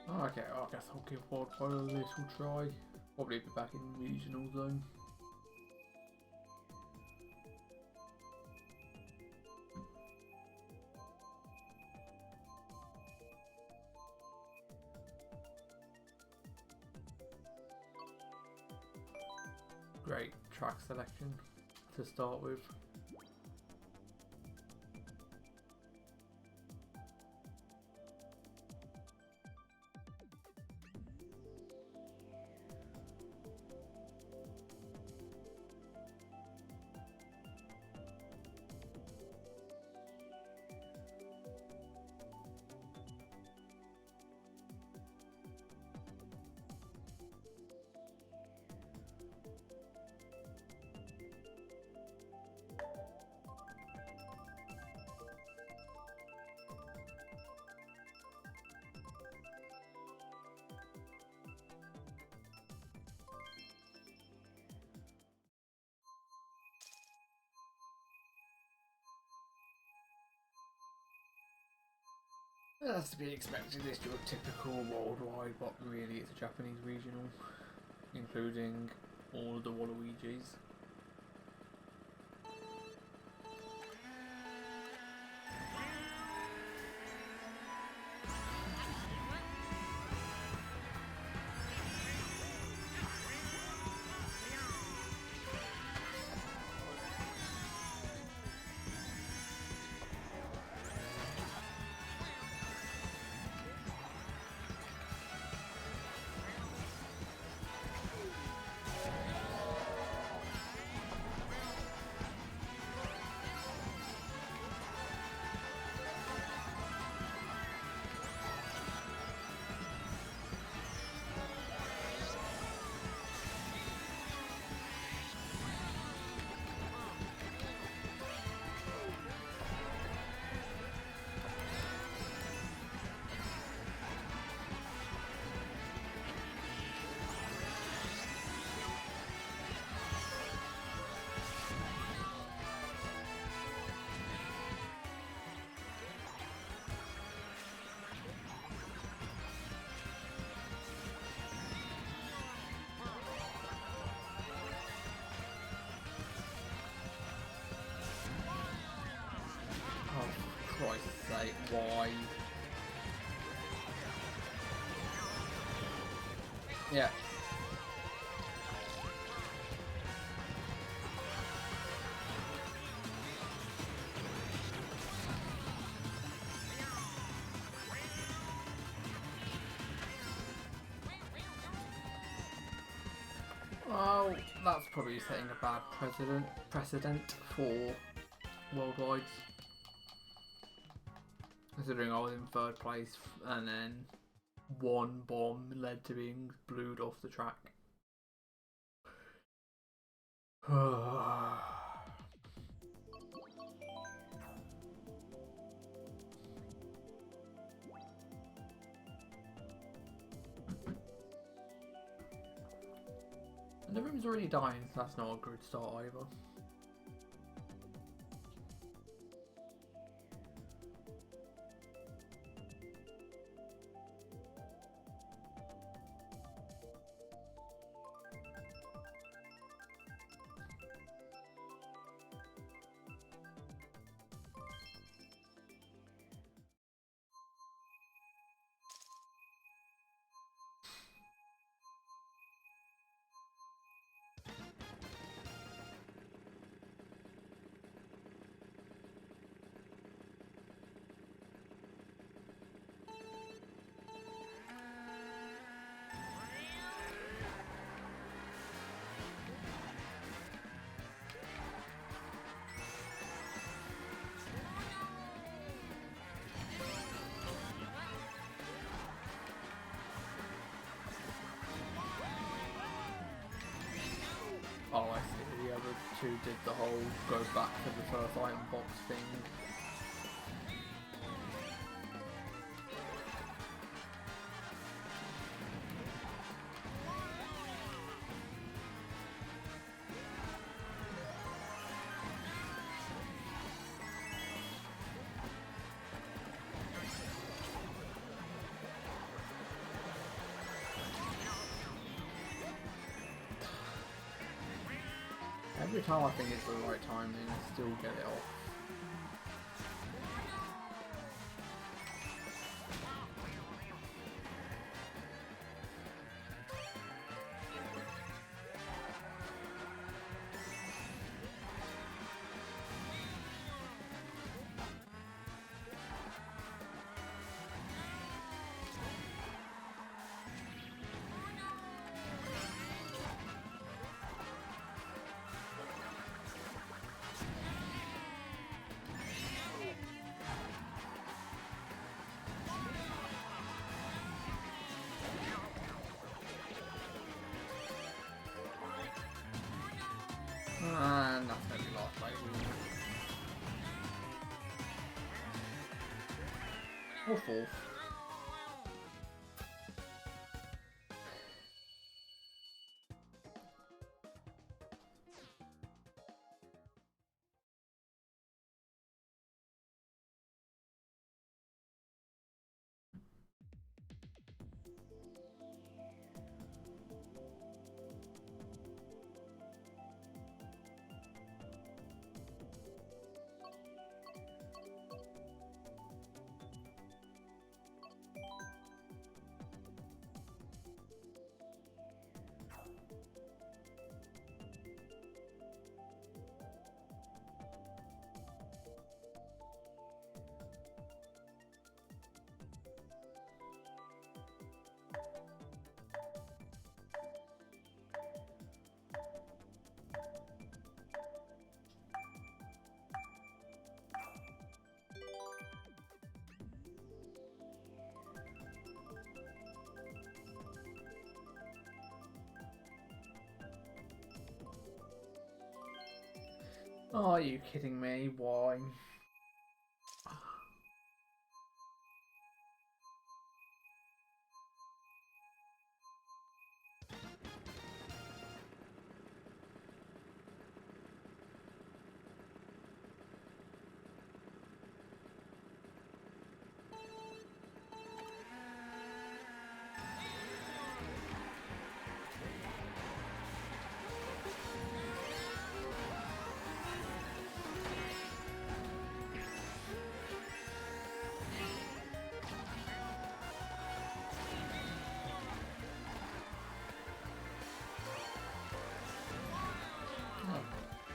Okay, I guess I'll give Wildfire a little try. Probably be back in regional zone. Great track selection to start with. That's to be expected. It's your typical worldwide, but really it's a Japanese regional, including all of the Waluigis. For Christ's sake, why? Yeah. Well, that's probably setting a bad precedent for worldwide. Considering I was in third place and then one bomb led to being blued off the track. And the room's already dying, so that's not a good start either. 2 did the whole go back to the first item box thing. Every time I think it's the right timing, I still get it off. And that's going to be last place. Or fourth. Are you kidding me? Why?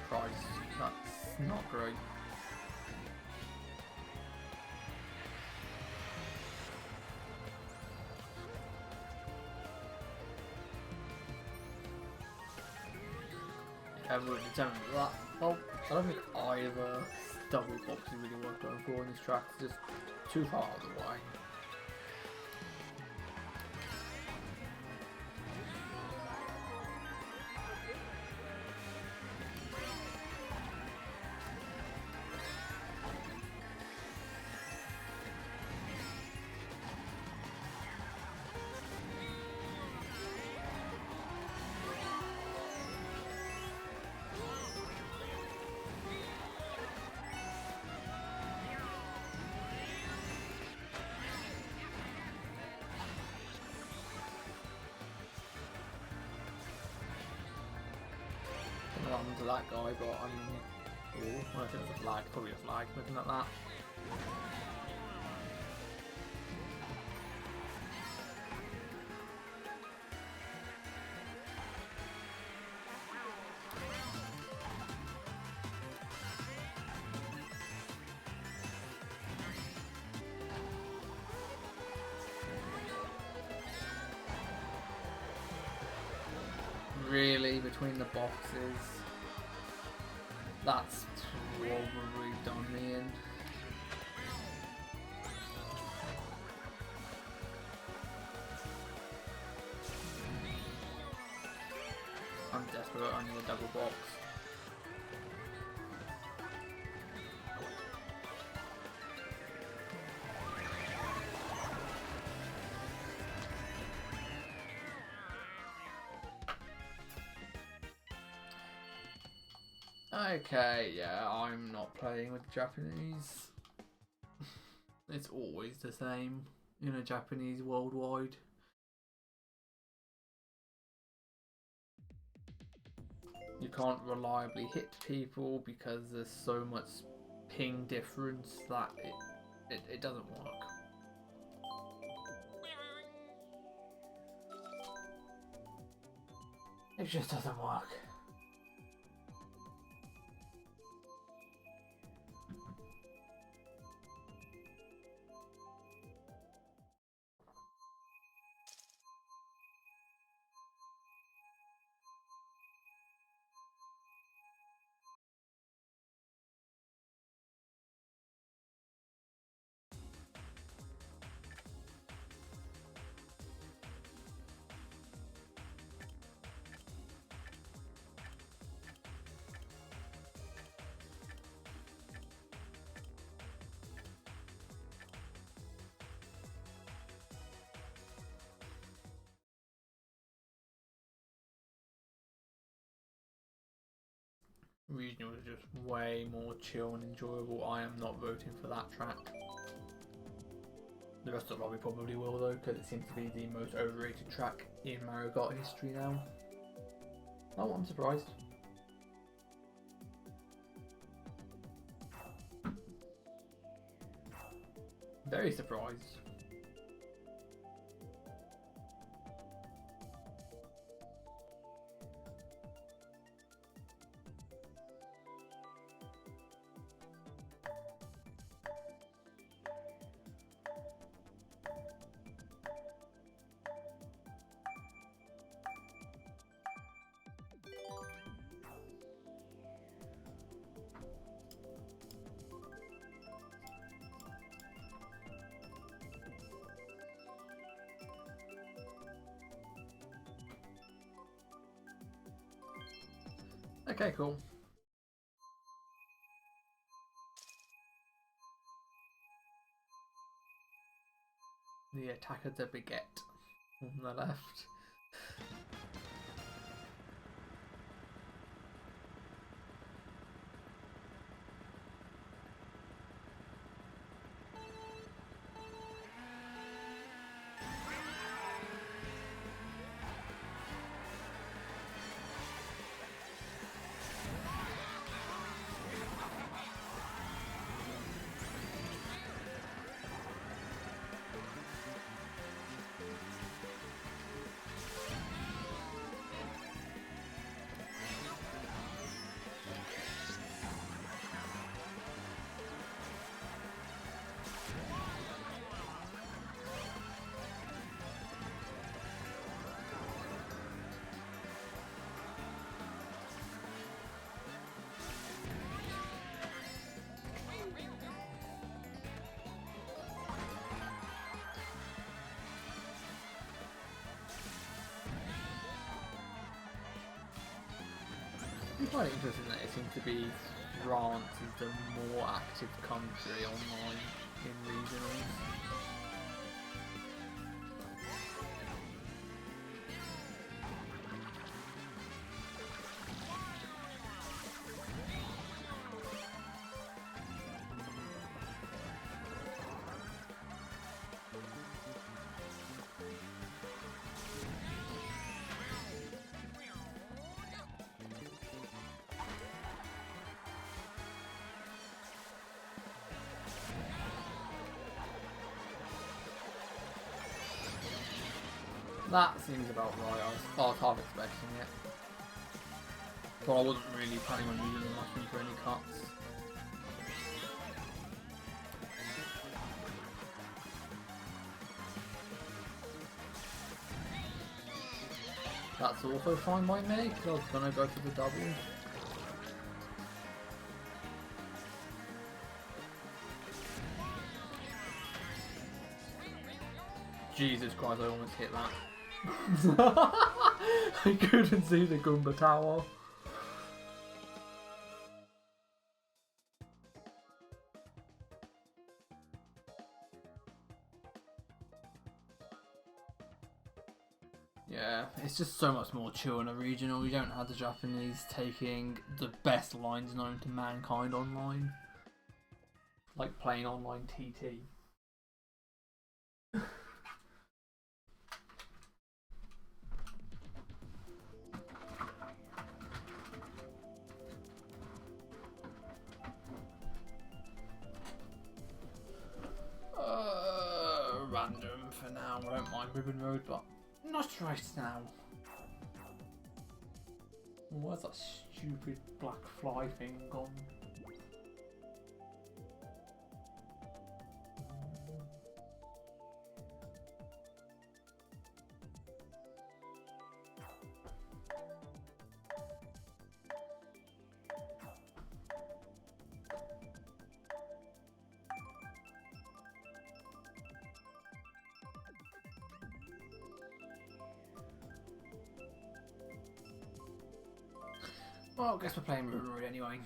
Christ, that's not great. Everyone determined that. Well, I don't think either double box is really worth going for in this track. It's just too far out of the way. To that guy, but I mean, I don't think it's a flag, probably a flag, looking at that. Really, between the boxes, that's probably done me in. I'm desperate, I need a double box. Okay, yeah, I'm not playing with Japanese. It's always the same in a Japanese worldwide. You can't reliably hit people because there's so much ping difference that it doesn't work. It just doesn't work. Regional is just way more chill and enjoyable. I am not voting for that track. The rest of the lobby probably will though, because it seems to be the most overrated track in Mario Kart history now. Oh, I'm surprised. Very surprised. Okay, cool. The attacker to beget on the left. It's quite interesting that it seems to be France is the more active country online in regionals. That seems about right. I was half expecting it. But I wasn't really planning on using the mushroom for any cuts. That's also fine by me, because I was going to go for the double. Jesus Christ, I almost hit that. I couldn't see the Goomba Tower. Yeah, it's just so much more chill in a regional. You don't have the Japanese taking the best lines known to mankind online. Like playing online TT. Random for now. I don't mind Ribbon Road, but not right now. Where's that stupid black fly thing gone? Well, I guess we're playing Ribbon Road anyway.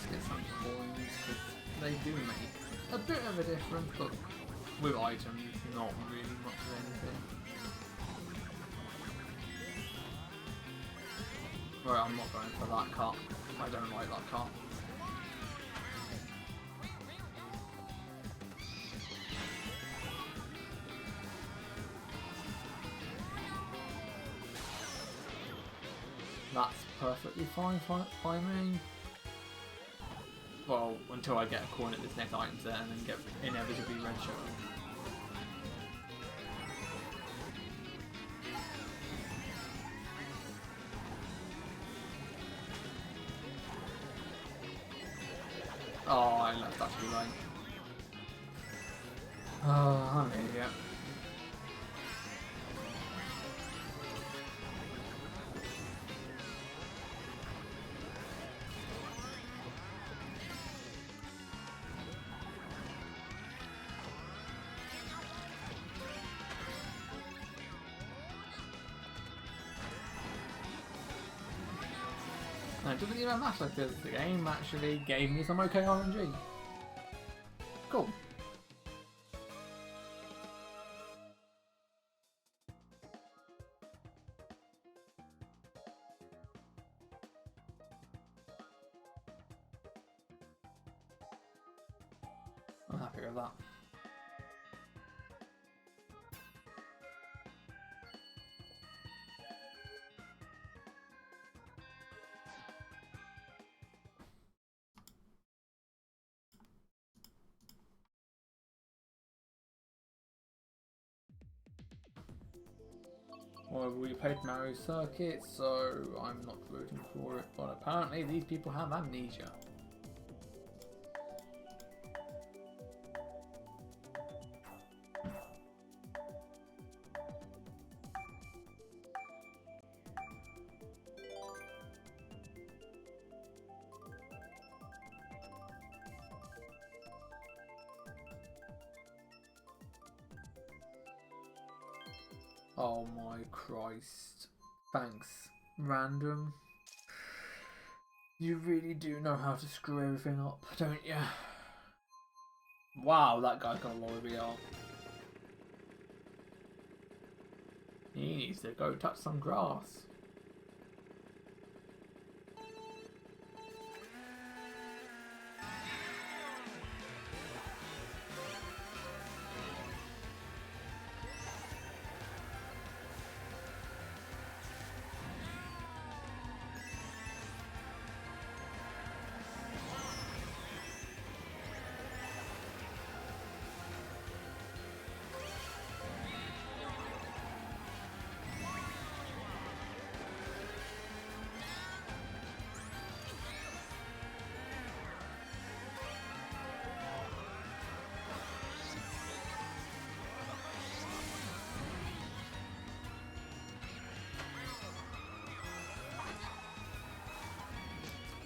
Get some coins because they do make a bit of a difference, but with items, not really much of anything. Right, I'm not going for that cut. I don't like that cut. That's perfectly fine by me. Well, until I get a coin at this next item set and then get inevitably red shot. Oh, I left that too late. Oh, I'm an idiot. No, it doesn't even matter because the game actually gave me some okay RNG. Cool. I'm happy with that. Well, we played Mario Circuit, so I'm not voting for it, but apparently these people have amnesia. Oh my Christ. Thanks, random. You really do know how to screw everything up, don't you? Wow, that guy's got a lot of VR. He needs to go touch some grass.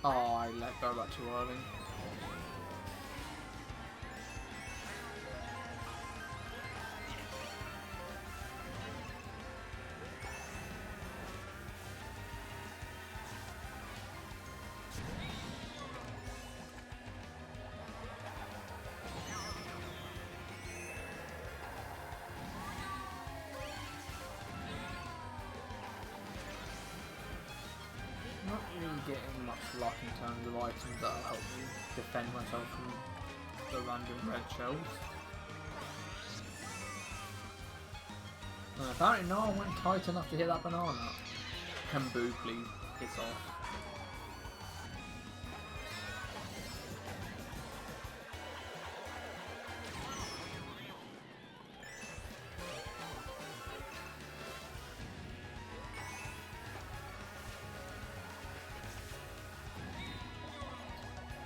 Oh, I let go that too early. Not really getting much luck in terms of items that'll help me defend myself from the random red shells. And apparently no one went tight enough to hit that banana. Can Boo please piss off?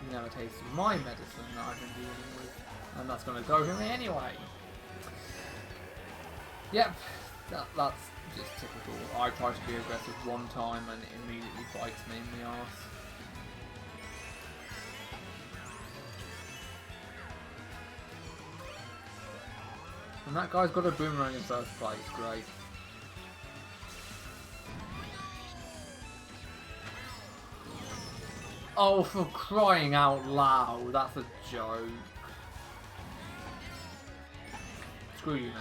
You never tasted my medicine that I've been dealing with, and that's gonna go for me anyway. Yep, that's just typical. I try to be aggressive one time and it immediately bites me in the arse. And that guy's got a boomerang in first place, great. Oh, for crying out loud, that's a joke. Screw you, mate.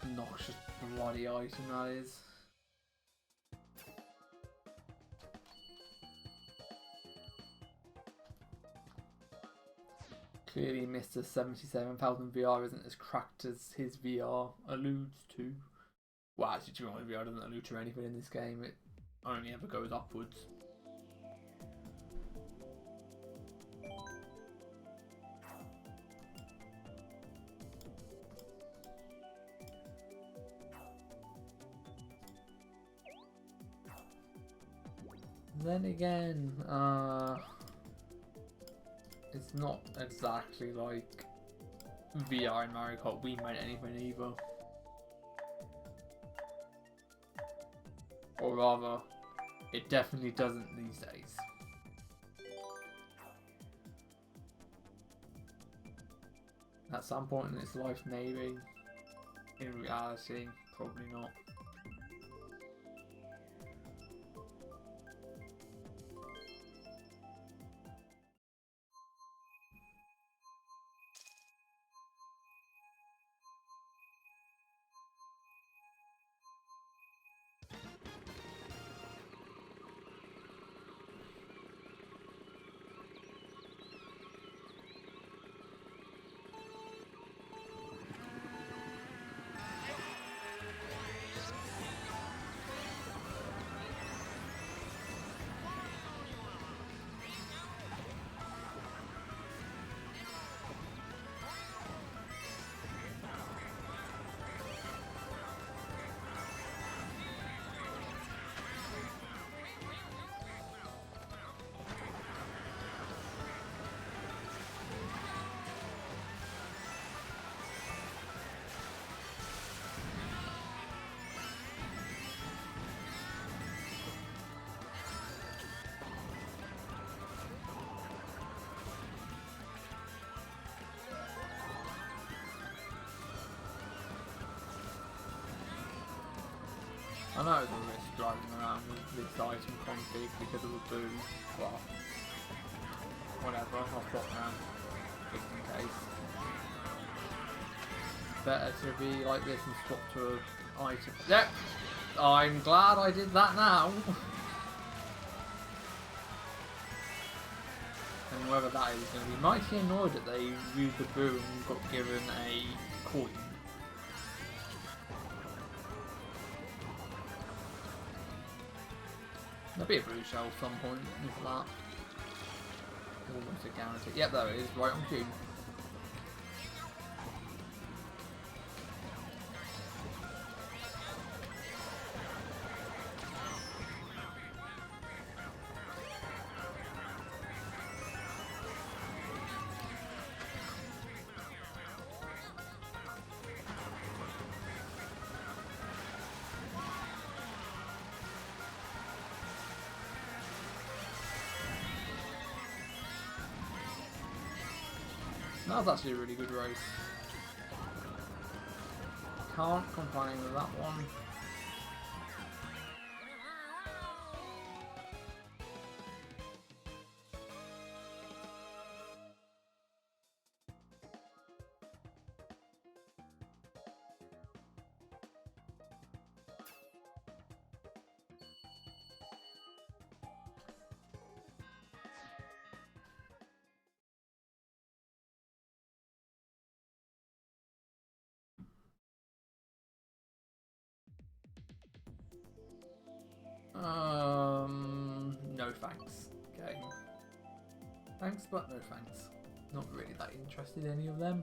Obnoxious bloody item that is. Clearly Mr. 77,000 VR isn't as cracked as his VR alludes to. Well, actually, to be honest, VR doesn't allude to anything in this game. It only ever goes upwards. Then again, it's not exactly like VR in Mario Kart Wii meant anything either. Or rather, it definitely doesn't these days. At some point in its life, maybe. In reality, probably not. I know it's a risk driving around with this item config because of the booze, but Whatever, I'll swap around just in case. Better to be like this and swap to an item. Yep! I'm glad I did that now! And whoever that is going to be mighty annoyed that they used the boo and got given a coin. There'll be a blue shell at some point with that. Almost a guarantee. Yep, there it is, right on cue. That was actually a really good race. Can't complain with that one. No thanks. Okay. Thanks, but no thanks. Not really that interested in any of them.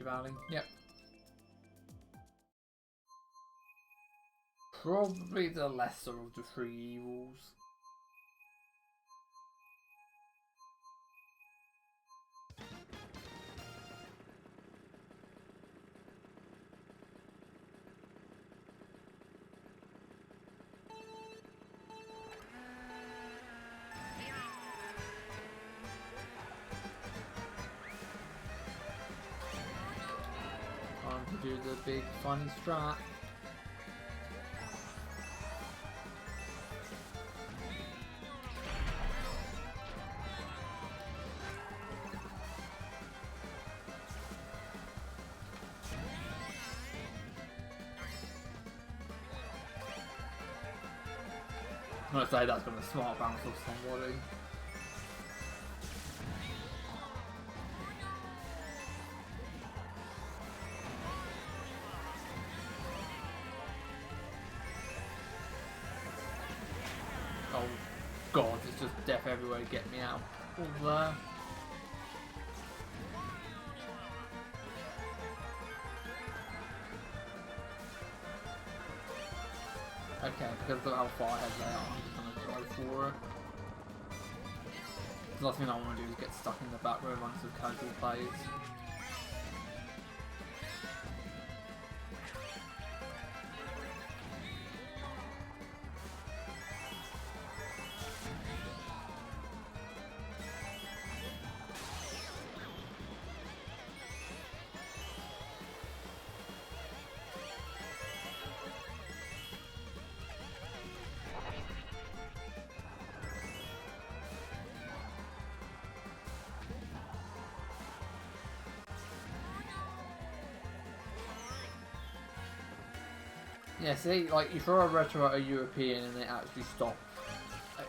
Valley. Yep. Probably the lesser of the three evils. Do the big funny strat. I'm gonna say that's gonna smart bounce off somebody. Oh god, it's just death everywhere to get me out. All there. Okay, because of how far ahead they are, I'm just gonna go for it. The last thing I want to do is get stuck in the back row amongst the casual players. Yeah, see, like, you throw a retro at a European and they actually stop.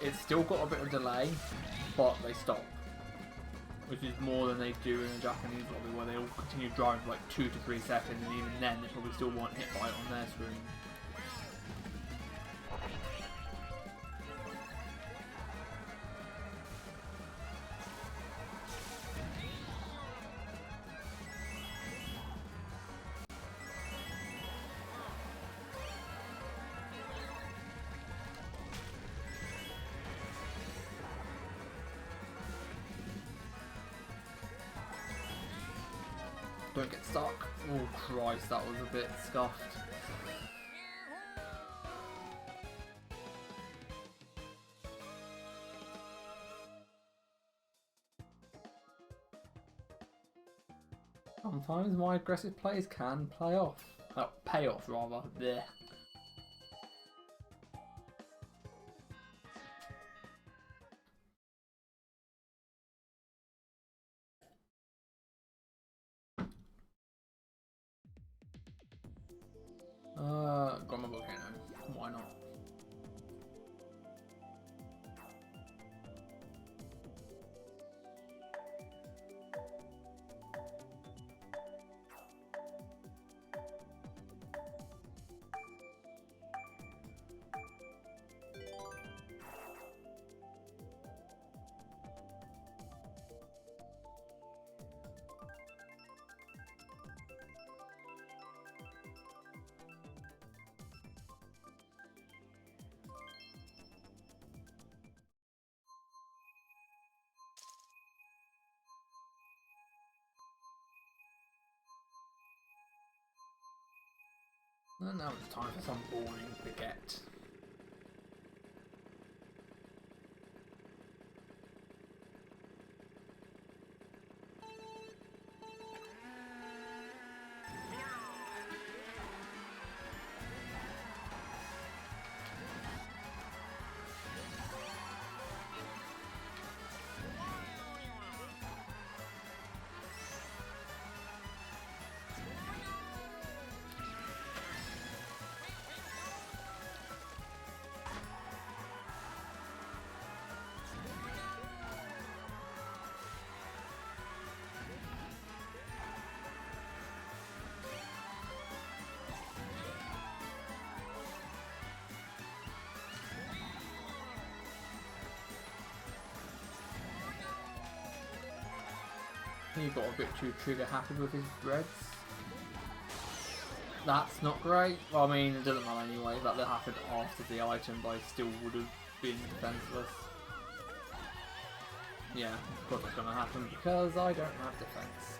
It's still got a bit of delay, but they stop. Which is more than they do in a Japanese lobby, where they all continue driving for like 2 to 3 seconds, and even then they probably still want hit by it on their screen. Don't get stuck. Oh Christ, that was a bit scuffed. Sometimes my aggressive plays can pay off. Pay off rather. Blech. Got my volcano. Why not? And now it's time for some boring baguette. He got a bit too trigger happy with his breads. That's not great. Well, I mean, it doesn't matter anyway. That happened after the item, but I still would have been defenseless. Yeah, of course it's gonna happen because I don't have defense.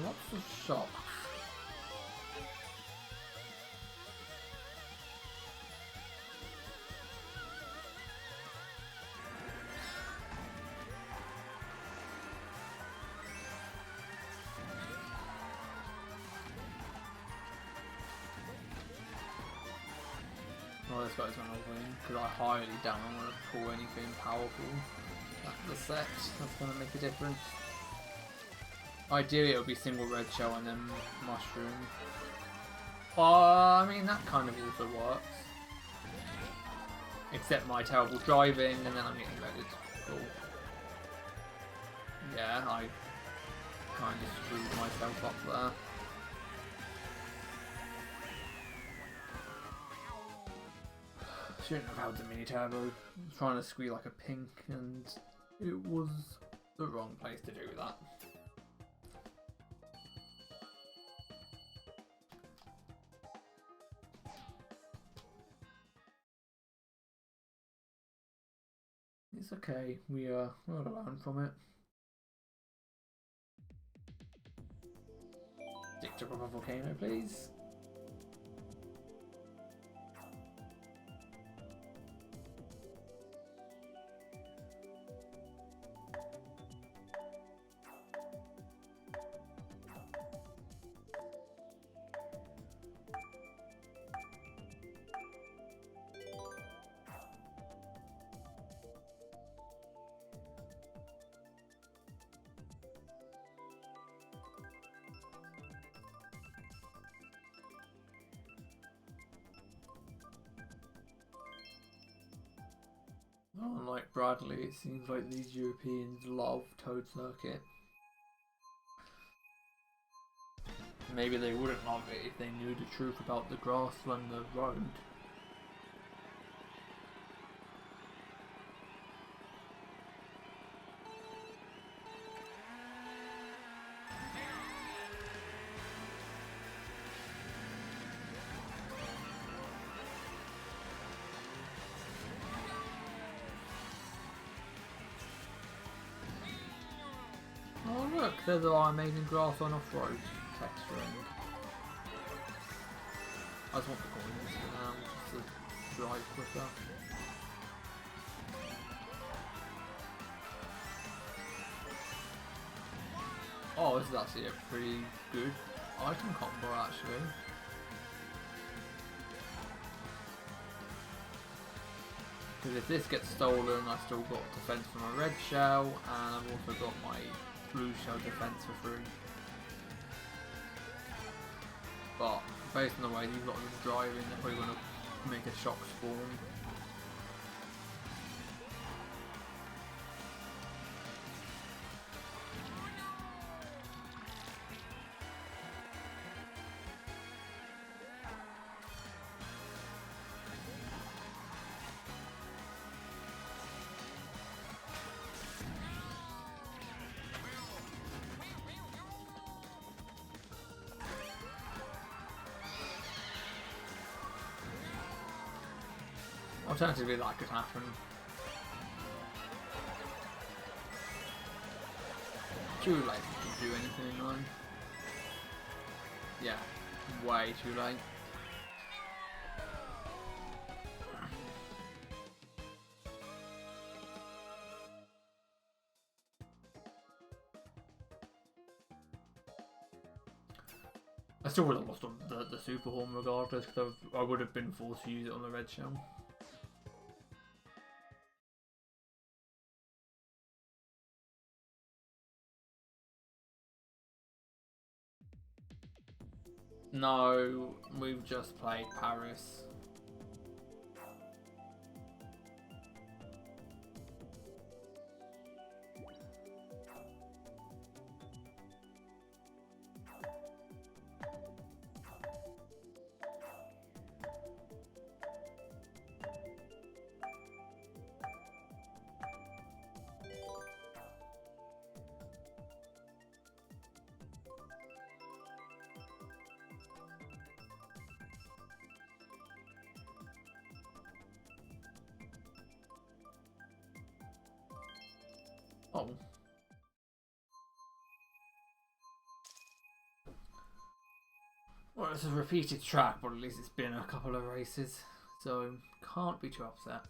Lots of shots. Oh, this guy's gonna win because I highly doubt I'm gonna pull anything powerful. That's the set. That's gonna make a difference. Ideally, it would be single red shell and then mushroom. I mean, that kind of also works. Except my terrible driving, and then I'm getting loaded. Cool. Yeah, I kind of screwed myself up there. Shouldn't have held the mini turbo. I was trying to squeeze like a pink, and it was the wrong place to do that. It's okay, we'll learn from it. Stick to proper volcano, please. Unlike Bradley, it seems like these Europeans love Toad Circuit. Maybe they wouldn't love it if they knew the truth about the grass and the road. Oh look, there's our amazing grass on off-road texturing. I just want the coins for now, just to drive quicker. Oh, this is actually a pretty good item combo actually. Because if this gets stolen, I've still got defense from my red shell, and I've also got my blue shell defense for free. But based on the way these lot are driving, they're probably going to make a shock spawn. Alternatively, that could happen. Too late to do anything on. Yeah, way too late. I still would have lost on the super horn regardless, because I would have been forced to use it on the red shell. No, we've just played Paris. Oh. Well, it's a repeated track, but at least it's been a couple of races, so can't be too upset.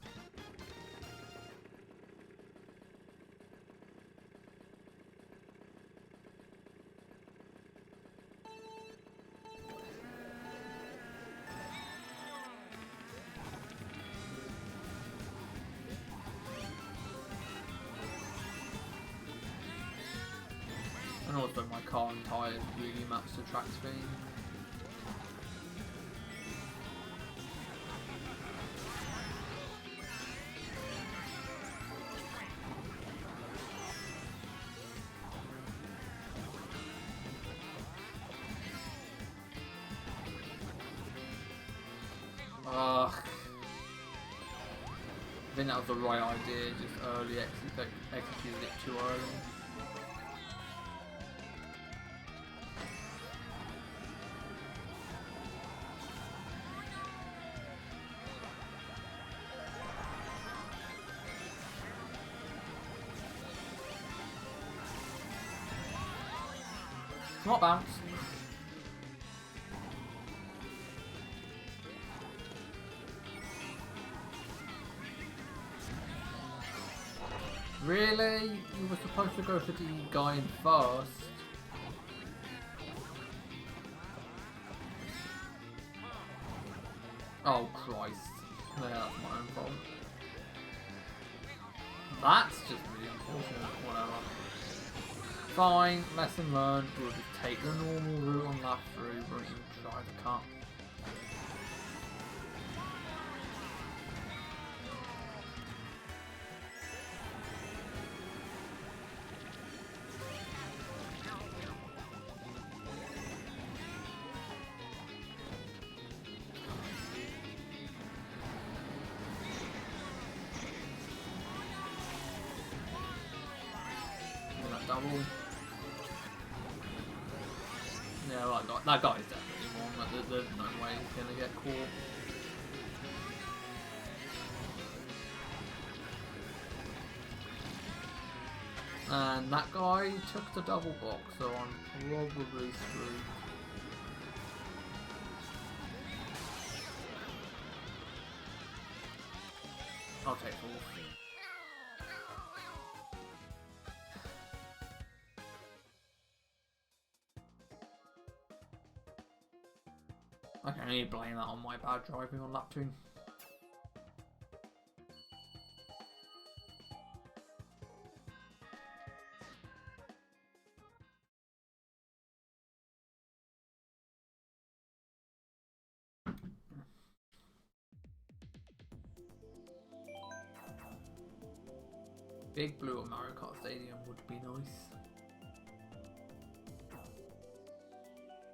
And also my car and tyres really match the track speed. Ugh. I think that was the right idea, just early executed it too early. Not bounce. Really? You were supposed to go for the guy in first. Oh Christ. Yeah, that's my own fault. That's just really unfortunate. Whatever. Fine, lesson learned. We'll just take the normal route on that through. Won't even try the cut. level. Yeah, like that guy's definitely one. Like, there's no way he's gonna get caught. And that guy took the double box, so I'm probably screwed. I'll take fourth. I can only blame that on my bad driving on lap 2. Big blue at Mario Kart Stadium would be nice.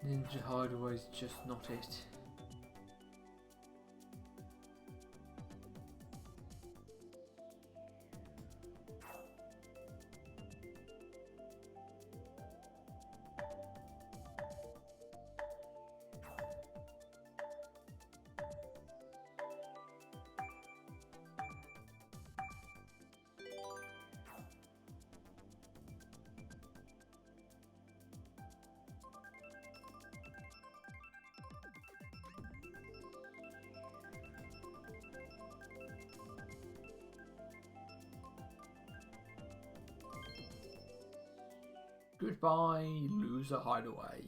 Ninja Hideaway's just not it. Goodbye, loser hideaway.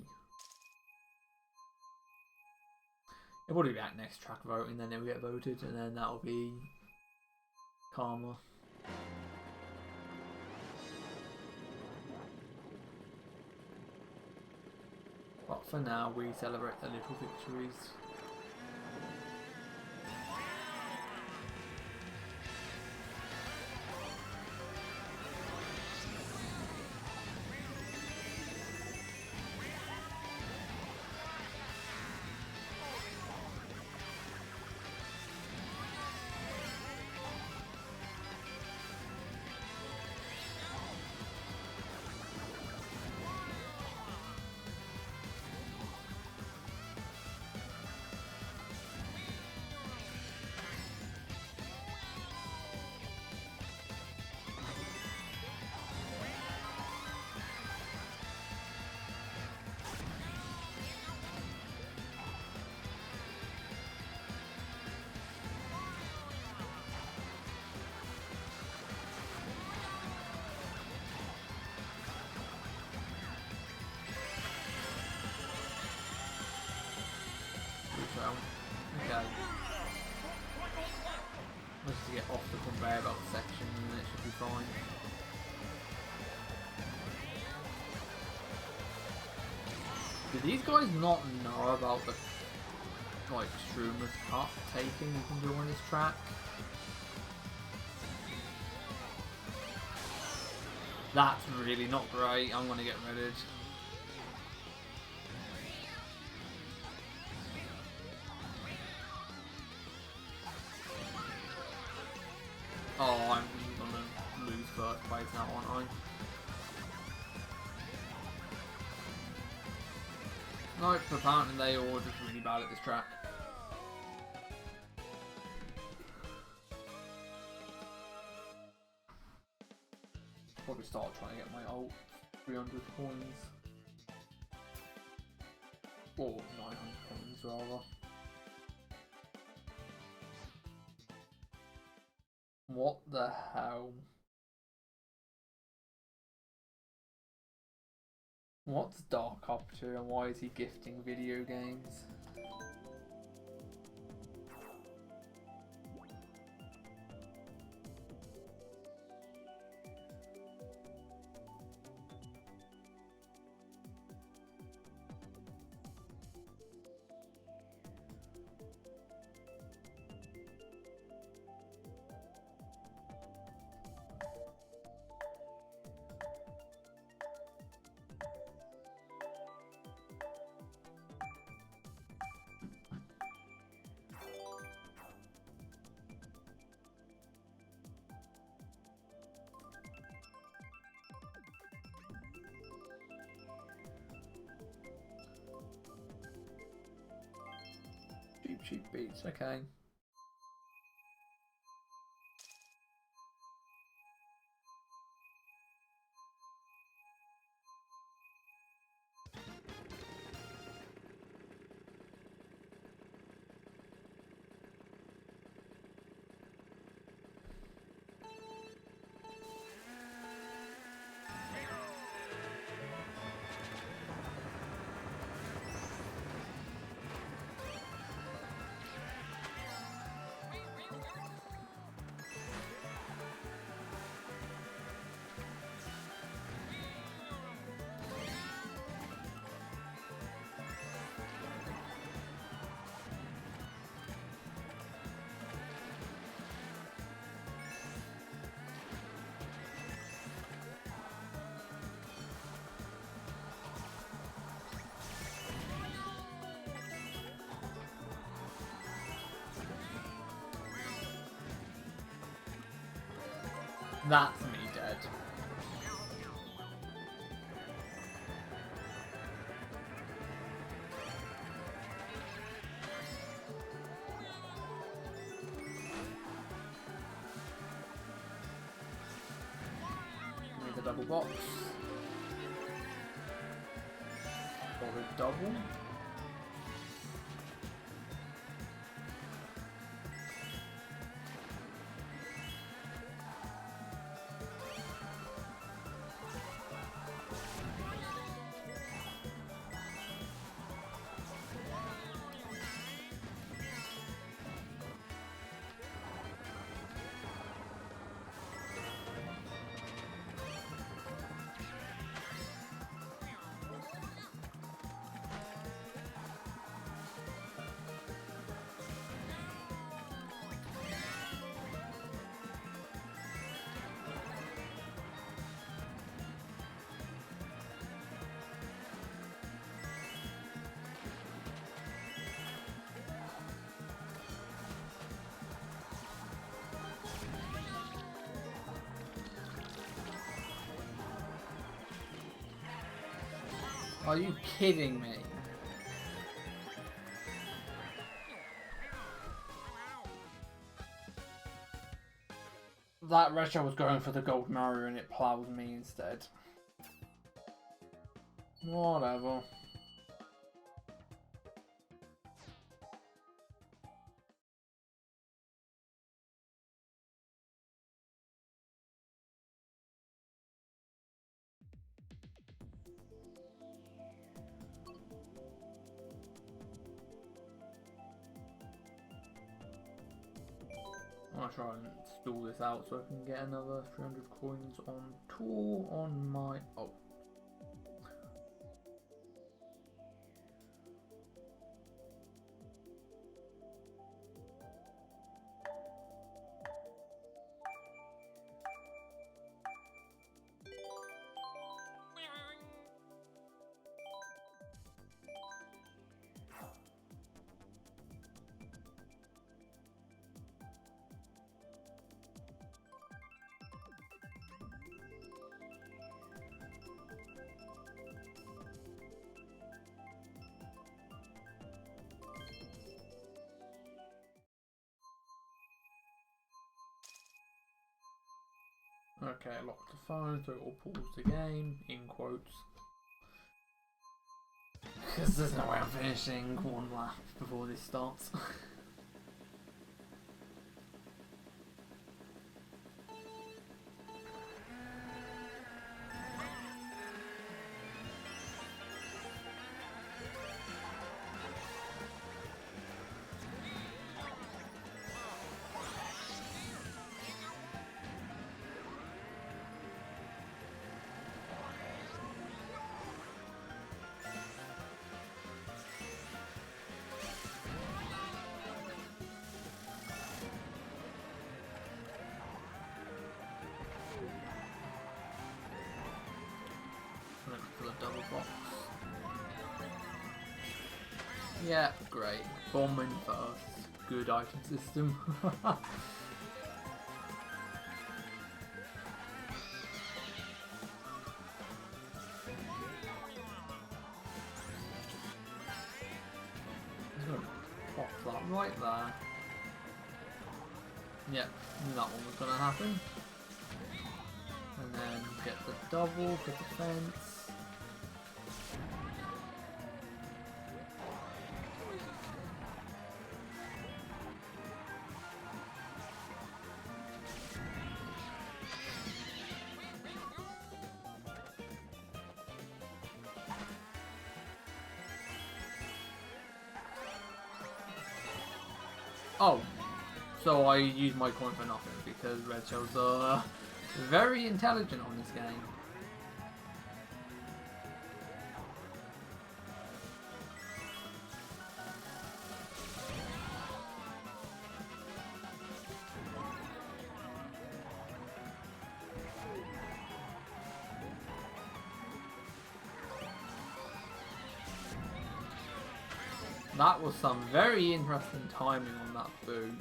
It'll probably be at next track voting, then it'll get voted, and then that'll be karma. But for now, we celebrate the little victories. Okay. Let's just get off the conveyor belt section and it should be fine. Do these guys not know about the like Shroomer's cut taking you can do on this track? That's really not great. I'm gonna get redded. Oh, I'm gonna lose first place now, aren't I? Nope, apparently they all just really bad at this track. Probably start trying to get my old 300 coins. Or 900 coins rather. What the hell? What's Dark up to and why is he gifting video games? cheap beats. Okay. That's me dead. Need the double box. Or the double. Are you kidding me? That retro was going for the gold Mario and it plowed me instead. Whatever. I'll try and stall this out so I can get another 300 coins on tour on my... Oh. Okay, lock the phone, so it will pause the game, in quotes. Because there's no way I'm finishing one lap before this starts. For the double box. Yeah, great. Bomb in first. Good item system. Pop that right there. Yep, knew that one was going to happen. And then get the double for defense. Oh, so I use my coin for nothing because red shells are very intelligent on this game. That was some very interesting timing on that boom.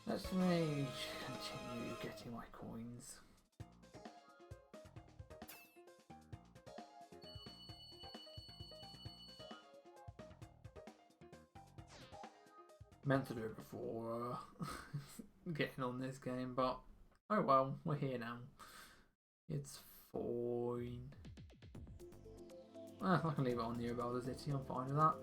Let me continue getting my coins. Meant to do it before getting on this game, but oh well, we're here now. It's fine. I can leave it on the Bowser City, I'm fine with that.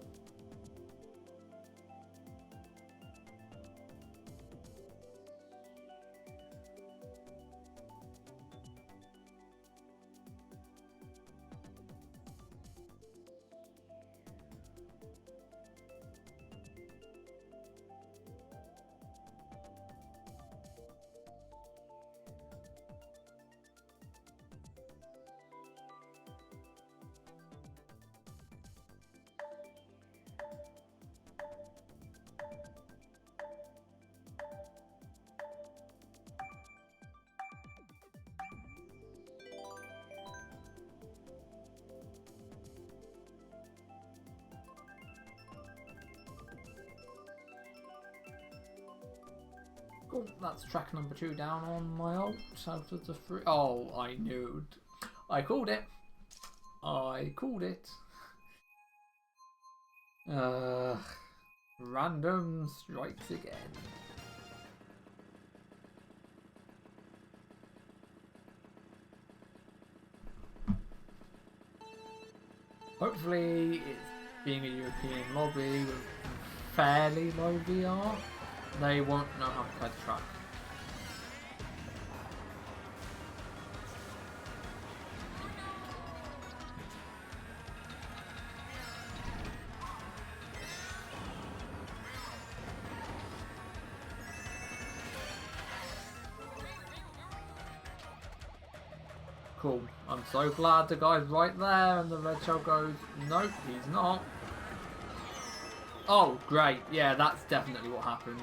Cool, that's track number 2 down on my ult out of the 3. Oh, I knew. I called it. I called it. Random strikes again. Hopefully, it's being a European lobby with fairly low VR. They won't know how to play the track. Cool. I'm so glad the guy's right there and the red shell goes, nope, he's not. Oh, great. Yeah, that's definitely what happened.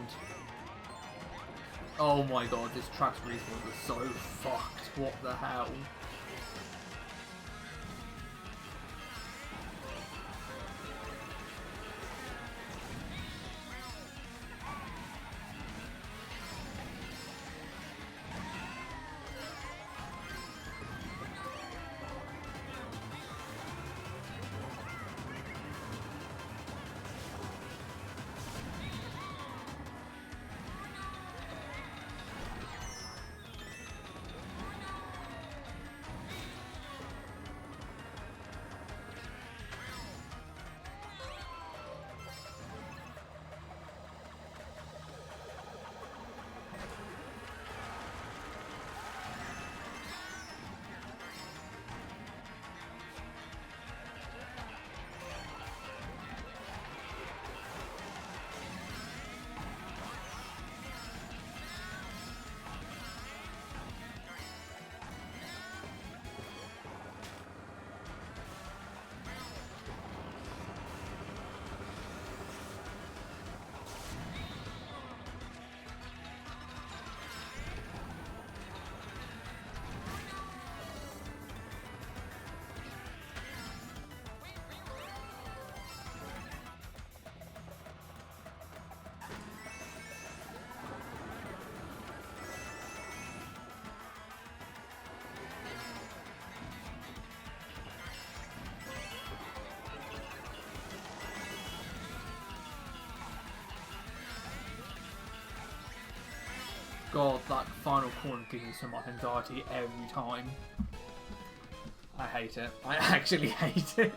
Oh my god, this track's respawn was so fucked. What the hell? God, that final corner gives you so much anxiety every time. I hate it. I actually hate it.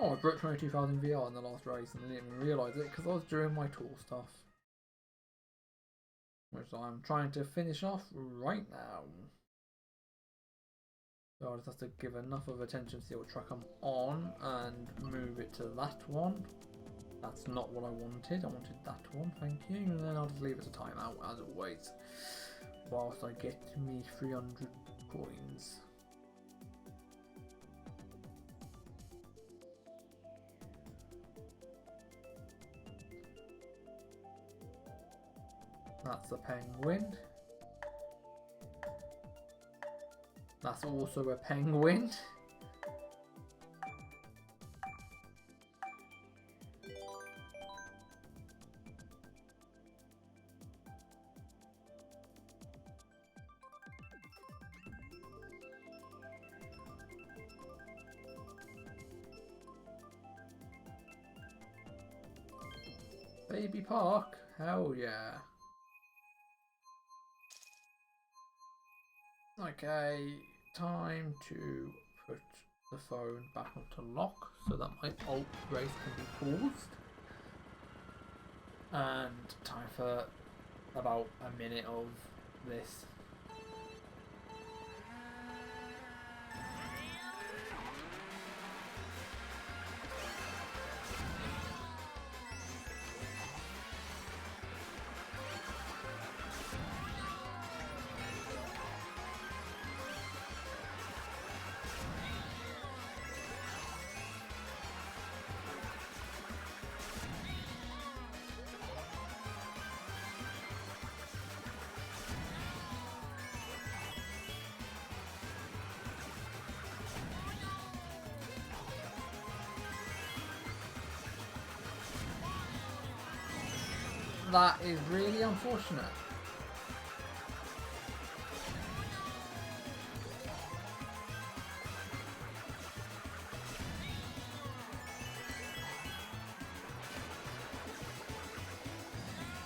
Oh, I broke 22,000 VR in the last race and I didn't even realise it because I was doing my tool stuff. Which I'm trying to finish off right now. So I just have to give enough of attention to see what track I'm on and move it to that one. That's not what I wanted. I wanted that one, thank you. And then I'll just leave it to timeout as always. Whilst I get me 300 coins. That's a penguin. That's also a penguin. Baby Park, hell yeah. Okay, time to put the phone back onto lock so that my alt race can be paused. And time for about a minute of this. That is really unfortunate.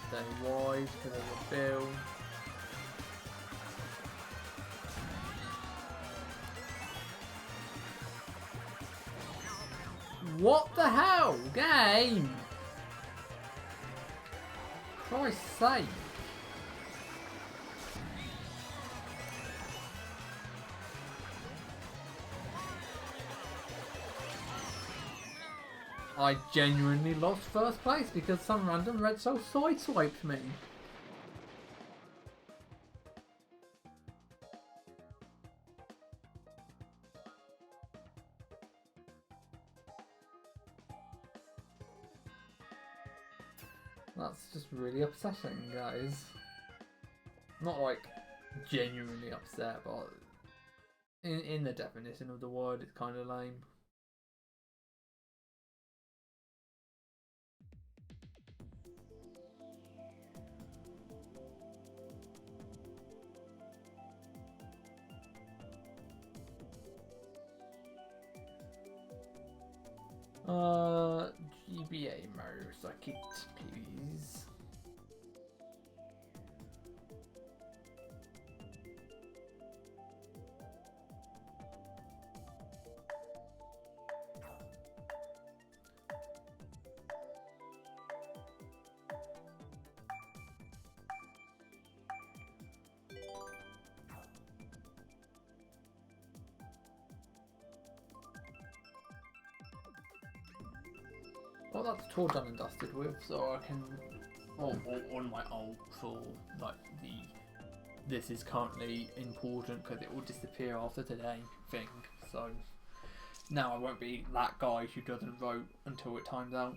Stay wide because of the bill. What the hell? Game! Christ's sake! I genuinely lost first place because some random red cell sideswiped me. That's just really upsetting, guys. Not like genuinely upset, but in the definition of the word, it's kind of lame. GBA Mario Circuit, please. Well, that's all done and dusted with, so I can, on my alt for like this is currently important because it will disappear after today thing. So now I won't be that guy who doesn't vote until it times out.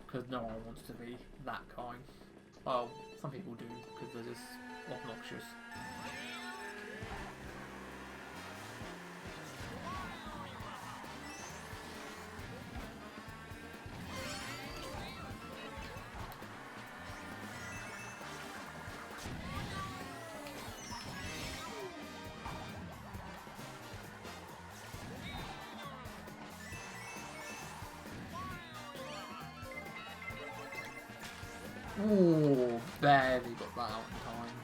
Because no one wants to be that guy. Well, some people do because they're just obnoxious. Ooh, barely got that out in time.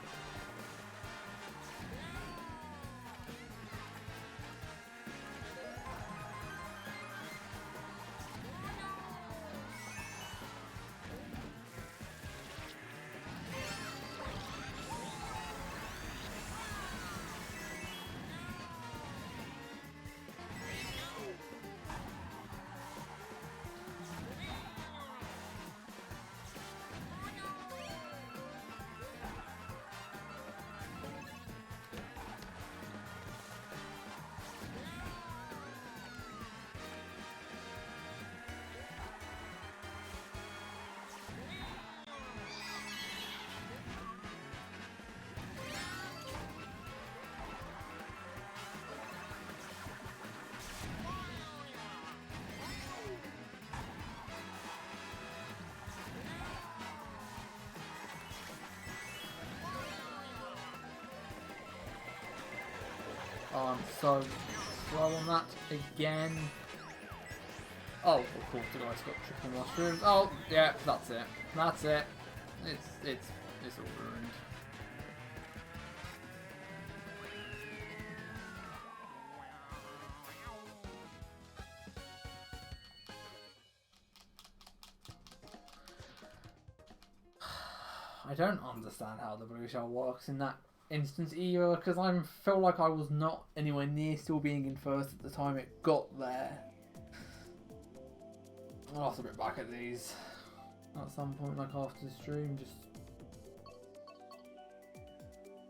Oh, I'm so slow on that again. Oh, of course the guy's got triple mushrooms. Oh, yeah, that's it. That's it. It's all ruined. I don't understand how the blue shell works in that instance either, because I feel like I was not anywhere near still being in first at the time it got there. I'll have to look back at these at some point, like after the stream, just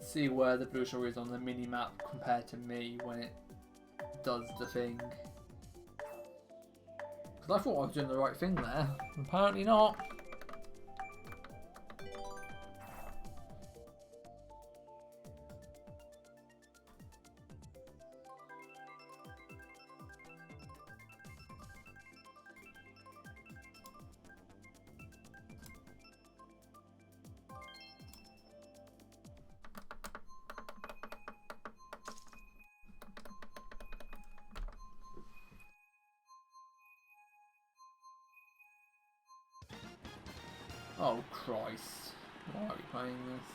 see where the blue shell is on the mini map compared to me when it does the thing. Because I thought I was doing the right thing there. Apparently not. Oh Christ, why are we playing this?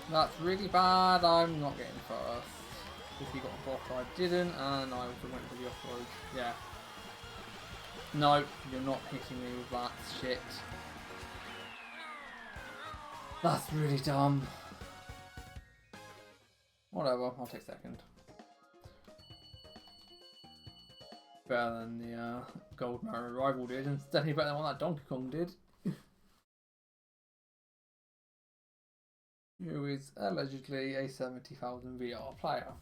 That's really bad, I'm not getting first. If he got a block, I didn't, and I also went for the off-road. Yeah. No, you're not hitting me with that shit. That's really dumb. Whatever, I'll take second. better than the Gold Mario Rival did, and it's definitely better than what that Donkey Kong did. Who is allegedly a 70,000 VR player.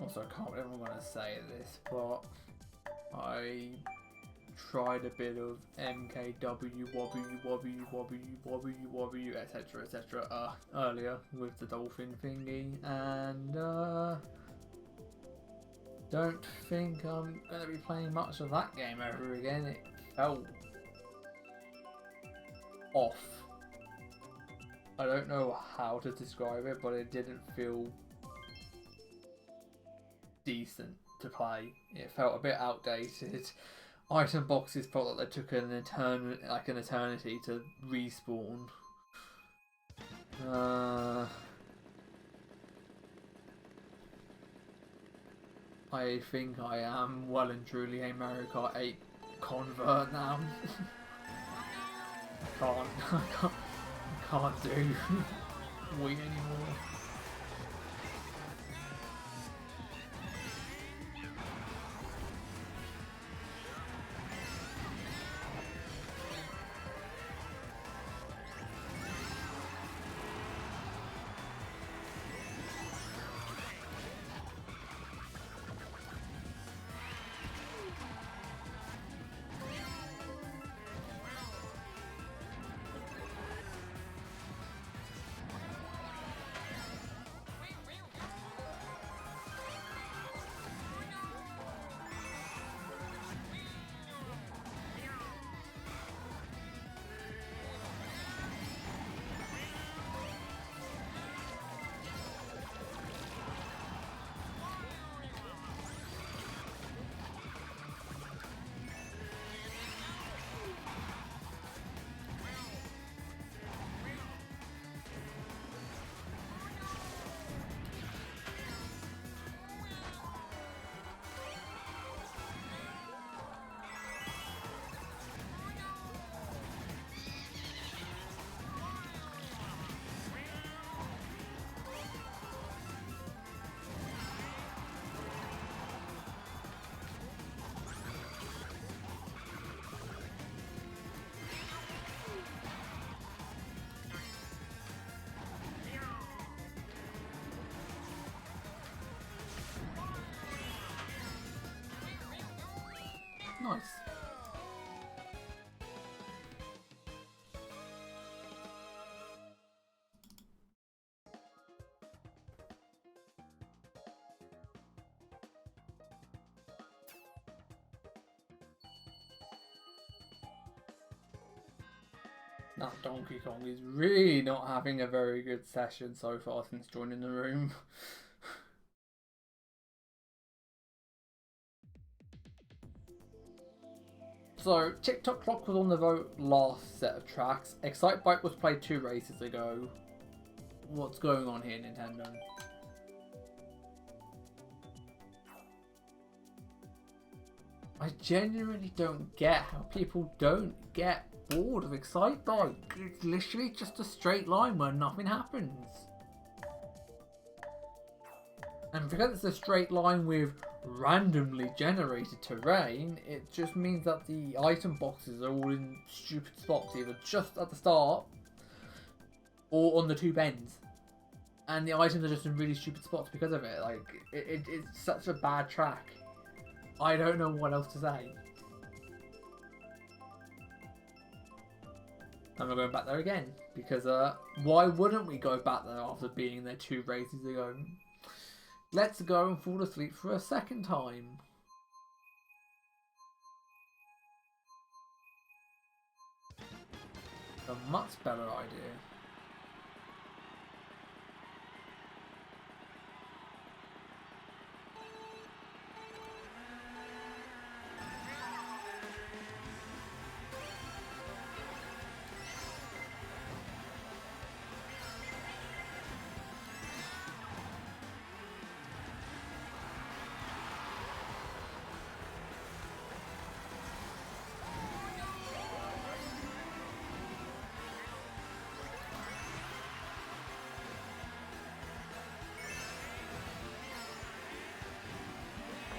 Also, I can't believe I'm going to say this, but I tried a bit of MKW, WWW, etc. Earlier with the dolphin thingy, and don't think I'm going to be playing much of that game ever again. It felt off. I don't know how to describe it, but it didn't feel decent to play. It felt a bit outdated. Item boxes felt like they took an eternity to respawn. I think I am well and truly a Mario Kart 8 convert now. I can't do Wii anymore. Nice. That Donkey Kong is really not having a very good session so far since joining the room. So, TikTok Clock was on the vote last set of tracks. Excite Bike was played 2 races ago. What's going on here, Nintendo? I genuinely don't get how people don't get bored of Excite Bike. It's literally just a straight line where nothing happens. And because it's a straight line with randomly generated terrain, it just means that the item boxes are all in stupid spots, either just at the start or on the 2 bends. And the items are just in really stupid spots because of it. Like, it's such a bad track. I don't know what else to say. And we're going back there again, because why wouldn't we go back there after being there 2 races ago? Let's go and fall asleep for a second time. A much better idea.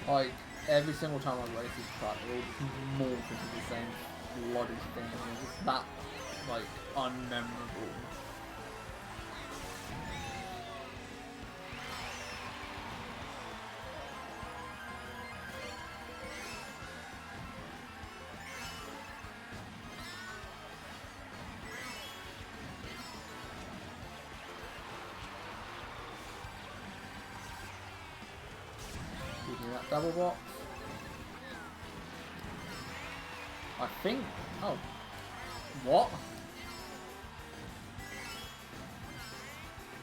Like, every single time I race this track, it all just morph into the same bloody thing. And it's just that, like, unmemorable. Give me that double box. I think... Oh. What?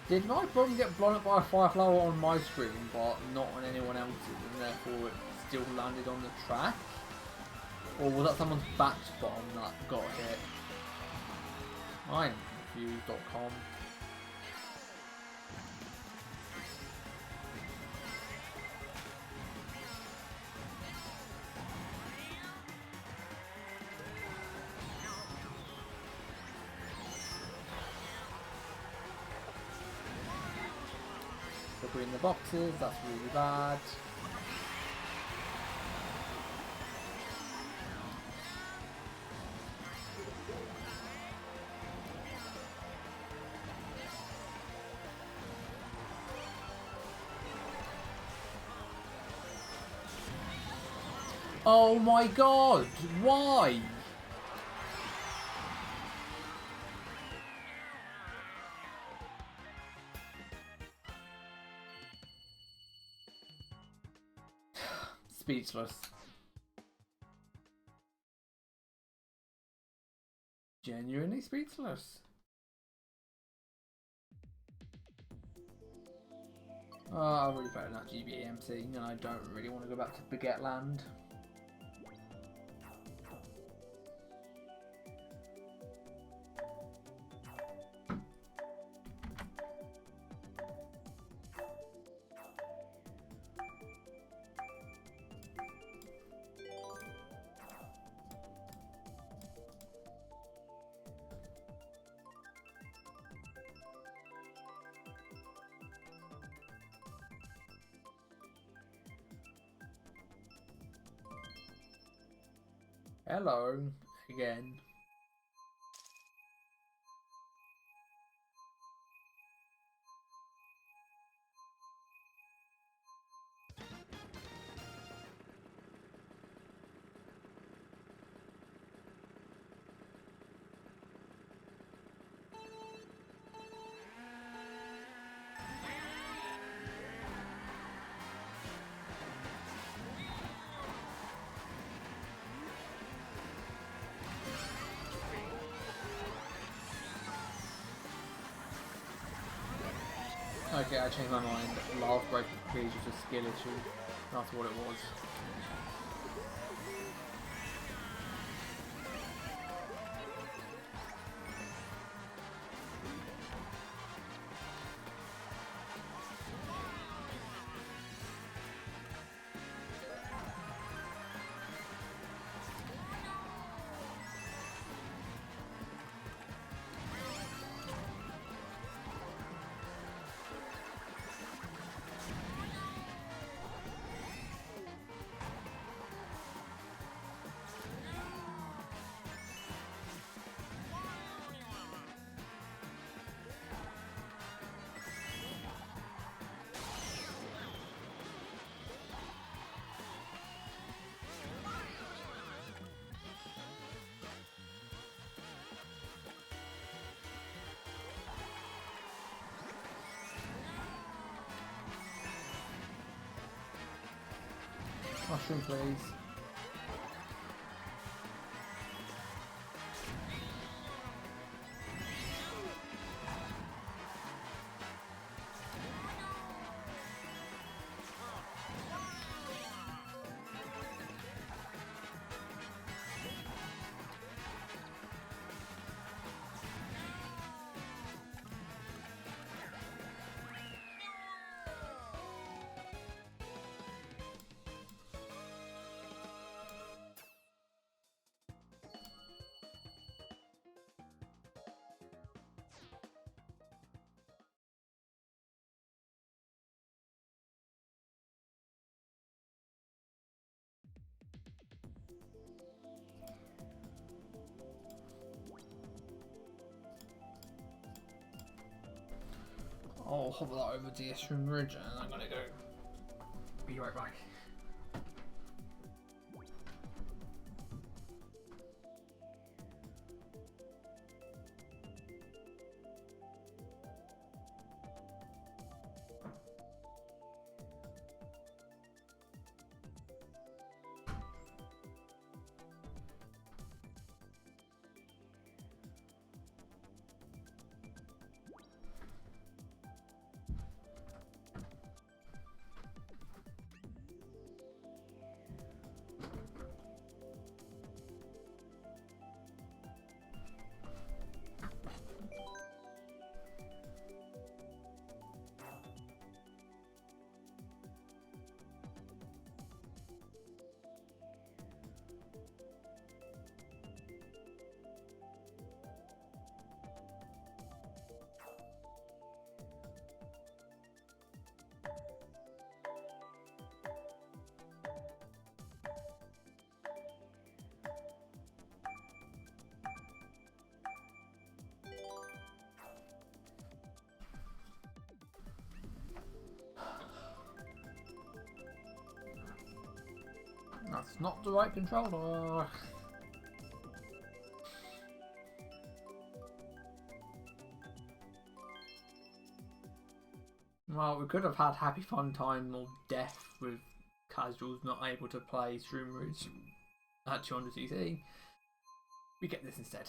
Did my bomb get blown up by a fire flower on my screen, but not on anyone else's, and therefore it still landed on the track? Or was that someone's batch bomb that got hit? I am confused.com. In the boxes, that's really bad. Oh my god, why? Speechless. Genuinely speechless. I really better not GBAMC, and I don't really want to go back to Baguette Land. Hello, again. Okay, I changed my mind. Last break of Please was a skill issue. That's what it was. Mushroom, please. I'll hover that over the Eastern Ridge and I'm gonna go. Be right back. That's not the right controller. Well, we could have had Happy Fun Time or Death with casuals not able to play Shroom Ridge at 200cc. We get this instead.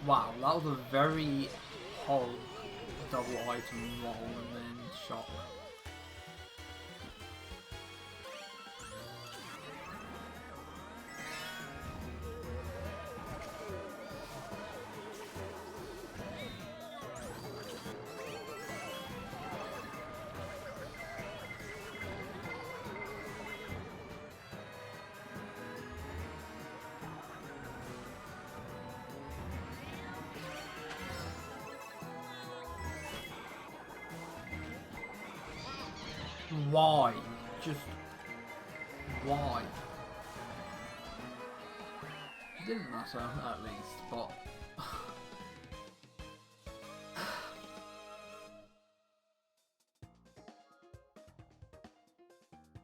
Wow, that was a very horrible double item roll and then shot. Why? Just why? It didn't matter, at least, but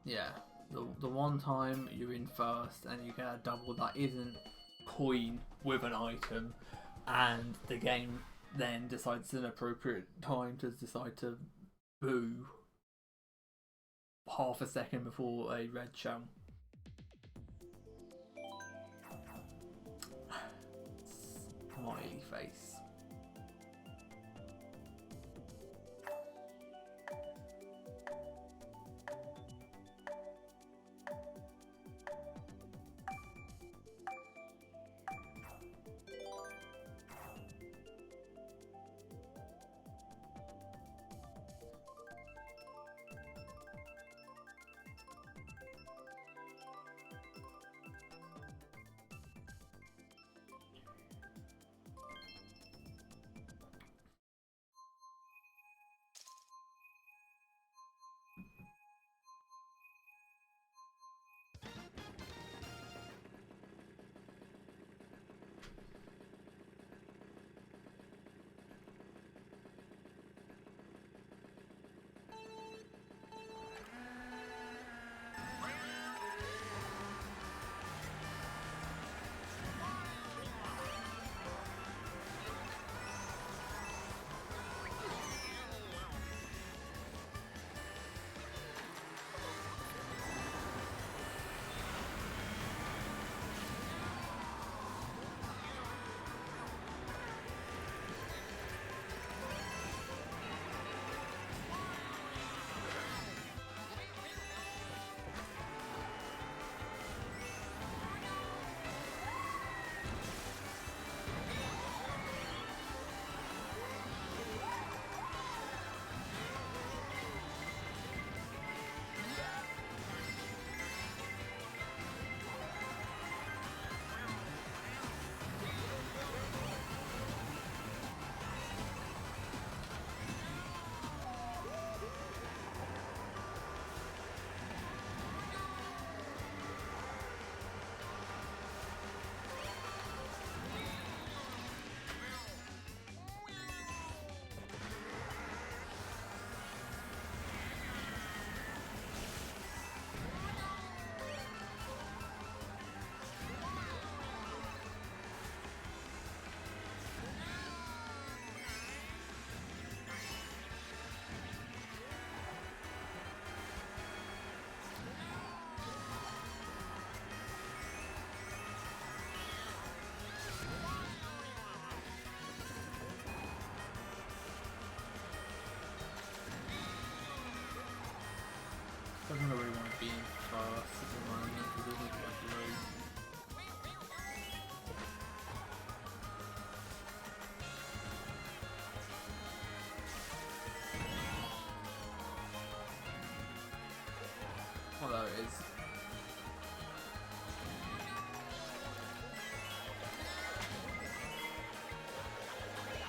yeah, the one time you're in first and you get a double that isn't coin with an item, and the game then decides an appropriate time to decide to boo half a second before a red shell. Smiley face.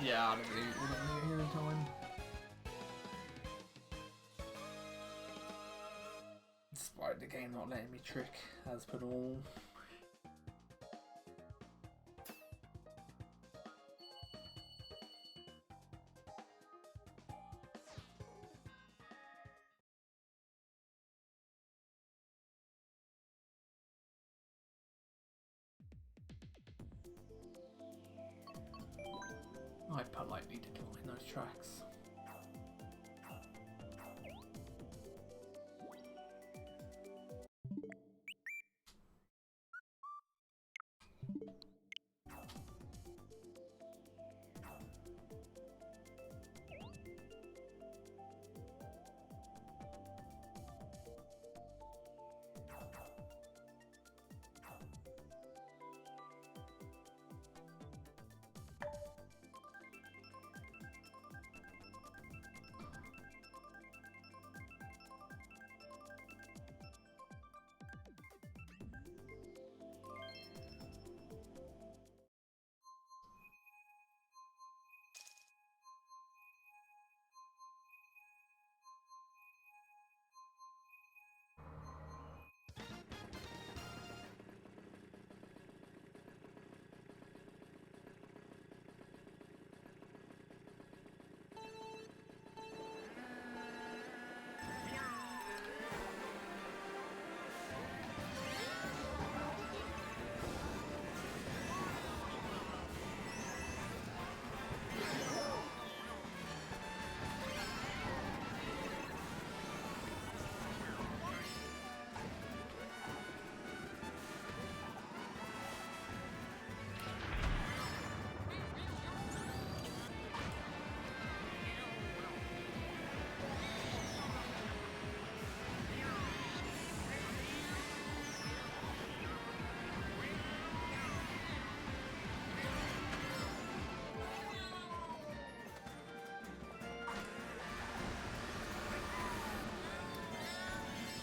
Yeah, I don't think we're not going to get here in time. Despite the game not letting me trick as per normal. I politely decline those tracks.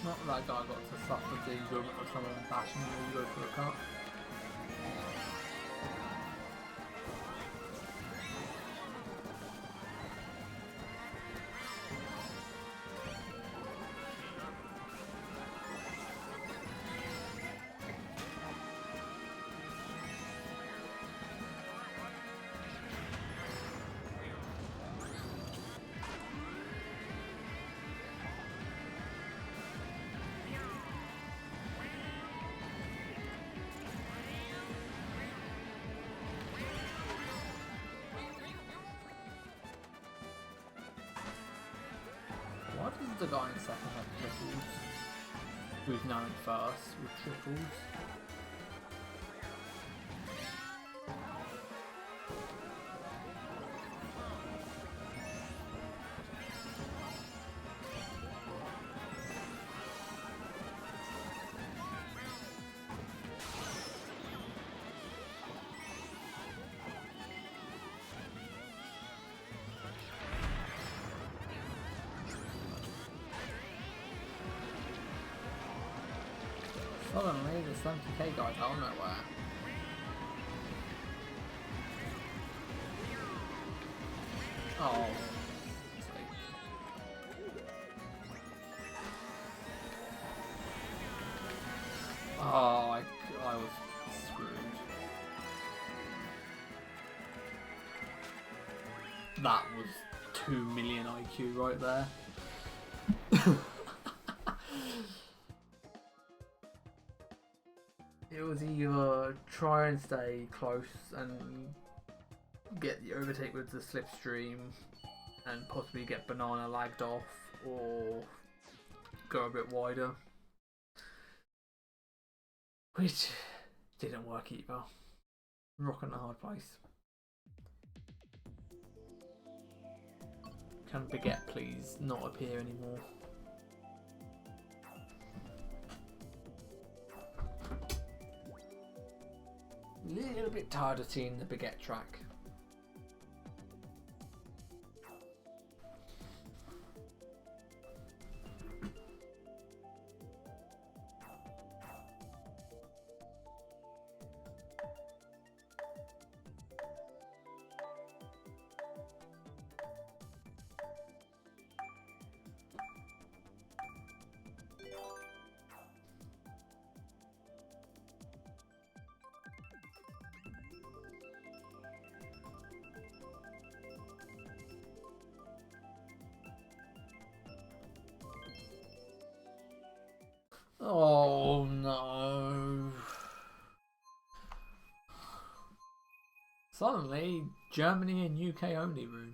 Not that guy got to suffer the enjoyment of someone bashing you go for a cut. Why does the guy in second have triples? Who's now in first with triples? Suddenly, the 70k guy's out of nowhere. Oh. Oh, I was screwed. That was 2 million IQ right there. It was either try and stay close and get the overtake with the slipstream and possibly get banana lagged off, or go a bit wider, which didn't work either. Rock in a hard place. Can Baguette please not appear anymore? A little bit tired of seeing the Baguette track. Oh no. Suddenly, Germany and UK only room.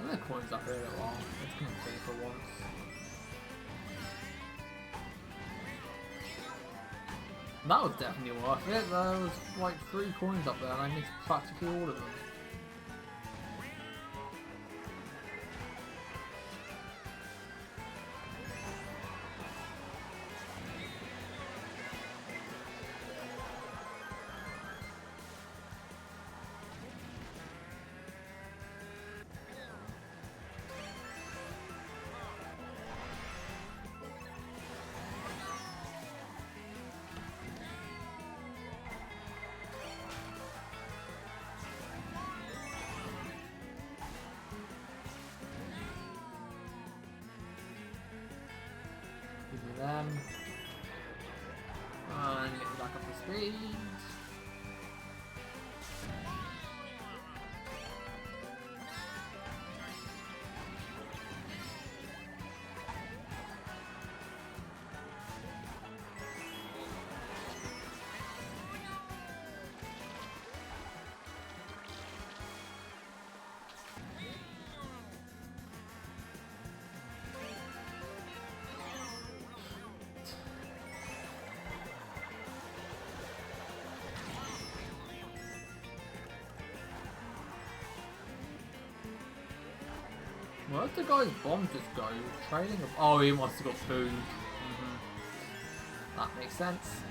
And the coins up here a while. It's gonna pay for once. That was definitely worth it. There was like 3 coins up there and I missed practically all of them. Give me them. And get me back up to speed. Where'd the guy's bomb just go? He was trailing a... Oh, he must have got food. That makes sense.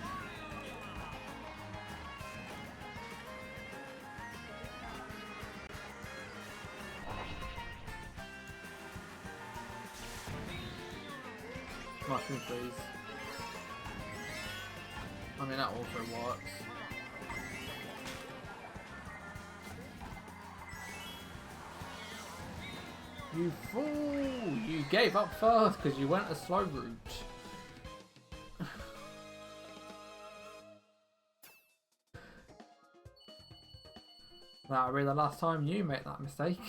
Mushroom please. I mean that also works. You fool! You gave up first because you went a slow route. That'll be the last time you make that mistake.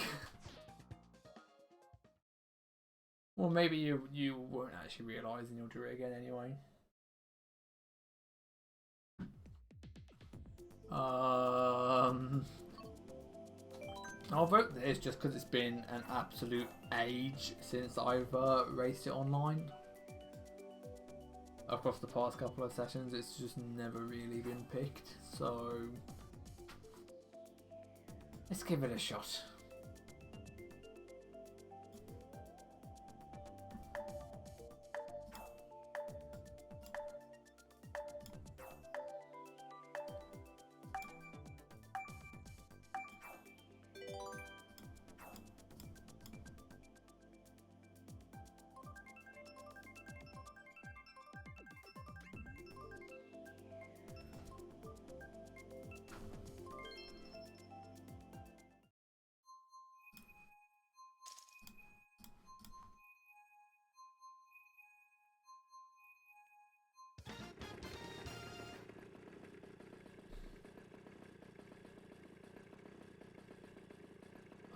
Well, maybe you won't actually realise and you'll do it again anyway. I'll vote this just because it's been an absolute age since I've raced it online. Across the past couple of sessions, it's just never really been picked. So let's give it a shot.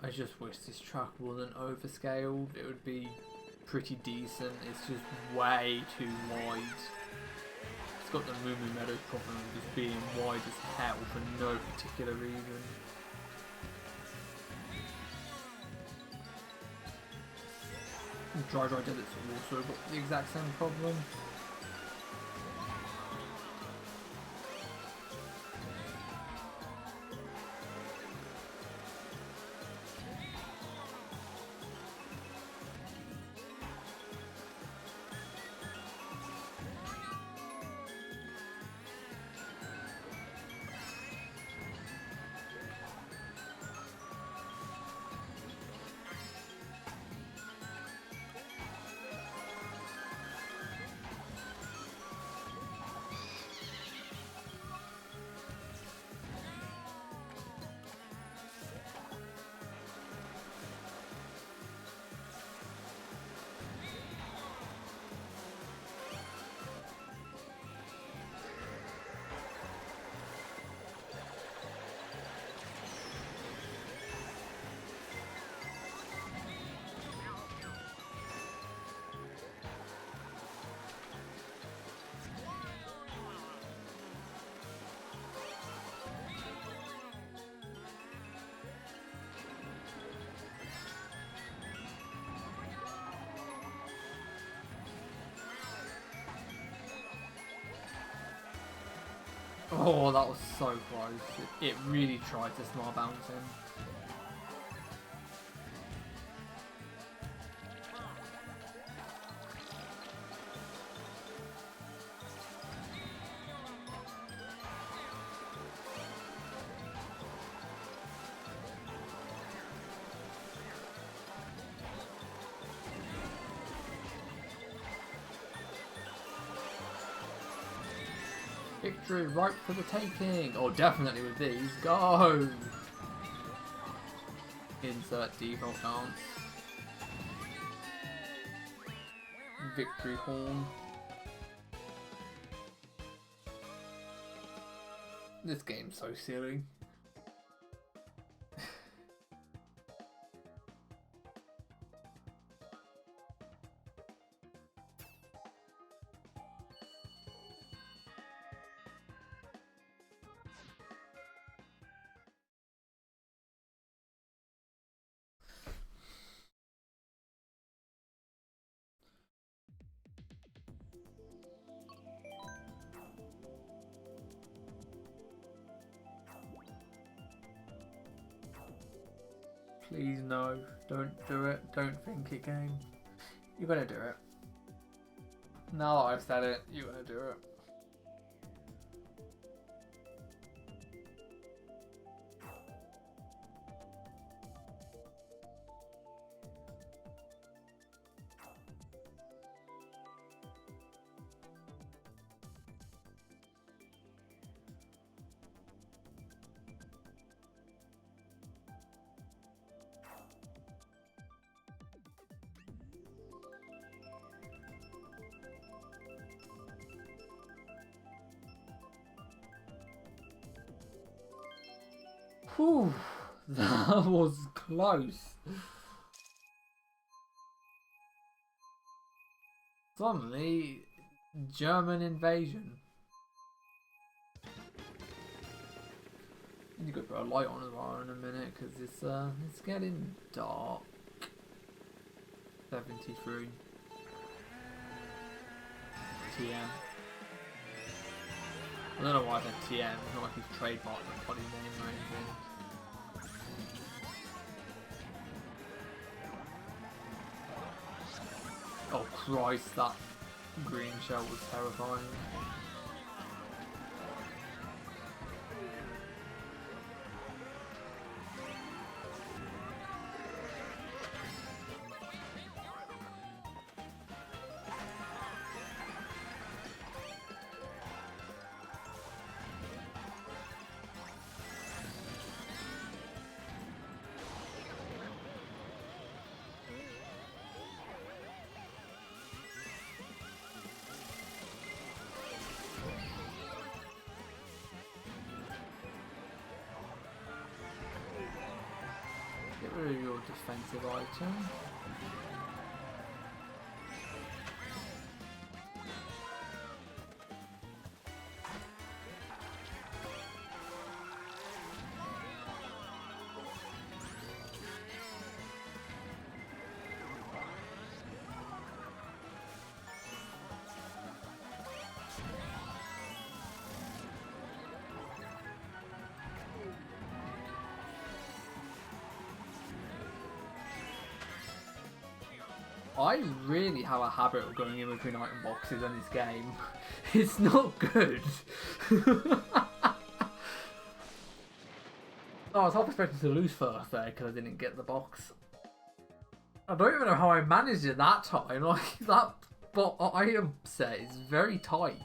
I just wish this track wasn't overscaled. It would be pretty decent. It's just way too wide. It's got the Moo Moo Meadows problem of just being wide as hell for no particular reason. Dry Desert's also got the exact same problem. Oh, that was so close. It really tried to smart bounce him. Victory right for the taking. Oh, definitely with these. Go! Insert default dance. Victory horn. This game's so silly. Please no, don't do it. Don't think it, game. You gotta do it. Now that I've said it, you gotta do it. Whew, that was close. Suddenly, German invasion. You could put a light on as well in a minute because it's getting dark. 73 TM. I don't know why I said TM. It's not like he's trademarked the bloody name or anything. Oh Christ, that green shell was terrifying. Get rid of your defensive item. I really have a habit of going in between item boxes in this game. It's not good. Oh, I was half expecting to lose first there because I didn't get the box. I don't even know how I managed it that time. Like, that item set is very tight.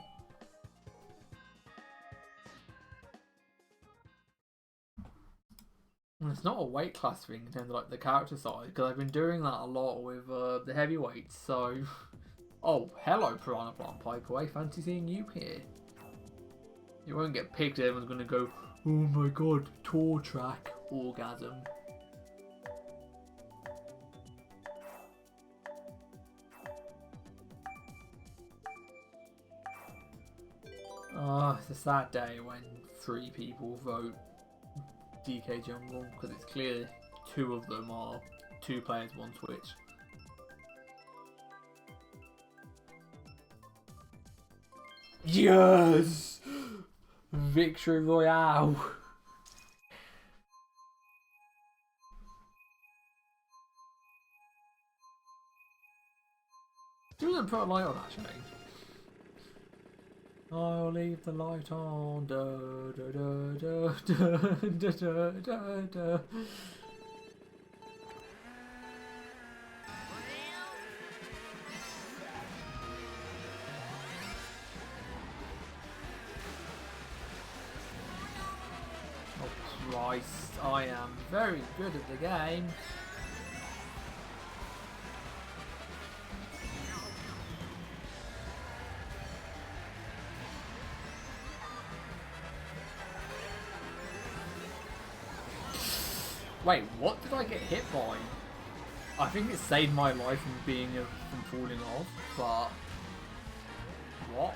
And it's not a weight class thing in terms of like the character size, because I've been doing that a lot with the heavyweights, so... Oh, hello Piranha Plant Pipeway, fancy seeing you here. You won't get picked, everyone's going to go, oh my god, tour track, orgasm. Oh, it's a sad day when 3 people vote DK Jungle, because it's clear 2 of them are 2 players, 1 Switch. Yes! Victory Royale. Do you put a light on actually? I'll leave the light on. Da, da, da, da, da, da, da, da. Oh Christ, I am very good at the game. Wait, what did I get hit by? I think it saved my life from from falling off, but what?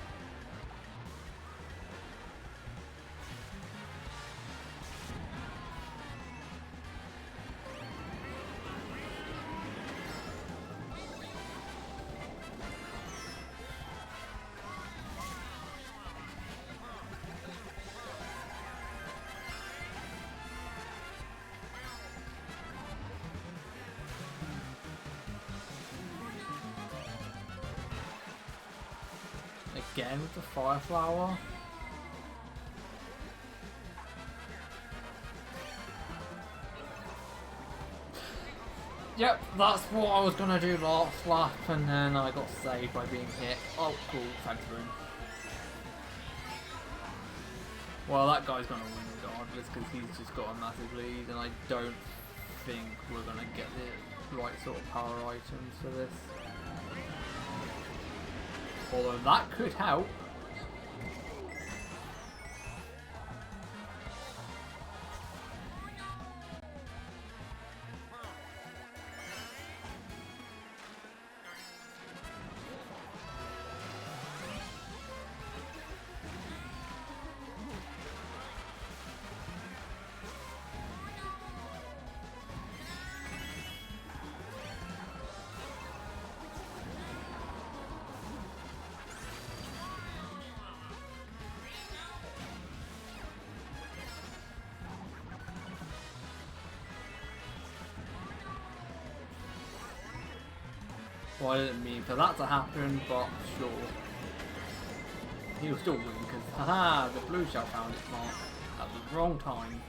Again with the fire flower. Yep, that's what I was gonna do last lap, and then I got saved by being hit. Oh, cool, thanks, Boone. Well, that guy's gonna win regardless because he's just got a massive lead, and I don't think we're gonna get the right sort of power items for this. Although that could help. Well, I didn't mean for that to happen, but sure. He'll still win because, haha, the blue shell found its mark at the wrong time.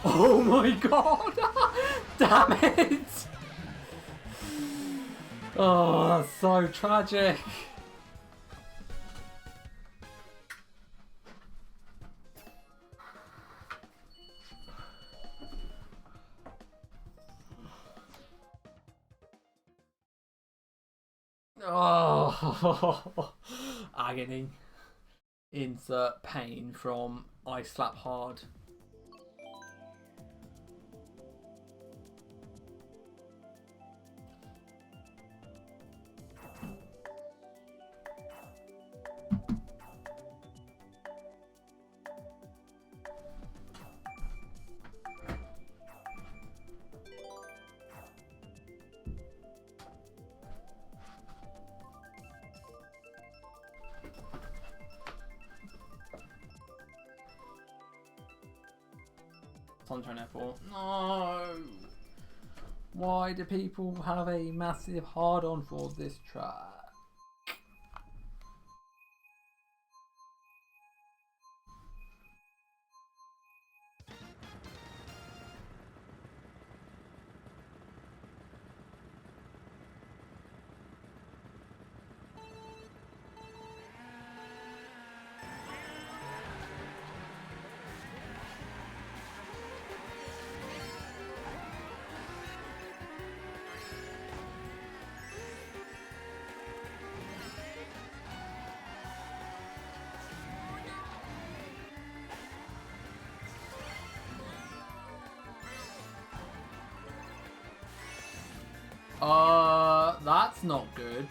Oh my god! Damn it! Oh, that's so tragic. Oh, agony. Insert pain from I slap hard. Sunshine Airport. No! Why do people have a massive hard-on for this track? That's not good.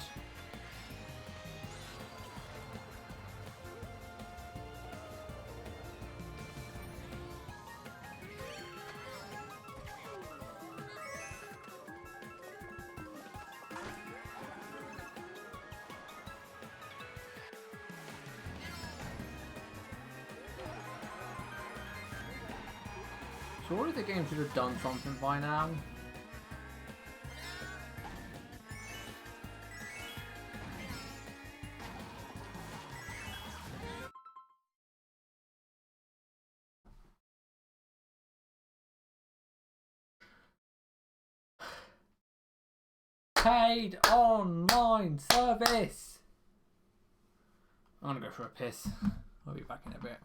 Surely the game should have done something by now. Paid online service. I'm gonna go for a piss. I'll be back in a bit.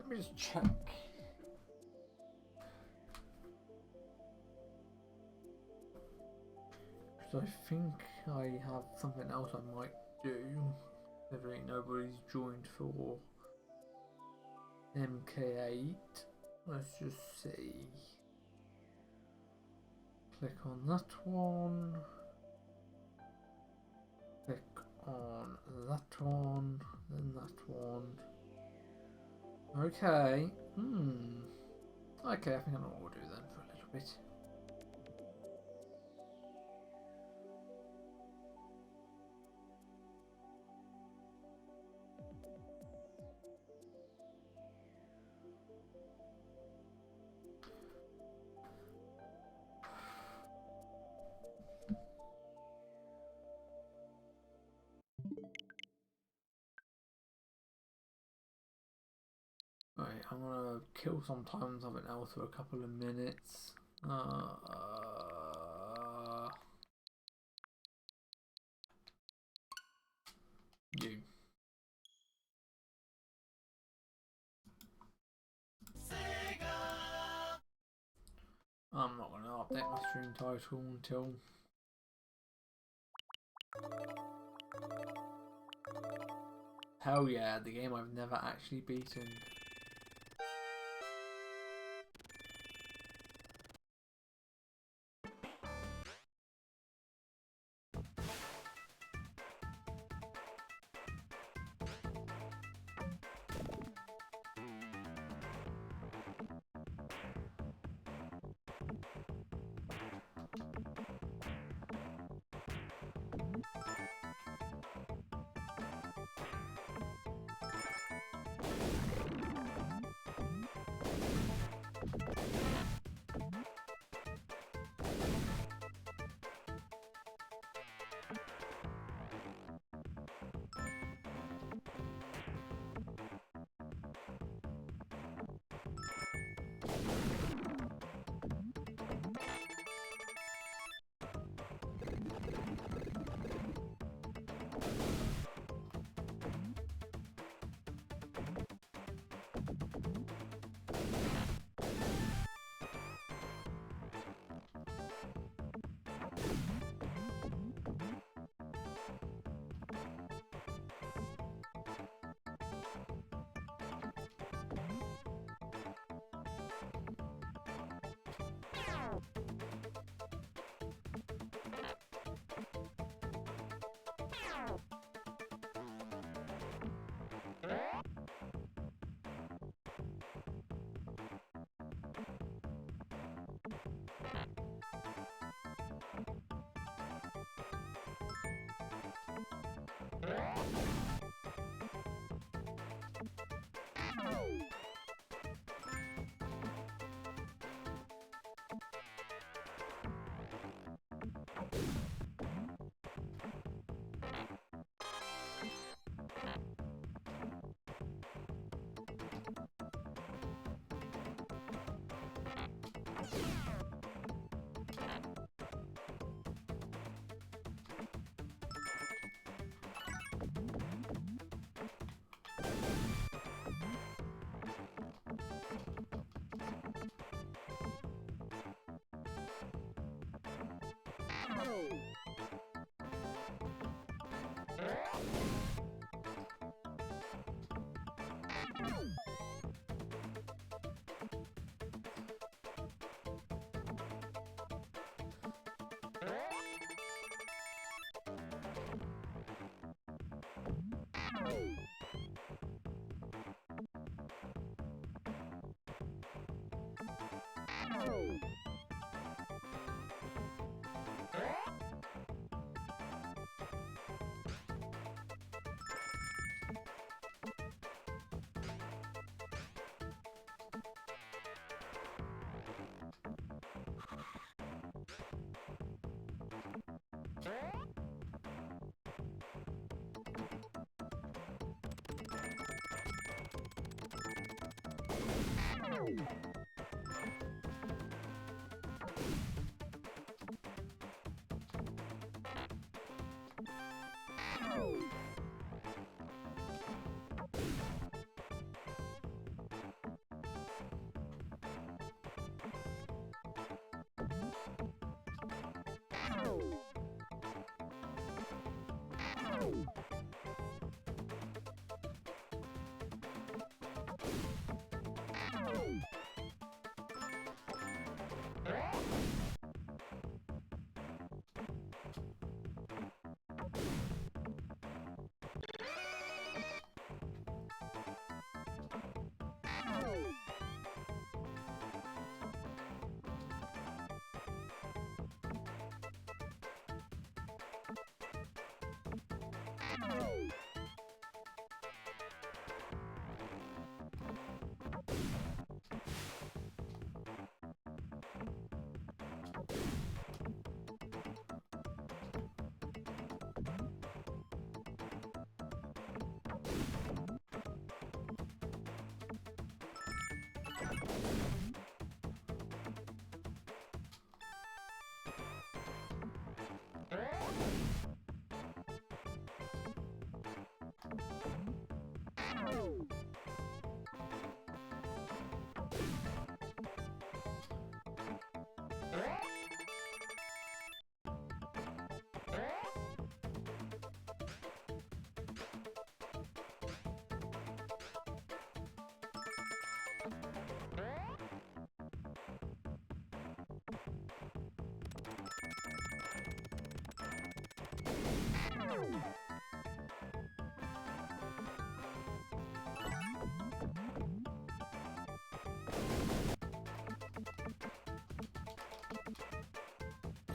me just check. Because I think I have something else I might do. If nobody's joined for MK8. Let's just see. Click on that one. Click on that one. Then that one. Okay. Okay, I think I know what we'll do then for a little bit. Right, I'm gonna kill some time on something else for a couple of minutes. You. I'm not gonna update my stream title until hell yeah, the game I've never actually beaten.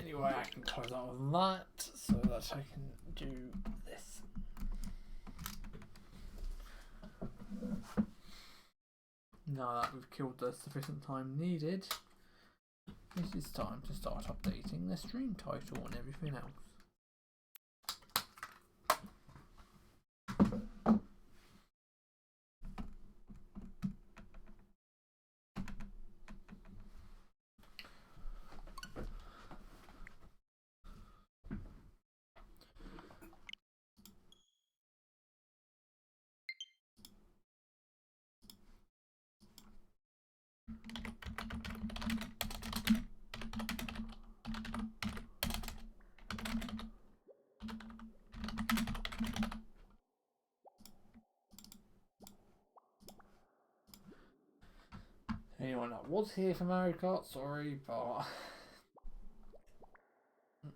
Anyway, I can close out of that so that I can do this. Now that we've killed the sufficient time needed, it is time to start updating the stream title and everything else. Anyone that was here for Mario Kart, sorry, but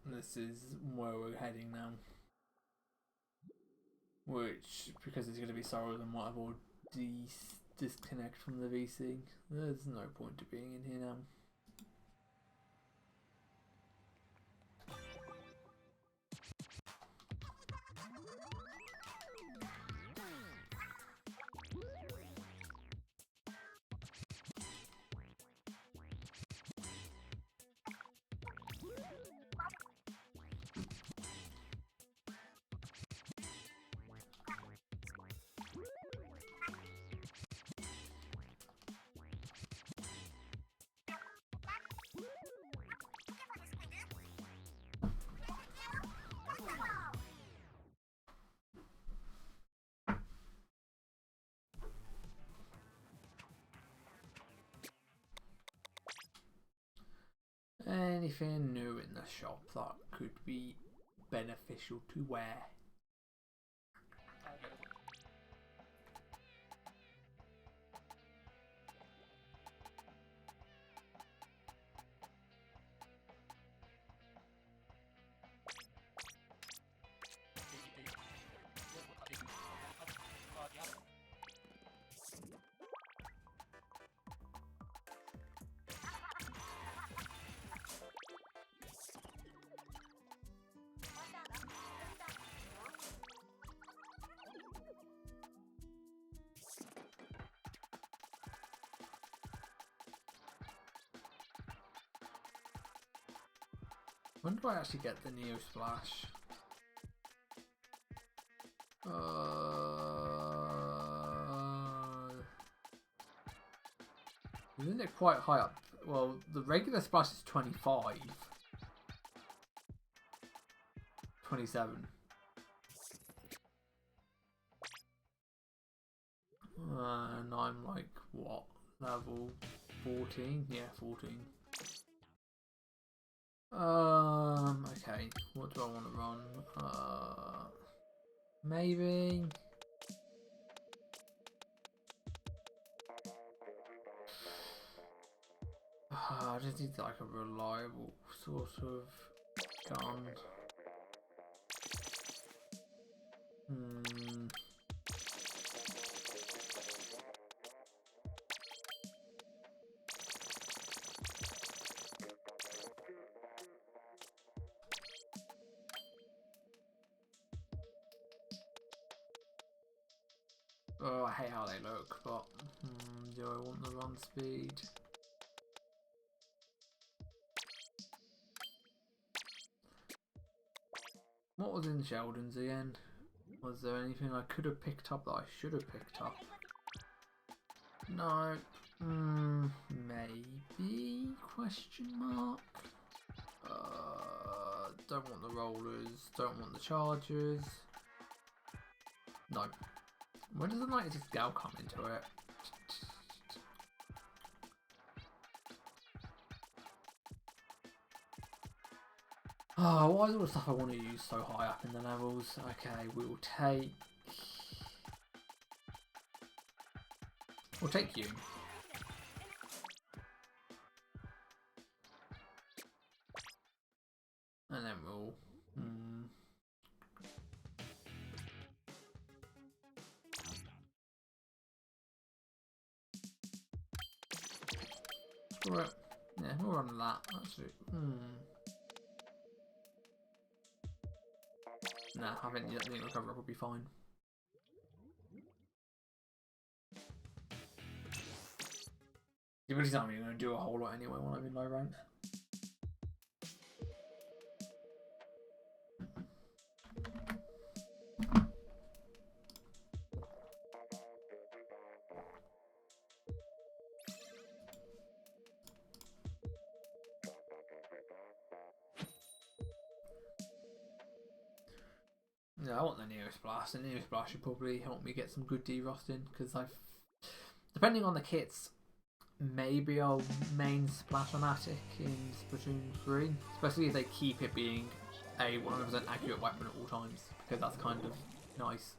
this is where we're heading now. Which, because it's going to be slower than what I will disconnect from the VC, there's no point to being in here now. Anything new in the shop that could be beneficial to wear? When do I actually get the Neo Splash? Isn't it quite high up? Well, the regular splash is 25. 27. And I'm like, what? Level 14? Yeah, 14. Okay, what do I want to run? Maybe. I just need like a reliable sort of gun. Oh, I hate how they look, but do I want the run speed? What was in Sheldon's again? Was there anything I could have picked up that I should have picked up? No. Maybe? Question mark. Don't want the rollers. Don't want the chargers. No. When does the 96 Gal come into it? Oh, why is all the stuff I want to use so high up in the levels? Okay, we'll take you. And then we'll Alright. Yeah, we'll run that. Actually. Nah, I think the recover up will be fine. You really don't even going to do a whole lot anyway when I'm in low rank. Yeah, I want the Neo Splash. The Neo Splash should probably help me get some good derusting because depending on the kits, maybe I'll main Splash-O-Matic in Splatoon 3, especially if they keep it being a 100% accurate weapon at all times, because that's kind of nice.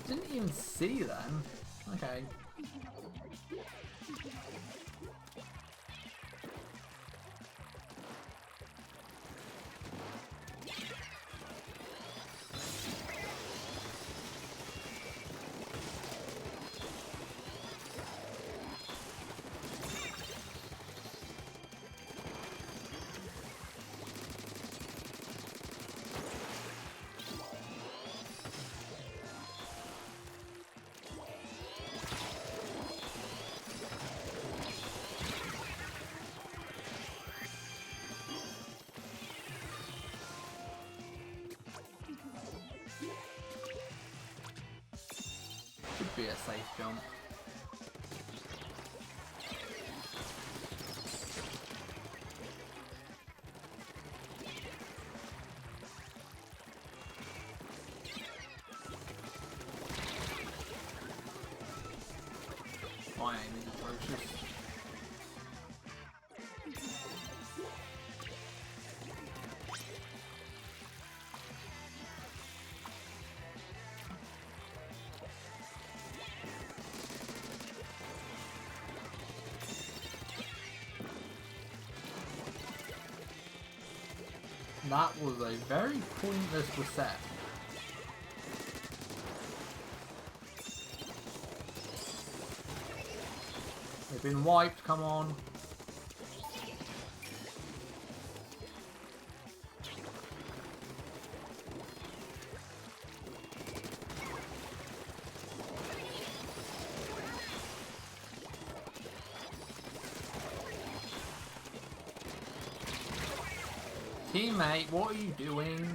Didn't even see them. Okay. Should be a safe jump. My aim is atrocious. That was a very pointless reset. They've been wiped, come on. Teammate, what are you doing?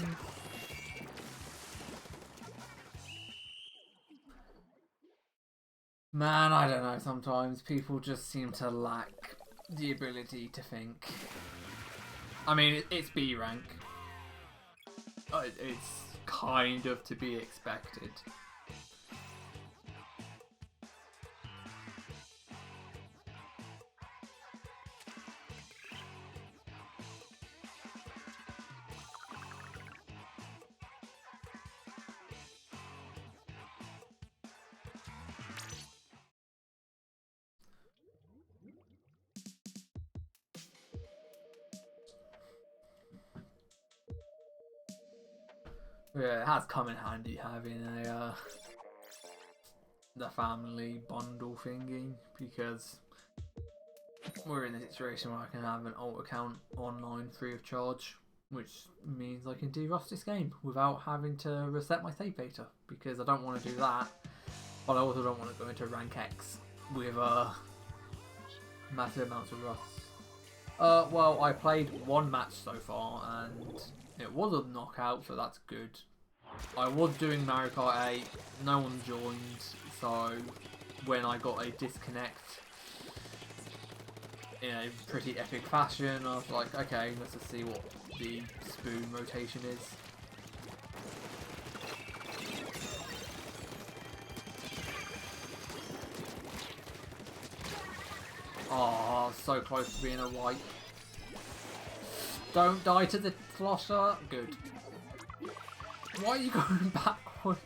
Man, I don't know, sometimes people just seem to lack the ability to think. I mean, it's B rank. It's kind of to be expected. Yeah, it has come in handy having a the family bundle thingy, because we're in a situation where I can have an alt account online free of charge, which means I can derust this game without having to reset my save data, because I don't want to do that, but I also don't want to go into rank X with massive amounts of rust. Well, I played one match so far and it was a knockout, so that's good. I was doing Mario Kart 8, no one joined, so when I got a disconnect in a pretty epic fashion, I was like, okay, let's just see what the spoon rotation is. Oh, so close to being a wipe. Don't die to the slosher. Good. Why are you going backwards?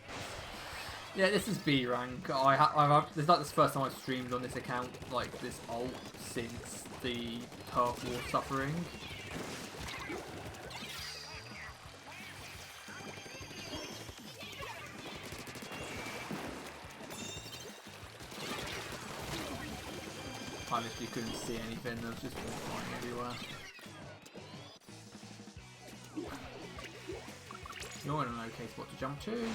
Yeah, this is B rank. This is like the first time I've streamed on this account, like this alt, since the turf war suffering. I literally couldn't see anything. There was just one flying everywhere. You're in an okay spot to jump to.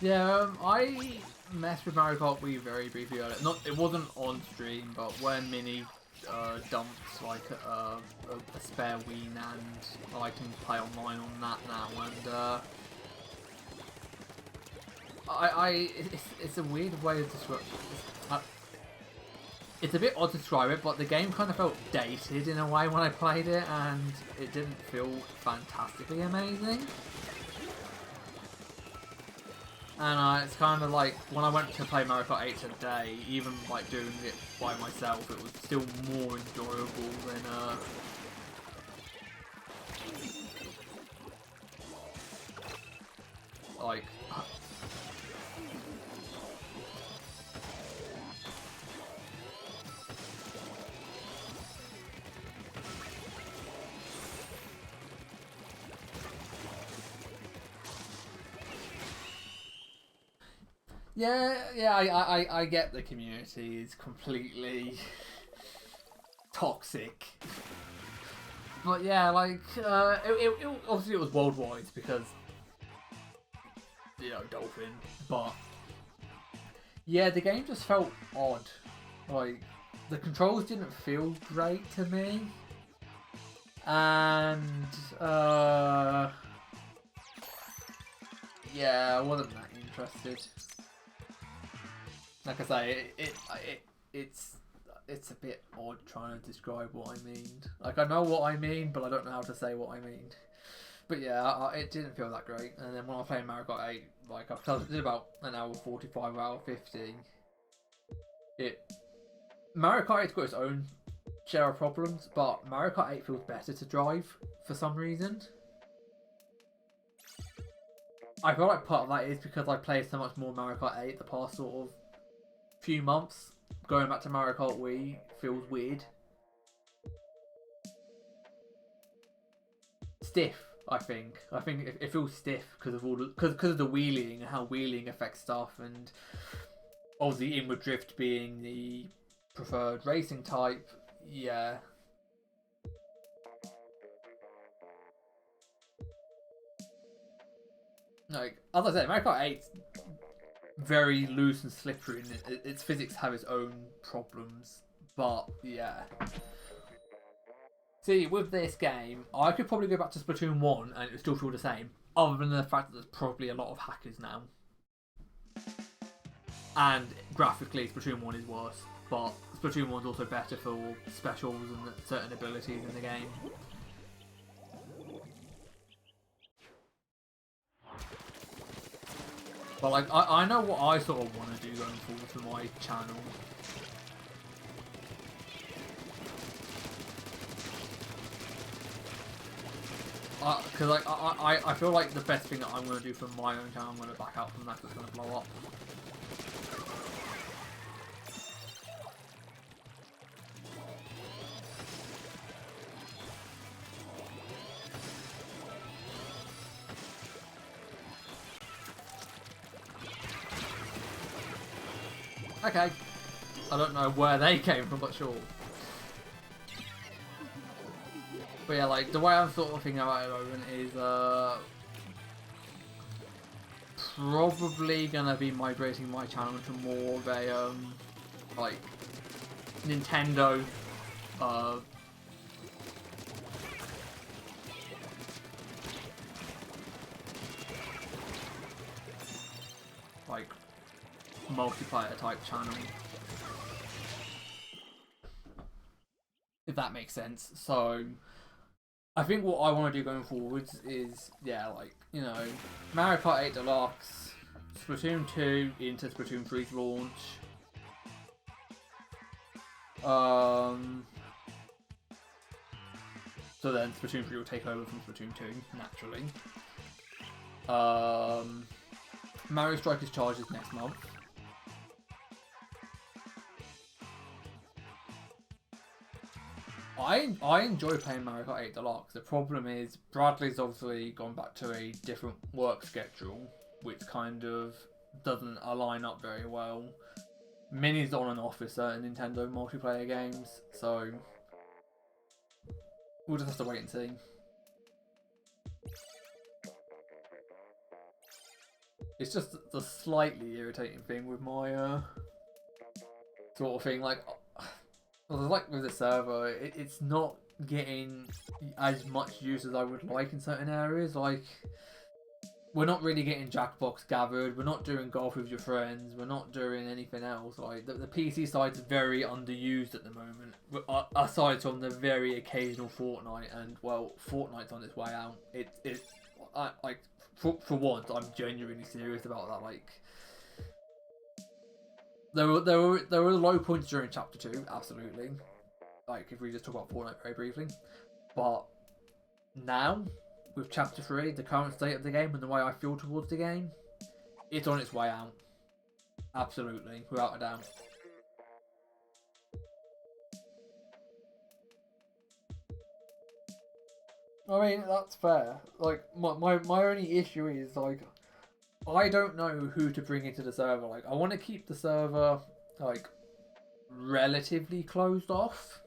Yeah, I messed with Mario Kart Wii very briefly earlier. It wasn't on stream, but when Mini dumped like a spare Wii and I can play online on that now, and it's a weird way to describe. It's a bit odd to describe it, but the game kind of felt dated in a way when I played it, and it didn't feel fantastically amazing. And it's kind of like, when I went to play Mario Kart 8 today, even like doing it by myself, it was still more enjoyable than like... Yeah, I get the community is completely toxic. But yeah, like, obviously it was worldwide because, you know, Dolphin, but yeah, the game just felt odd. Like, the controls didn't feel great to me. And, yeah, I wasn't that interested. Like I say, it's a bit odd trying to describe what I mean. Like, I know what I mean, but I don't know how to say what I mean. But yeah, it didn't feel that great. And then when I was playing Mario Kart 8, like I did about an hour 45, hour 50. Mario Kart 8's got its own share of problems, but Mario Kart 8 feels better to drive for some reason. I feel like part of that is because I played so much more Mario Kart 8 the past sort of few months. Going back to Mario Kart Wii feels weird. Stiff, I think. I think it feels stiff because of the wheeling and how wheeling affects stuff, and obviously inward drift being the preferred racing type. Yeah. Like, as I said, Mario Kart 8 very loose and slippery, and its physics have its own problems. But yeah. See, with this game, I could probably go back to Splatoon 1 and it would still feel the same. Other than the fact that there's probably a lot of hackers now. And graphically, Splatoon 1 is worse. But Splatoon 1 is also better for specials and certain abilities in the game. But like, I know what I sort of want to do going forward for my channel. Because like I feel like the best thing that I'm gonna do for my own channel, I'm gonna back out from that. 'Cause it's gonna blow up. Okay. I don't know where they came from, but sure. But yeah, like, the way I'm sort of thinking about it at the moment is, probably gonna be migrating my channel to more of a, like, Nintendo, like, multiplayer type channel. If that makes sense. So I think what I want to do going forwards is, yeah, like, you know, Mario Kart 8 Deluxe, Splatoon 2 into Splatoon 3's launch. So then Splatoon 3 will take over from Splatoon 2, naturally. Mario Strikers Charges next month. I enjoy playing Mario Kart 8 Deluxe. The problem is Bradley's obviously gone back to a different work schedule, which kind of doesn't align up very well. Minnie's on and off with certain Nintendo multiplayer games, so we'll just have to wait and see. It's just the slightly irritating thing with my sort of thing, like, well, like with the server, it's not getting as much use as I would like in certain areas. Like, we're not really getting Jackbox gathered, we're not doing golf with your friends, we're not doing anything else. Like, the PC side's very underused at the moment, aside from the very occasional Fortnite, and, well, Fortnite's on its way out. For once, I'm genuinely serious about that. Like, there were low points during Chapter 2, absolutely. Like, if we just talk about Fortnite very briefly. But now, with Chapter 3, the current state of the game and the way I feel towards the game, it's on its way out. Absolutely, without a doubt. I mean, that's fair. Like, my only issue is, like, I don't know who to bring into the server. Like, I want to keep the server, like, relatively closed off.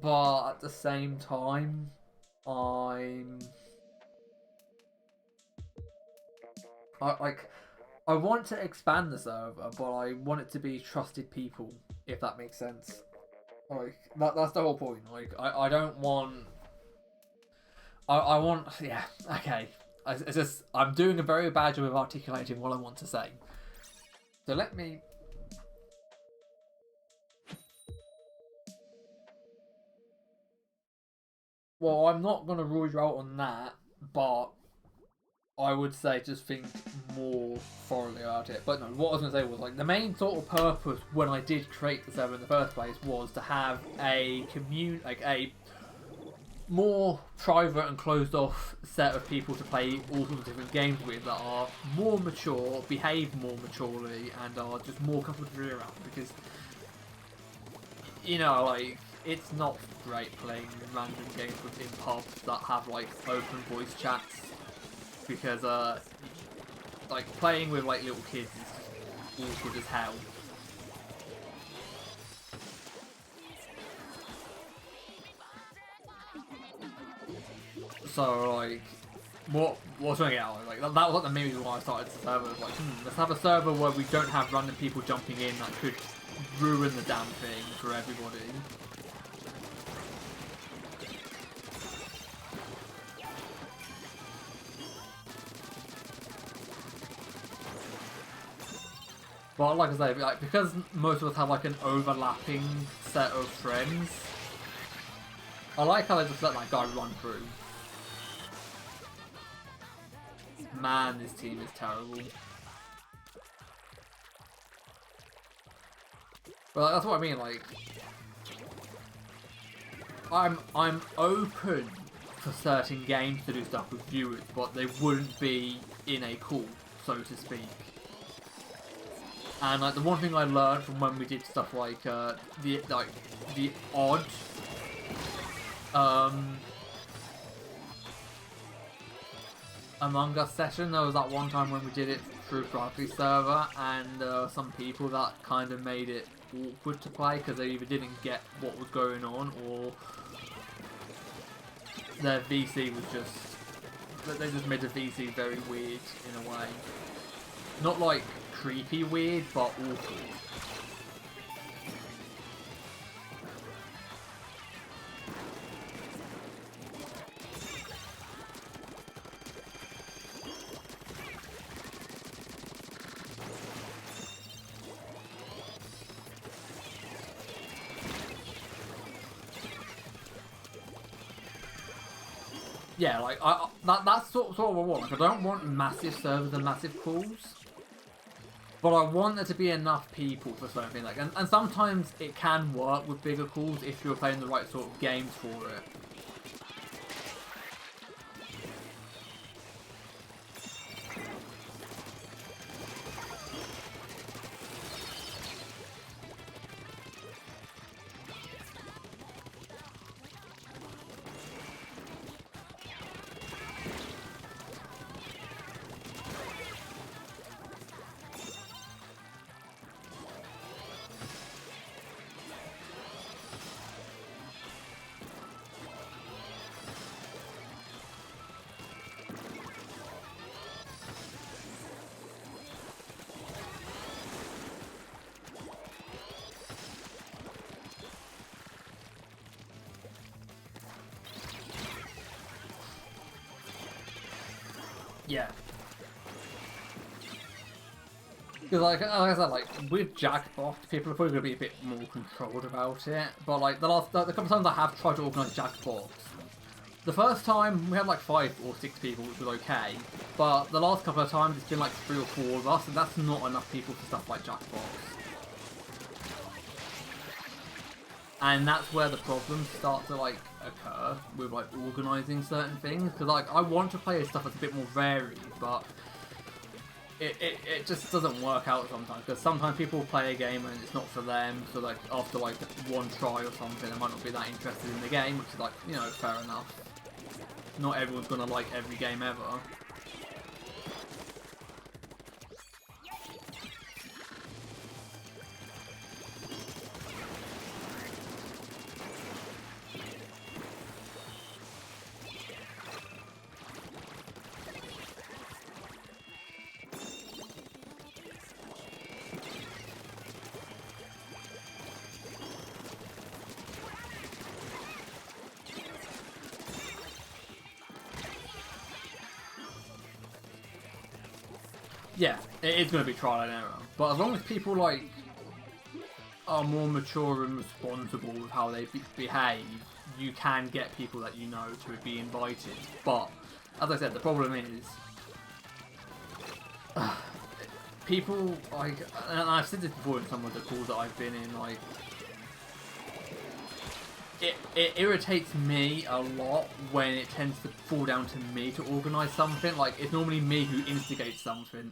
But at the same time, I want to expand the server, but I want it to be trusted people, if that makes sense. Like, that's the whole point. Like, I don't want... I want... Yeah, okay. It's just... I'm doing a very bad job of articulating what I want to say. So let me... Well, I'm not going to rule you out on that, but I would say just think more thoroughly about it. But no, what I was going to say was, like, the main sort of purpose when I did create the server in the first place was to have a a more private and closed off set of people to play all sorts of different games with that are more mature, behave more maturely, and are just more comfortable to be around. Because, you know, like, it's not great playing random games in pubs that have, like, open voice chats. Because, like, playing with, like, little kids is awkward as hell. So, like, what was going to get out? Like, that was like the main reason why I started the server. Like, let's have a server where we don't have random people jumping in that could ruin the damn thing for everybody. But like I say, like, because most of us have like an overlapping set of friends, I like how they just let that guy run through. Man, this team is terrible. But like, that's what I mean, like, I'm open for certain games to do stuff with viewers, but they wouldn't be in a call, so to speak. And like the one thing I learned from when we did stuff like the odd Among Us session. There was that one time when we did it through Bradley's server, and some people that kind of made it awkward to play because they either didn't get what was going on or their VC was just... They just made the VC very weird in a way. Not like creepy weird, but awkward. Yeah, like that's sort of what I want. Like, I don't want massive servers and massive calls, but I want there to be enough people for something like. And sometimes it can work with bigger calls if you're playing the right sort of games for it. Yeah. Because like I said, like with Jackbox, people are probably going to be a bit more controlled about it. But like the couple of times I have tried to organise Jackbox, the first time we had like 5 or 6 people, which was okay. But the last couple of times it's been like 3 or 4 of us, and that's not enough people for stuff like Jackbox. And that's where the problems start to like occur with like organising certain things. Because like I want to play stuff that's a bit more varied, but it just doesn't work out sometimes. Because sometimes people play a game and it's not for them. So like after like one try or something, they might not be that interested in the game, which is like, you know, fair enough. Not everyone's gonna like every game ever. Yeah, it is going to be trial and error. But as long as people like are more mature and responsible with how they behave, you can get people that you know to be invited. But as I said, the problem is people like, and I've said this before in some of the calls that I've been in, like it irritates me a lot when it tends to fall down to me to organise something. Like it's normally me who instigates something.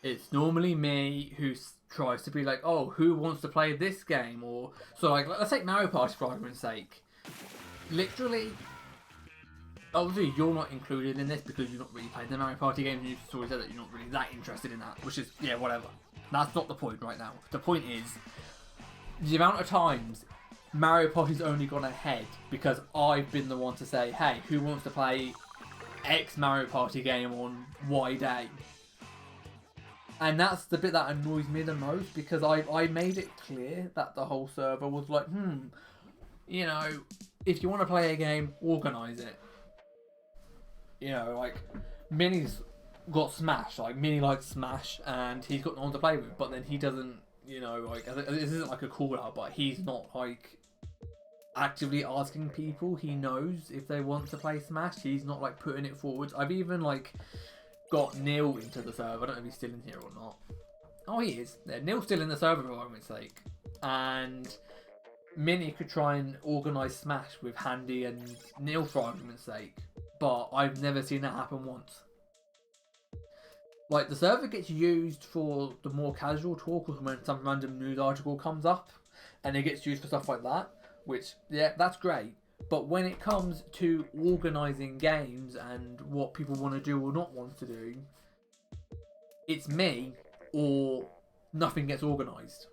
It's normally me who tries to be like, oh, who wants to play this game? Or so like, let's take Mario Party for argument's sake. Literally, obviously you're not included in this because you've not really played the Mario Party games and you've always said that you're not really that interested in that, which is, yeah, whatever. That's not the point right now. The point is, the amount of times Mario Party's only gone ahead because I've been the one to say, hey, who wants to play X Mario Party game on Y day? And that's the bit that annoys me the most, because I made it clear that the whole server was like, you know, if you want to play a game, organise it. You know, like, Minnie's got Smash, like, Minnie likes Smash, and he's got no one to play with, but then he doesn't, you know, like, this isn't like a call out, but he's not, like, actively asking people he knows if they want to play Smash. He's not, like, putting it forward. I've even, like, got Neil into the server. I don't know if he's still in here or not. Oh, he is. Yeah, Neil's still in the server for argument's sake. And Minnie could try and organise Smash with Handy and Neil for argument's sake, but I've never seen that happen once. Like, the server gets used for the more casual talk when some random news article comes up, and it gets used for stuff like that, which, yeah, that's great. But when it comes to organising games and what people want to do or not want to do, it's me or nothing gets organised.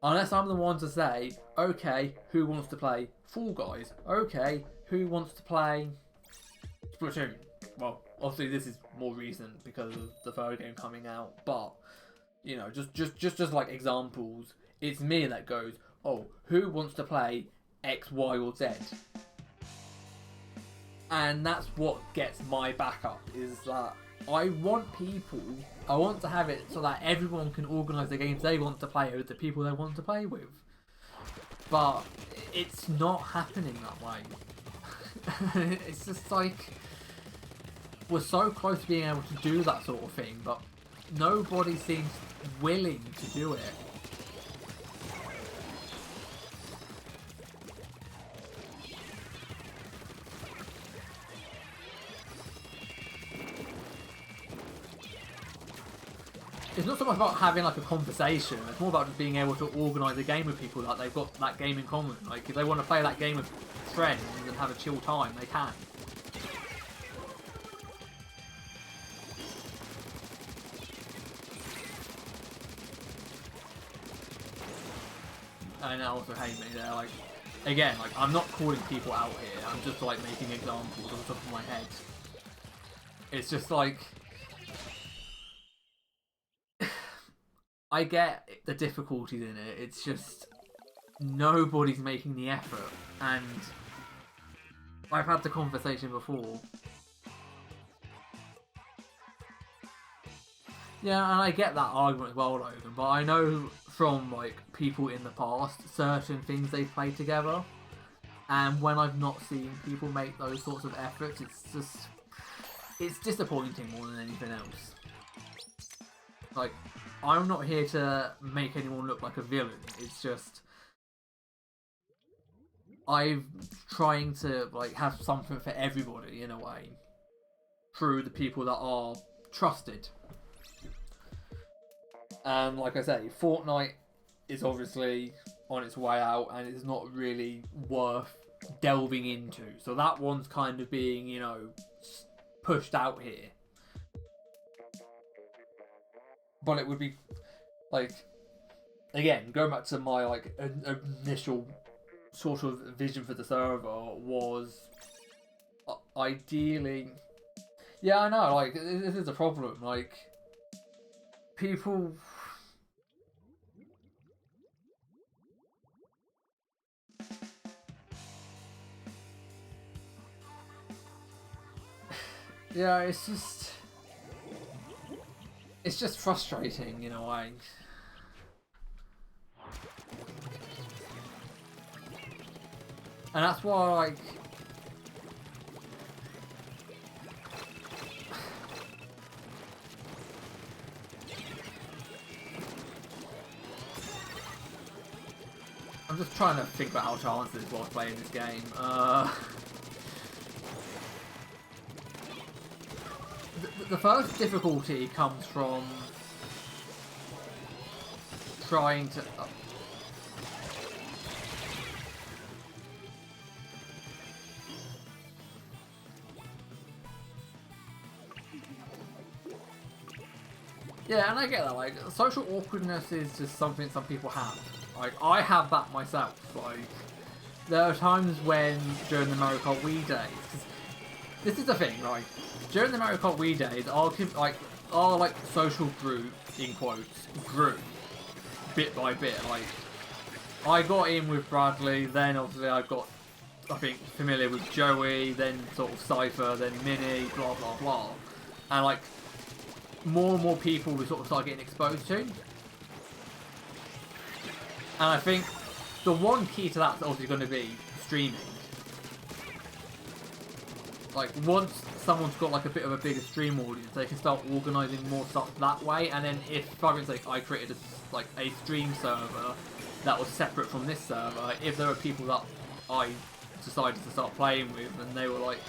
Unless I'm the one to say, okay, who wants to play Fall Guys? Okay, who wants to play Splatoon? Well, obviously this is more recent because of the third game coming out, but you know, just like examples, it's me that goes, oh, who wants to play X, Y, or Z? And that's what gets my backup, is that I want to have it so that everyone can organise the games they want to play with the people they want to play with. But it's not happening that way. It's just like, we're so close to being able to do that sort of thing, but nobody seems willing to do it. It's not so much about having like a conversation, it's more about just being able to organise a game with people that they've got that game in common. Like, if they want to play that game with friends and have a chill time, they can. And I also hate me there, like, again, like, I'm not calling people out here, I'm just like making examples on the top of my head. It's just like, I get the difficulties in it, it's just nobody's making the effort, and I've had the conversation before. Yeah, and I get that argument as well, Logan, but I know from like people in the past certain things they've played together, and when I've not seen people make those sorts of efforts, it's disappointing more than anything else. Like, I'm not here to make anyone look like a villain, it's just I'm trying to like have something for everybody in a way through the people that are trusted. And like I say, Fortnite is obviously on its way out and it's not really worth delving into. So that one's kind of being, you know, pushed out here. But it would be, like, again, going back to my like initial sort of vision for the server was ideally, yeah, I know, like, this is a problem, like, people, yeah, it's just frustrating in a way. And that's why, like, I'm just trying to think about how to answer this while playing this game. The first difficulty comes from trying to... Yeah, and I get that, like, social awkwardness is just something some people have. Like, I have that myself. Like, there are times when, during the Mario Kart Wii days, 'cause this is the thing, like, during the Mario Kart Wii days, our social group, in quotes, grew bit by bit. Like, I got in with Bradley, then obviously I got, I think, familiar with Joey, then sort of Cypher, then Minnie, blah blah blah. And like, more and more people we sort of start getting exposed to. And I think the one key to that is obviously going to be streaming. Like, once someone's got like a bit of a bigger stream audience, they can start organising more stuff that way. And then if, for instance, I created a stream server that was separate from this server. Like, if there were people that I decided to start playing with and they were like,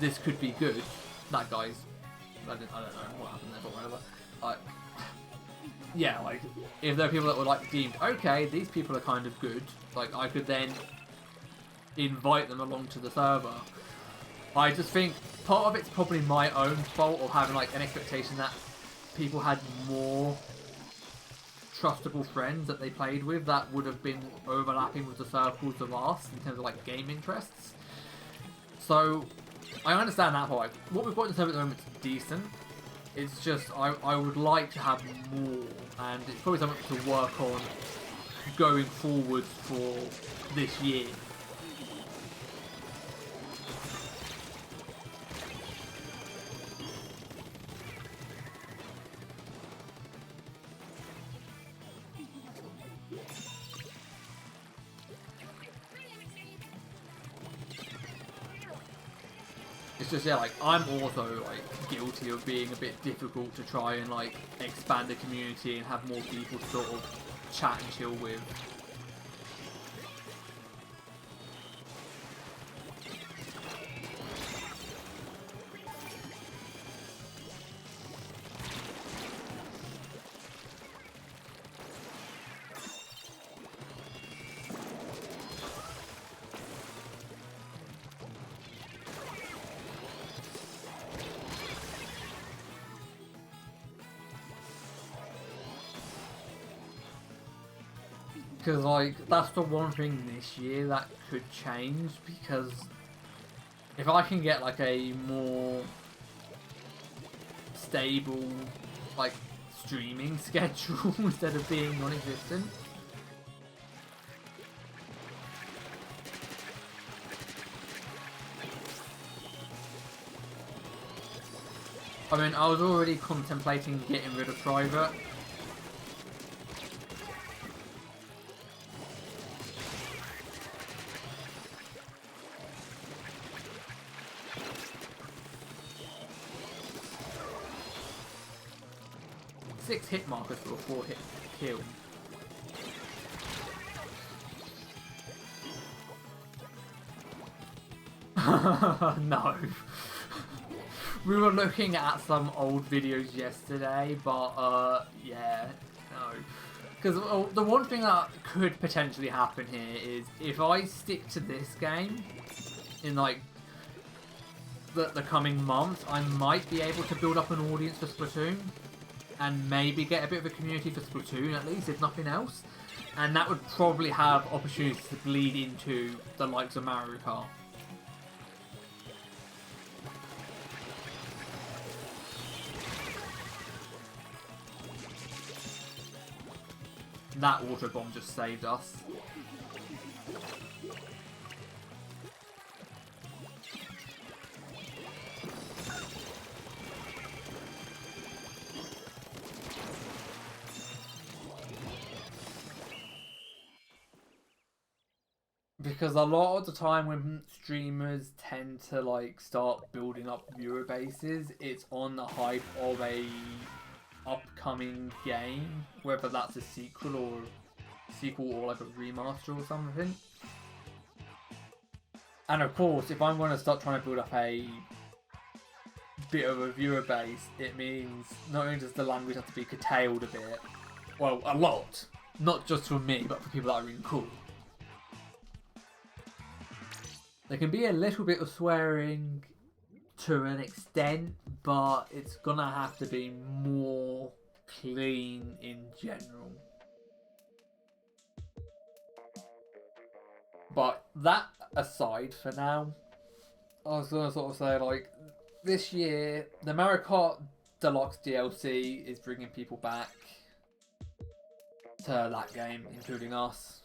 this could be good, that guy's, I don't know what happened there, but whatever. Like, yeah, like, if there are people that were like deemed, okay, these people are kind of good, like, I could then invite them along to the server. I just think part of it's probably my own fault of having like an expectation that people had more trustable friends that they played with that would have been overlapping with the circles of us in terms of like game interests. So I understand that part. What we've got in the server at the moment is decent. It's just I would like to have more, and it's probably something to work on going forwards for this year. It's just, yeah, like, I'm also, like, guilty of being a bit difficult to try and, like, expand the community and have more people to sort of chat and chill with. Because, like, that's the one thing this year that could change, because if I can get, like, a more stable, like, streaming schedule instead of being non-existent. I mean, I was already contemplating getting rid of private. Six hit markers for a 4-hit kill. No. We were looking at some old videos yesterday, but yeah, no. Because the one thing that could potentially happen here is if I stick to this game in like the coming months, I might be able to build up an audience for Splatoon. And maybe get a bit of a community for Splatoon at least, if nothing else. And that would probably have opportunities to bleed into the likes of Mario Kart. That water bomb just saved us. Because a lot of the time when streamers tend to like start building up viewer bases, it's on the hype of a upcoming game, whether that's a sequel or like a remaster or something. And of course, if I'm going to start trying to build up a bit of a viewer base, it means not only does the language have to be curtailed a bit, well, a lot, not just for me, but for people that are really cool. There can be a little bit of swearing to an extent, but it's gonna have to be more clean in general. But that aside for now, I was gonna sort of say, like, this year, the Mario Kart Deluxe DLC is bringing people back to that game, including us.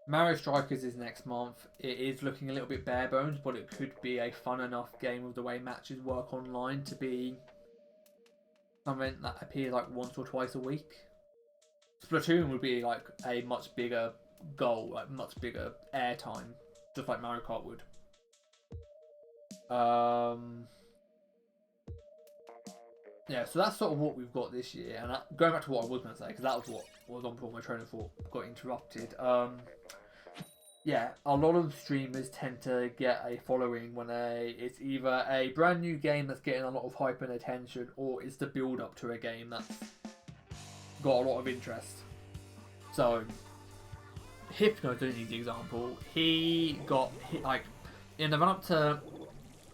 Mario Strikers is next month. It is looking a little bit bare bones, but it could be a fun enough game with the way matches work online to be something that appears like once or twice a week. Splatoon would be like a much bigger goal, like much bigger airtime, just like Mario Kart would. yeah, so that's sort of what we've got this year. And going back to what I was going to say, because that was what was on before my train of thought got interrupted. Yeah, a lot of streamers tend to get a following when it's either a brand new game that's getting a lot of hype and attention, or it's the build up to a game that's got a lot of interest. So, Hypno is an easy example. He got like in the run up to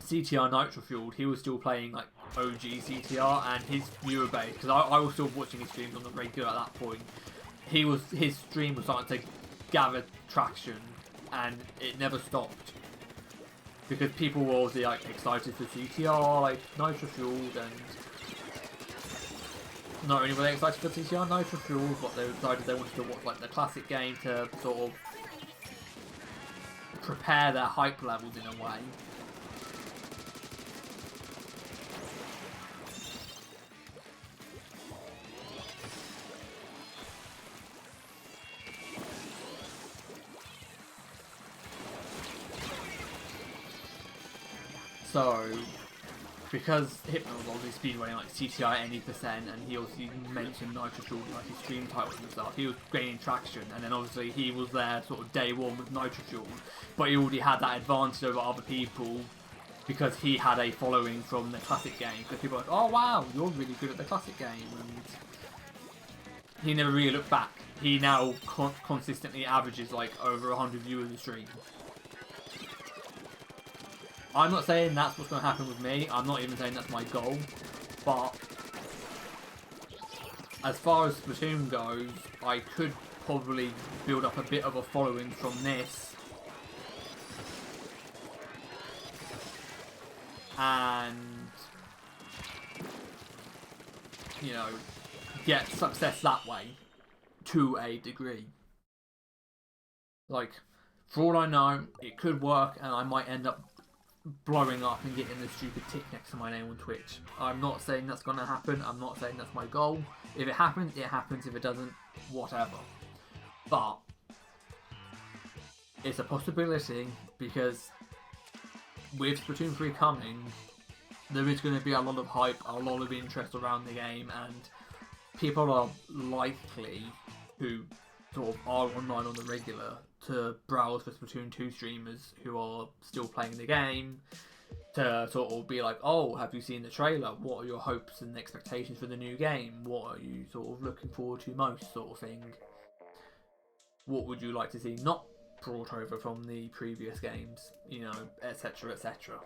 CTR Nitro Fueled, he was still playing like OG CTR, and his viewer base, because I was still watching his streams on the regular at that point. His stream was starting to gather traction, and it never stopped because people were obviously like excited for CTR, like Nitro Fueled, and not only were they excited for CTR Nitro Fueled, but they decided they wanted to watch like the classic game to sort of prepare their hype levels in a way. So, because Hypno was obviously speedrunning like CTI any percent, and he obviously mentioned Nitro Fueled like his stream titles and stuff, he was gaining traction, and then obviously he was there sort of day one with Nitro Fueled, but he already had that advantage over other people because he had a following from the classic game, because people were like, oh wow, you're really good at the classic game, and he never really looked back. He now consistently averages like over 100 viewers a stream. I'm not saying that's what's going to happen with me. I'm not even saying that's my goal. But as far as Splatoon goes, I could probably build up a bit of a following from this. And, you know, get success that way to a degree. Like, for all I know, it could work, and I might end up blowing up and getting the stupid tick next to my name on Twitch. I'm not saying that's going to happen. I'm not saying that's my goal. If it happens, it happens. If it doesn't, whatever. But it's a possibility, because with Splatoon 3 coming, there is going to be a lot of hype, a lot of interest around the game, and people are likely, who sort of are online on the regular, to browse for Splatoon 2 streamers who are still playing the game, to sort of be like, oh, have you seen the trailer? What are your hopes and expectations for the new game? What are you sort of looking forward to most, sort of thing? What would you like to see not brought over from the previous games? You know, etc, etc.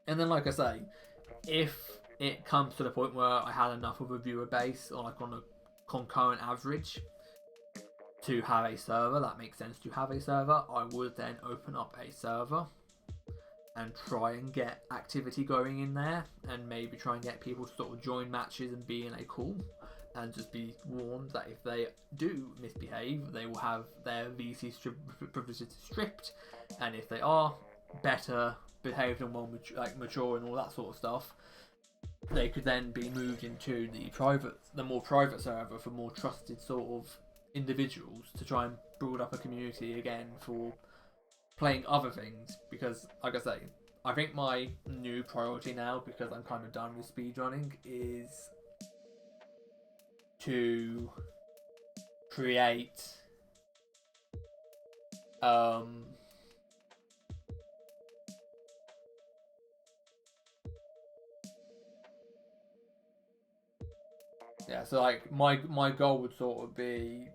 And then, like I say, if it comes to the point where I had enough of a viewer base, or like on a concurrent average, to have a server, that makes sense to have a server, I would then open up a server and try and get activity going in there, and maybe try and get people to sort of join matches and be in a call, and just be warned that if they do misbehave, they will have their VC privileges stripped, and if they are better behaved and well mature and all that sort of stuff, they could then be moved into the more private server for more trusted sort of individuals, to try and build up a community again for playing other things. Because, like I say, I think my new priority now, because I'm kind of done with speedrunning, is to create yeah, so like my goal would sort of be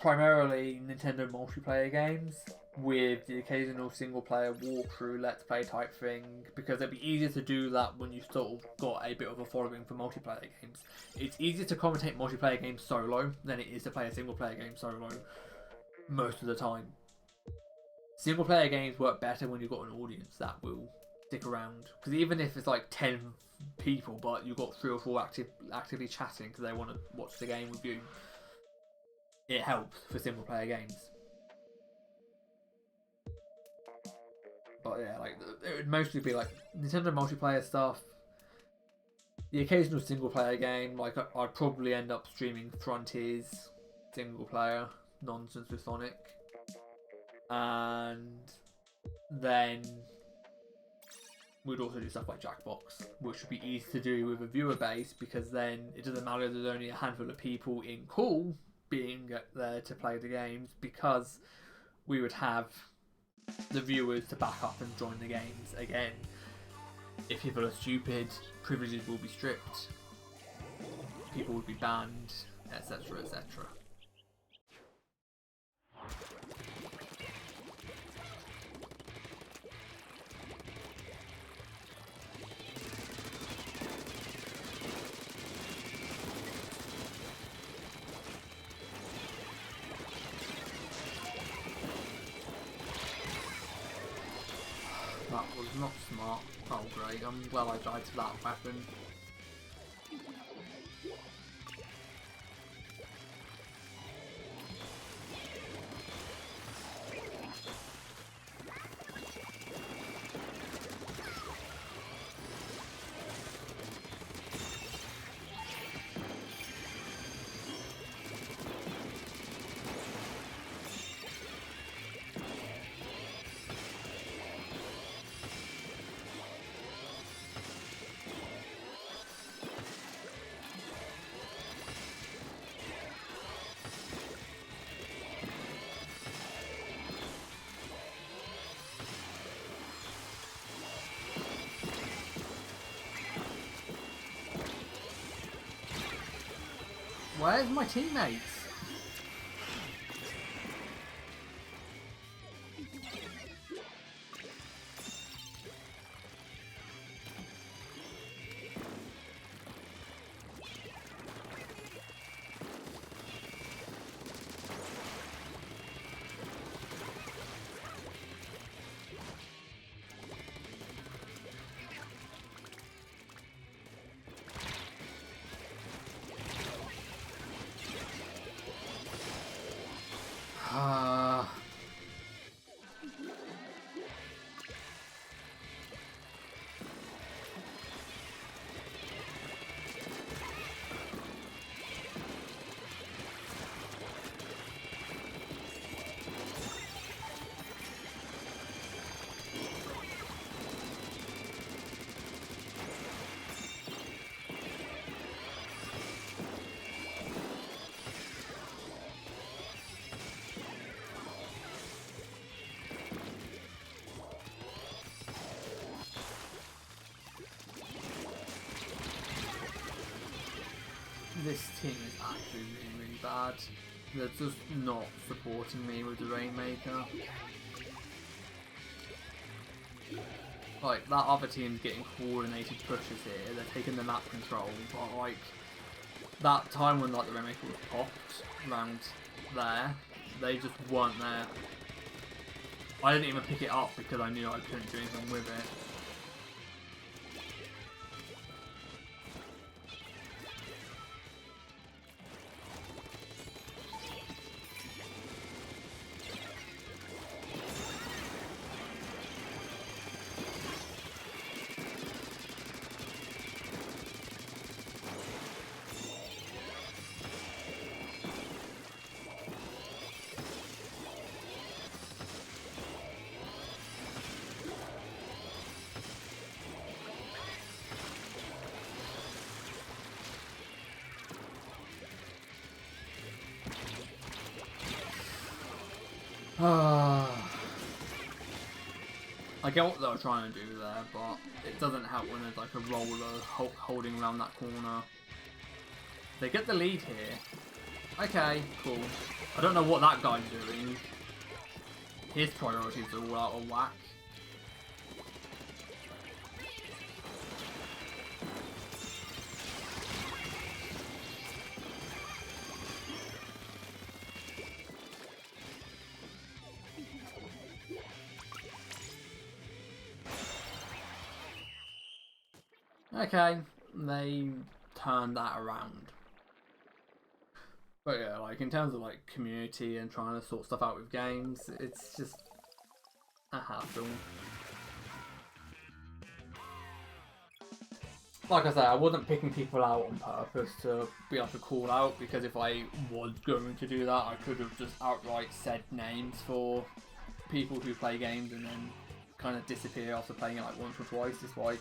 primarily Nintendo multiplayer games with the occasional single player walkthrough, let's play type thing, because it'd be easier to do that when you've sort of got a bit of a following for multiplayer games. It's easier to commentate multiplayer games solo than it is to play a single player game solo most of the time. Single player games work better when you've got an audience that will stick around, because even if it's like 10 people but you've got 3 or 4 actively chatting because they want to watch the game with you, it helps for single player games. But yeah, like, it would mostly be like Nintendo multiplayer stuff, the occasional single player game. Like, I'd probably end up streaming Frontiers single player nonsense with Sonic, and then we'd also do stuff like Jackbox, which would be easy to do with a viewer base, because then it doesn't matter if there's only a handful of people in call being there to play the games, because we would have the viewers to back up and join the games. Again, if people are stupid, privileges will be stripped, people would be banned, etc, etc. That was not smart. Oh great, I'm glad I died to that weapon. Where's my teammates? This team is actually really, really bad. They're just not supporting me with the Rainmaker. Like, that other team's getting coordinated pushes here, they're taking the map control, but like, that time when like the Rainmaker was popped around there, they just weren't there. I didn't even pick it up because I knew I couldn't do anything with it. I get what they were trying to do there, but it doesn't help when there's like a roller holding around that corner. They get the lead here. Okay, cool. I don't know what that guy's doing. His priorities are all out of whack. Okay, they turned that around. But yeah, like in terms of like community and trying to sort stuff out with games, it's just a hassle. Like I said, I wasn't picking people out on purpose to be able to call out, because if I was going to do that, I could have just outright said names for people who play games and then kind of disappear after playing it like once or twice, despite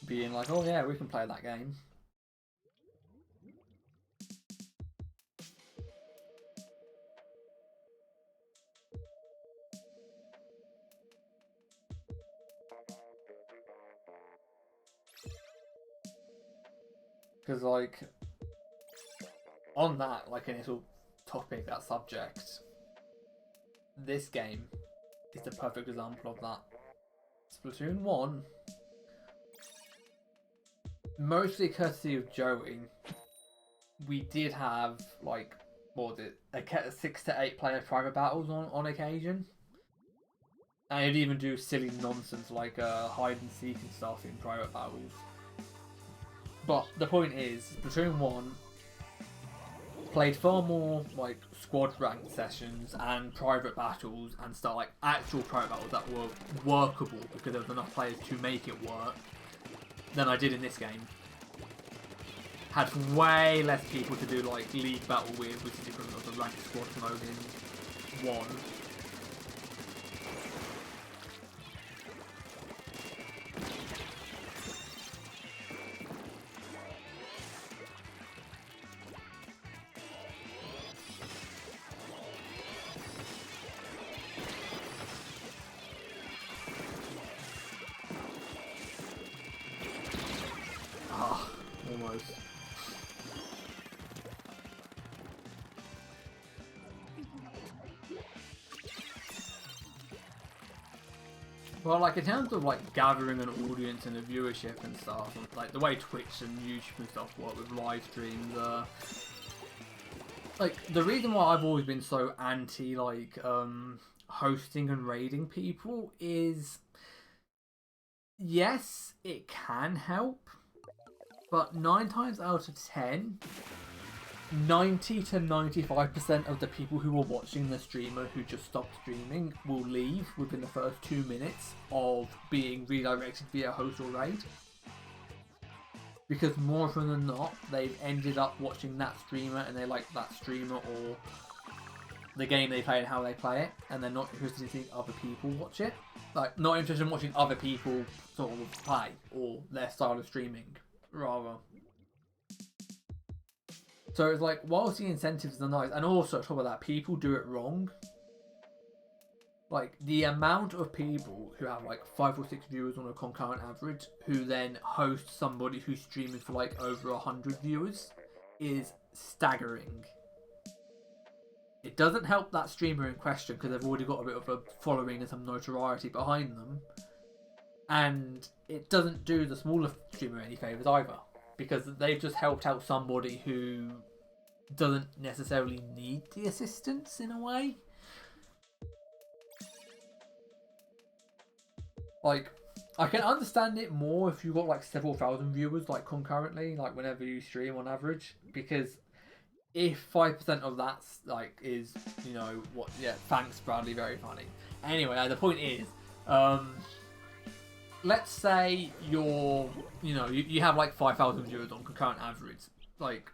being like, oh yeah, we can play that game. Because, like, on that, like, initial topic, that subject, this game is the perfect example of that. Splatoon 1, mostly courtesy of Joey, we did have, like, what was it, 6 to 8 player private battles on occasion. And I'd even do silly nonsense like hide and seek and stuff in private battles. But the point is, Splatoon 1 played far more like squad ranked sessions and private battles and stuff, like actual private battles that were workable because there was enough players to make it work, than I did in this game. Had way less people to do like league battle with, which is different from the ranked squad mode in 1. Almost. Well, like in terms of like gathering an audience and a viewership and stuff, and, like the way Twitch and YouTube and stuff work with live streams, like the reason why I've always been so anti like hosting and raiding people is, yes, it can help, but 9 times out of 10, 90 to 95% of the people who are watching the streamer who just stopped streaming will leave within the first 2 minutes of being redirected via host or raid. Because more often than not, they've ended up watching that streamer and they like that streamer or the game they play and how they play it, and they're not interested in seeing other people watch it. Like, not interested in watching other people sort of play or their style of streaming, rather. So it's like, whilst the incentives are nice, and also on top of that, people do it wrong. Like, the amount of people who have like 5 or 6 viewers on a concurrent average, who then host somebody who's streaming for like over 100 viewers, is staggering. It doesn't help that streamer in question because they've already got a bit of a following and some notoriety behind them. And it doesn't do the smaller streamer any favours either, because they've just helped out somebody who doesn't necessarily need the assistance in a way. Like, I can understand it more if you've got like several thousand viewers like concurrently, like whenever you stream on average, because if 5% of that like is, you know, what, yeah, thanks Bradley, very funny. Anyway, the point is, let's say you're, you know, you have like 5,000 viewers on concurrent average. Like,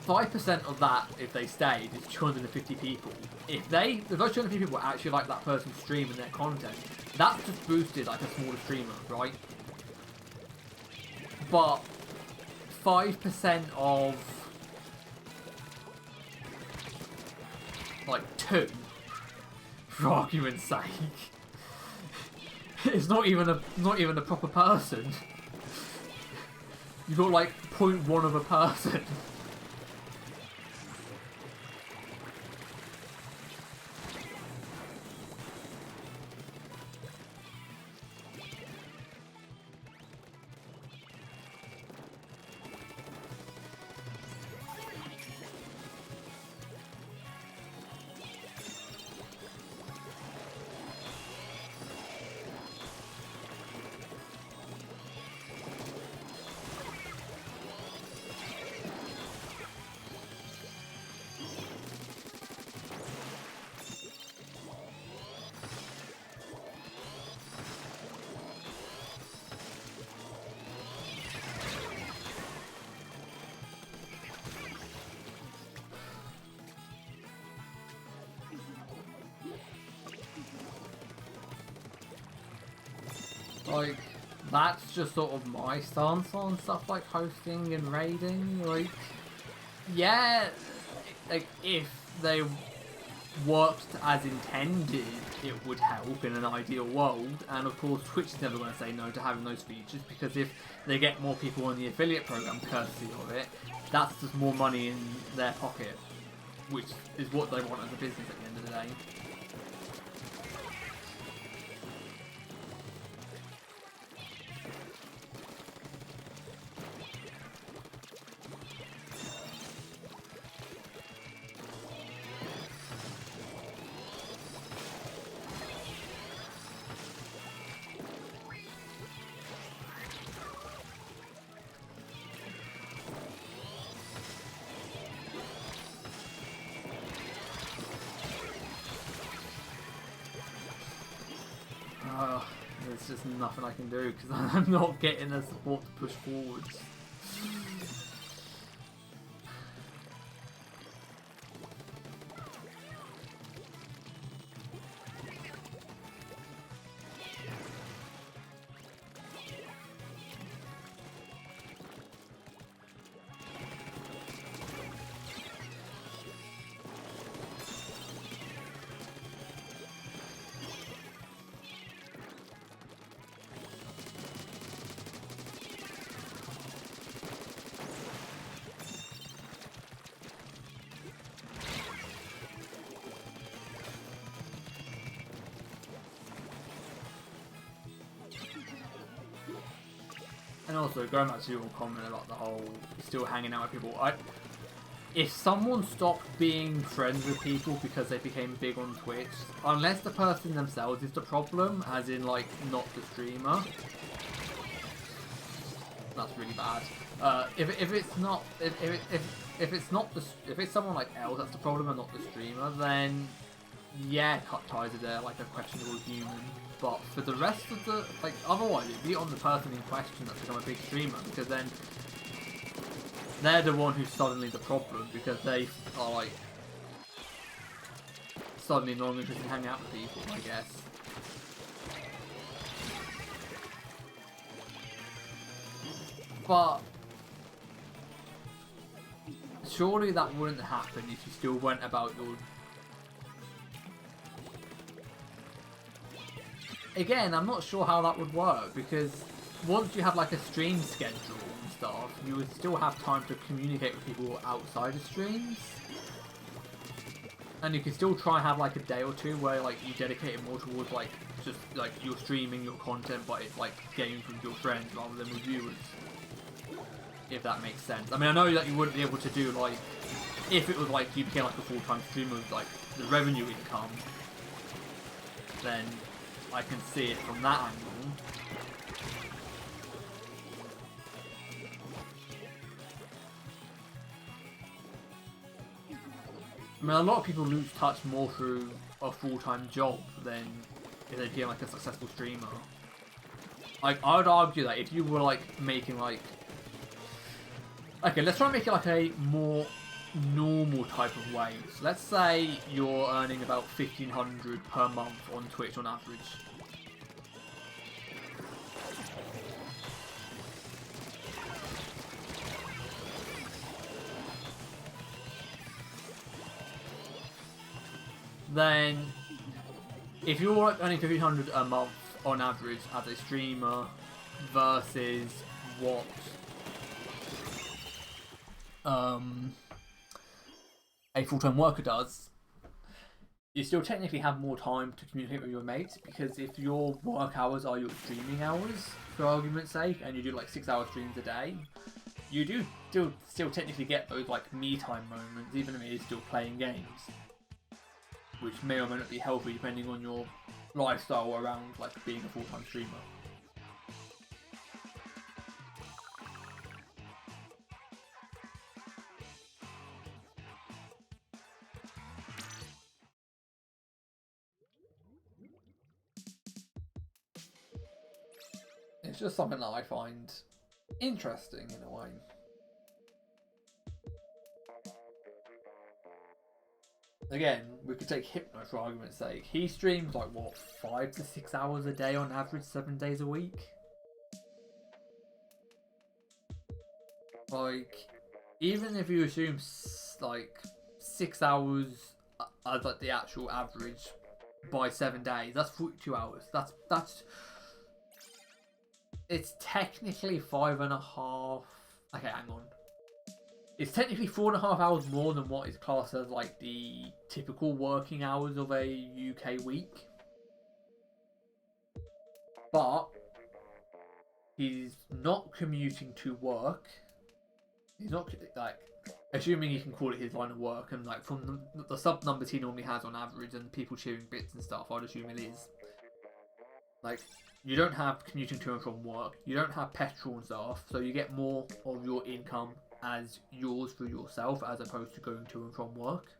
5% of that, if they stayed, is 250 people. If those 250 people actually like that person's stream and their content, that's just boosted like a smaller streamer, right? But 5% of like 2, for argument's sake, it's not even a proper person. You've got like 0.1 of a person. like, that's just sort of my stance on stuff like hosting and raiding. Like, yeah, like, if they worked as intended, it would help in an ideal world. And of course, Twitch is never going to say no to having those features, because if they get more people on the affiliate program courtesy of it, that's just more money in their pocket, which is what they want as a business at the end of the day. There's just nothing I can do because I'm not getting the support to push forwards. And also, going back to your comment about the whole still hanging out with people, if someone stopped being friends with people because they became big on Twitch, unless the person themselves is the problem, as in like not the streamer, that's really bad. If it's not if it's someone like else that's the problem and not the streamer, then yeah, cut ties are there like a questionable human. But for the rest of the, like, otherwise it'd be on the person in question that's become a big streamer, because then they're the one who's suddenly the problem, because they are like suddenly not interested in hanging out with people, I guess. But surely that wouldn't happen if you still went about your... Again, I'm not sure how that would work, because once you have like a stream schedule and stuff, you would still have time to communicate with people outside of streams. And you can still try and have like a day or two where like you dedicate it more towards like just like you're streaming your content, but it's like games with your friends rather than with viewers. If that makes sense. I mean, I know that you wouldn't be able to do like, if it was like you became like a full-time streamer with like the revenue income, then I can see it from that angle. I mean, a lot of people lose touch more through a full-time job than if they became like a successful streamer. Like, I would argue that if you were like making like... Okay, let's try and make it like a more normal type of wage. Let's say you're earning about 1,500 per month on Twitch on average. Then, if you're like earning 1,500 a month on average as a streamer versus what a full-time worker does, you still technically have more time to communicate with your mates, because if your work hours are your streaming hours, for argument's sake, and you do like 6-hour streams a day, you do still technically get those like me time moments, even if it is still playing games, which may or may not be healthy depending on your lifestyle around like being a full-time streamer. It's just something that I find interesting in a way. again, we could take Hypno for argument's sake. He streams like what, 5 to 6 hours a day on average, 7 days a week. Like, even if you assume like 6 hours as like the actual average by 7 days, that's 42 hours. That's it's technically 5.5. Okay, hang on. It's technically 4.5 hours more than what is classed as like the typical working hours of a UK week. But he's not commuting to work. He's not like, assuming you can call it his line of work, and like from the sub numbers he normally has on average and people cheering bits and stuff, I'd assume it is. Like, you don't have commuting to and from work, you don't have petrol and stuff, so you get more of your income as yours for yourself as opposed to going to and from work.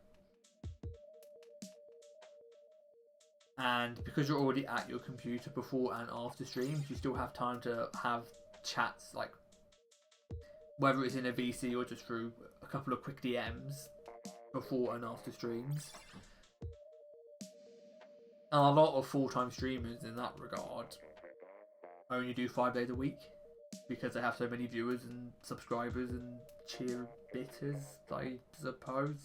And because you're already at your computer before and after streams, you still have time to have chats, like whether it's in a VC or just through a couple of quick DMs before and after streams. And a lot of full-time streamers in that regard only do 5 days a week because they have so many viewers and subscribers and cheer bitters, I suppose.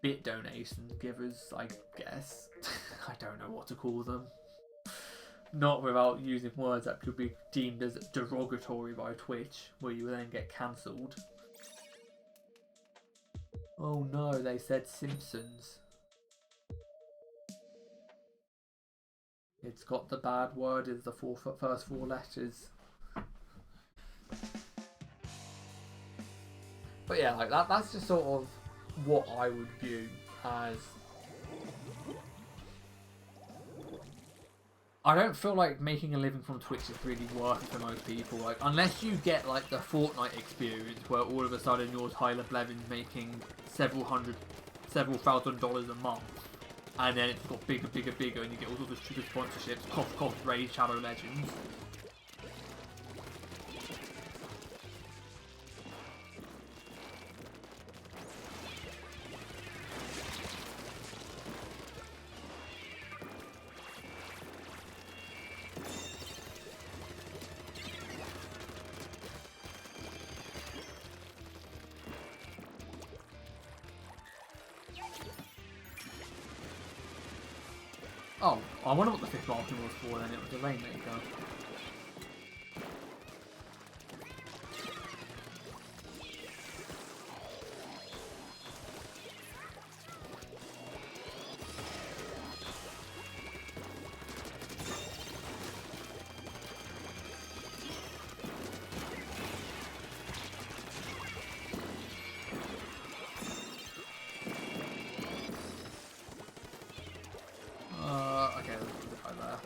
Bit donation givers, I guess. I don't know what to call them. Not without using words that could be deemed as derogatory by Twitch, where you then get cancelled. Oh no, they said Simpsons. It's got the bad word as the first 4 letters. But yeah, like that's just sort of what I would view as... I don't feel like making a living from Twitch is really worth it for most people. Like, unless you get like the Fortnite experience where all of a sudden you're Tyler Blevin's making several thousand dollars a month, and then it's got bigger, and you get all sorts of stupid sponsorships. Cough, cough, Raid Shadow Legends. Oh, I wonder what the 5th marking was for then. It was a Rainmaker. Okay, let's put it right there.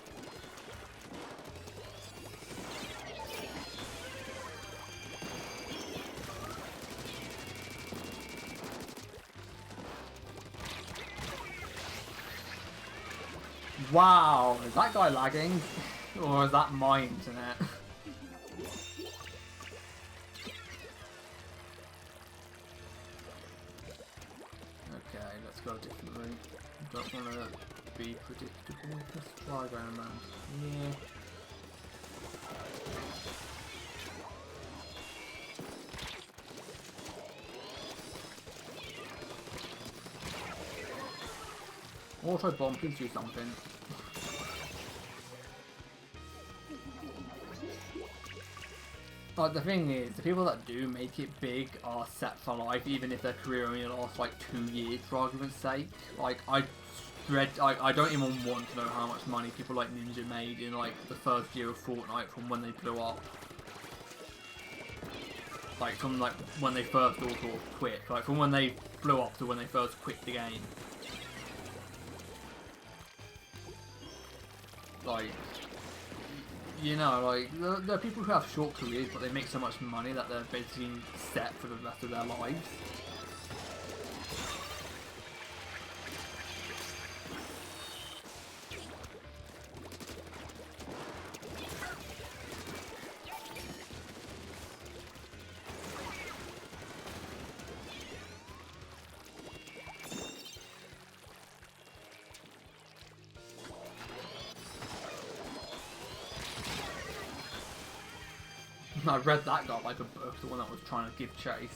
Wow, is that guy lagging? Or is that my internet? Okay, let's go a different route. Don't want to be predictable. Let's try going around here. Auto bomb, please do something. Like, the thing is, the people that do make it big are set for life, even if their career only lasts like 2 years, for argument's sake. Like, I don't even want to know how much money people like Ninja made in like the first year of Fortnite from when they blew up. Like, from like when they first all sort of quit. Like, from when they blew up to when they first quit the game. Like, you know, like, there are people who have short careers, but they make so much money that they're basically set for the rest of their lives. I read that got like a book, the one that was trying to give chase.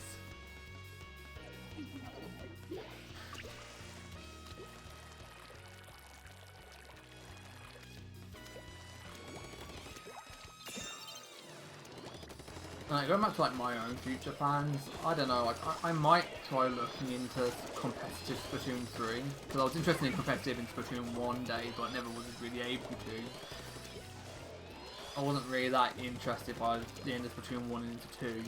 Like, going back to like my own future plans, I don't know, like I might try looking into competitive Splatoon 3, because I was interested in competitive in Splatoon 1 day, but never was really able to. I wasn't really that interested by the end of Splatoon 1 into 2.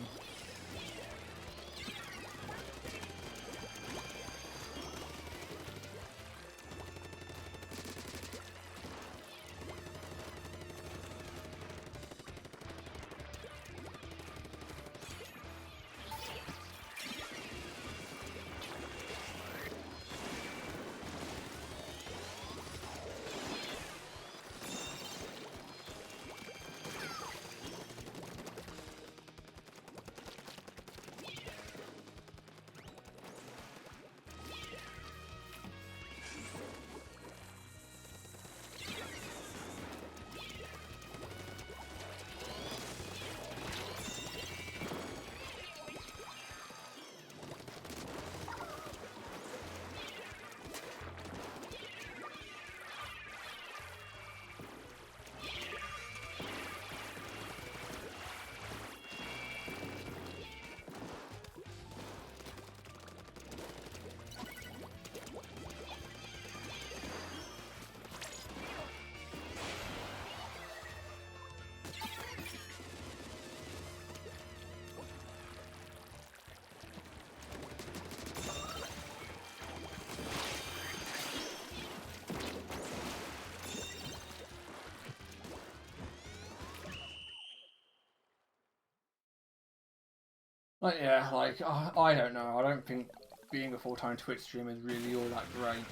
Like, yeah, like, I don't know. I don't think being a full-time Twitch streamer is really all that great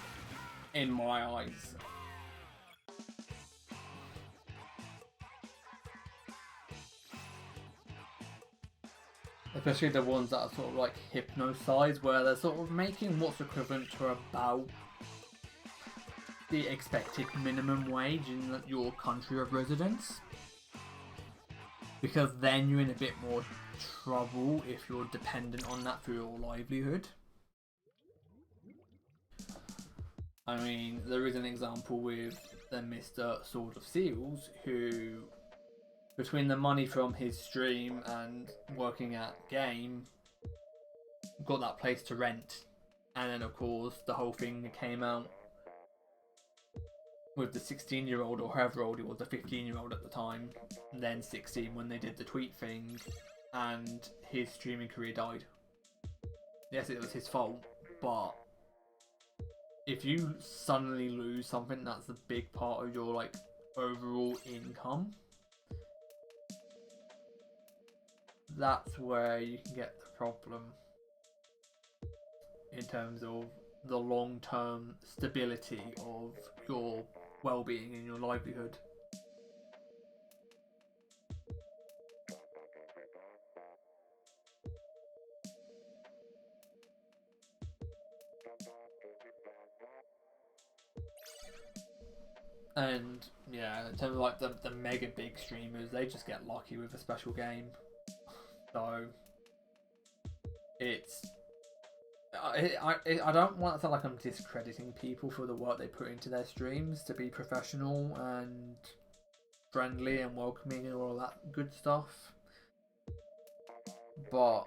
in my eyes. Especially the ones that are sort of like hypno-sized, where they're sort of making what's equivalent to about the expected minimum wage in your country of residence. Because then you're in a bit more trouble if you're dependent on that for your livelihood. I mean, there is an example with the Mr. Sword of Seals, who, between the money from his stream and working at game, got that place to rent. And then of course the whole thing came out with the 16-year-old, or however old he was, the 15-year-old at the time, then 16 when they did the tweet thing, and his streaming career died. Yes, it was his fault, but if you suddenly lose something that's a big part of your like overall income, that's where you can get the problem in terms of the long-term stability of your well-being and your livelihood. And yeah, in terms of like the mega big streamers, they just get lucky with a special game. So it's I don't want to sound like I'm discrediting people for the work they put into their streams to be professional and friendly and welcoming and all that good stuff. But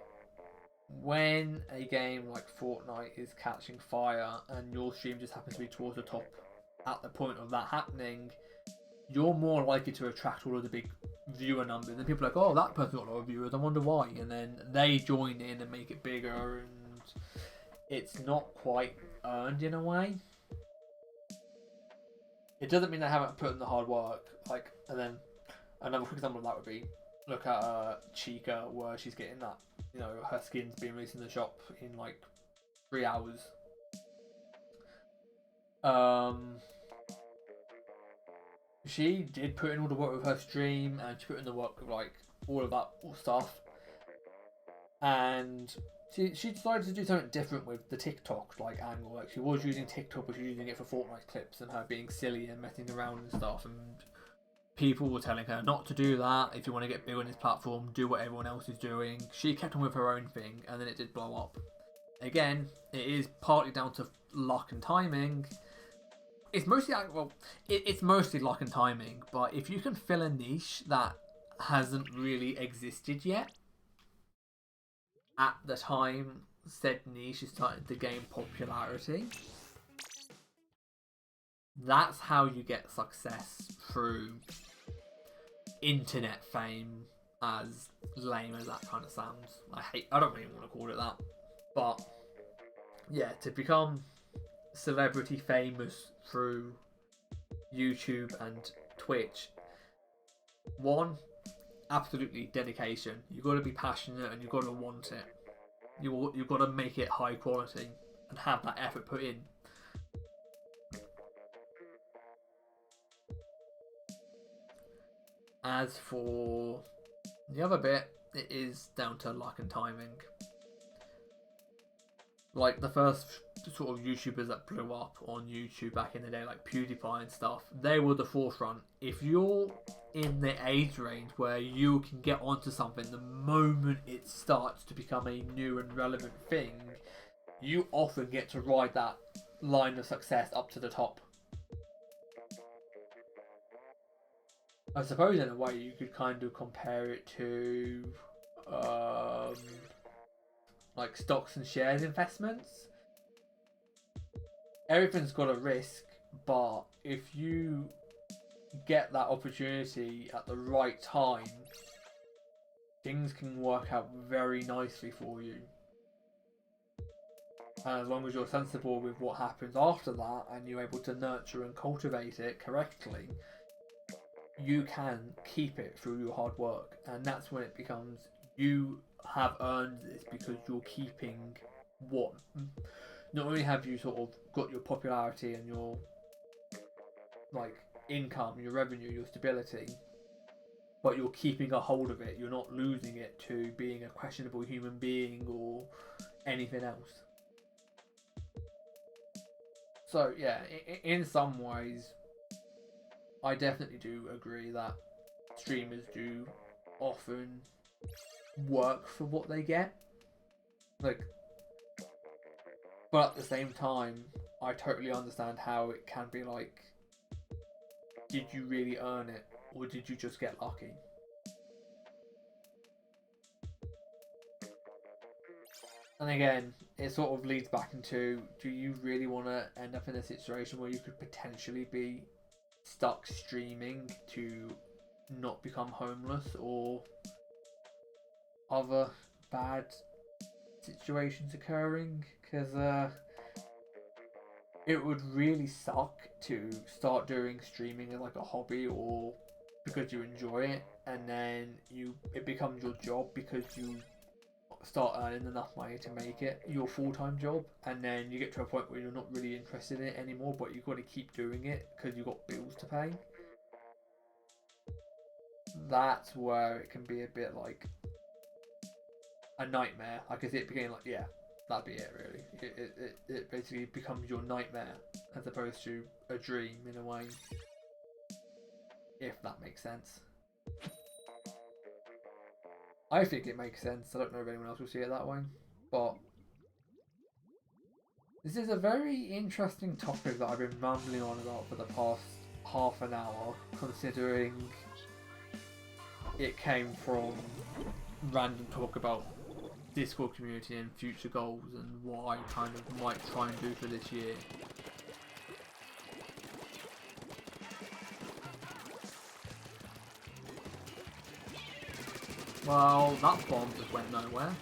when a game like Fortnite is catching fire and your stream just happens to be towards the top at the point of that happening, you're more likely to attract all of the big viewer numbers. And people are like, oh, that person got a lot of viewers, I wonder why. And then they join in and make it bigger, and it's not quite earned in a way. It doesn't mean they haven't put in the hard work. Like, and then another quick example of that would be, look at Chica, where she's getting that, you know, her skin's being released in the shop in like 3 hours. She did put in all the work with her stream, and she put in the work with like all of that stuff, and she decided to do something different with the TikTok like angle. Like, she was using TikTok, but she was using it for Fortnite clips and her being silly and messing around and stuff. And people were telling her not to do that. If you want to get big on this platform, do what everyone else is doing. She kept on with her own thing, and then it did blow up. Again, it is partly down to luck and timing. It's mostly it's mostly luck and timing. But if you can fill a niche that hasn't really existed yet, at the time said niche is starting to gain popularity, that's how you get success through internet fame, as lame as that kind of sounds. I don't really want to call it that. But yeah, to become celebrity famous through YouTube and Twitch, one, absolutely dedication. You've got to be passionate and you've got to want it. You've got to make it high quality and have that effort put in. As for the other bit, it is down to luck and timing. Like the first sort of YouTubers that blew up on YouTube back in the day, like PewDiePie and stuff, they were the forefront. If you're in the age range where you can get onto something the moment it starts to become a new and relevant thing, you often get to ride that line of success up to the top. I suppose in a way you could kind of compare it to like stocks and shares investments. Everything's got a risk, but if you get that opportunity at the right time, things can work out very nicely for you. And as long as you're sensible with what happens after that and you're able to nurture and cultivate it correctly, you can keep it through your hard work. And that's when it becomes, you have earned this because you're keeping what, not only have you sort of got your popularity and your like income, your revenue, your stability, but you're keeping a hold of it. You're not losing it to being a questionable human being or anything else. So yeah, in some ways, I definitely do agree that streamers do often work for what they get. Like, but at the same time, I totally understand how it can be like, did you really earn it, or did you just get lucky? And again, it sort of leads back into, do you really want to end up in a situation where you could potentially be stuck streaming to not become homeless or other bad situations occurring? Because it would really suck to start doing streaming as like a hobby or because you enjoy it, and then it becomes your job because you start earning enough money to make it your full-time job, and then you get to a point where you're not really interested in it anymore, but you've got to keep doing it because you've got bills to pay. That's where it can be a bit like a nightmare. I can see it beginning like, yeah, that'd be it really. It basically becomes your nightmare as opposed to a dream in a way, if that makes sense. I think it makes sense. I don't know if anyone else will see it that way, but this is a very interesting topic that I've been rambling on about for the past half an hour, considering it came from random talk about Discord community and future goals and what I kind of might try and do for this year. Well, that bomb just went nowhere.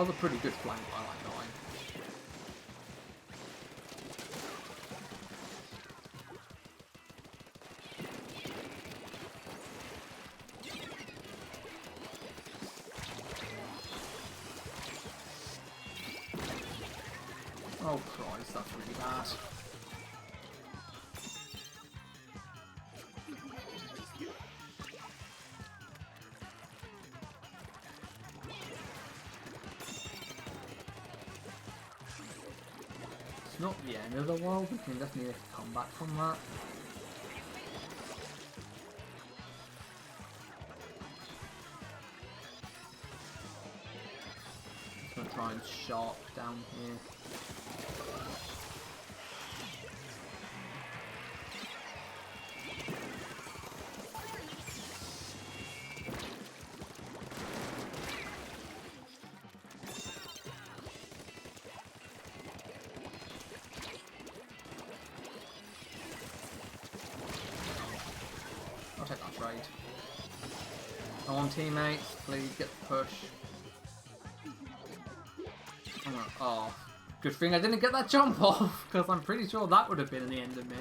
was a pretty good flank by that guy. Oh Christ, that's really bad. It's not the end of the world, we can definitely come back from that. Just gonna try and sharp down here. I'll take that trade. Come on, teammates, please get the push. Oh, good thing I didn't get that jump off, because I'm pretty sure that would have been the end of me.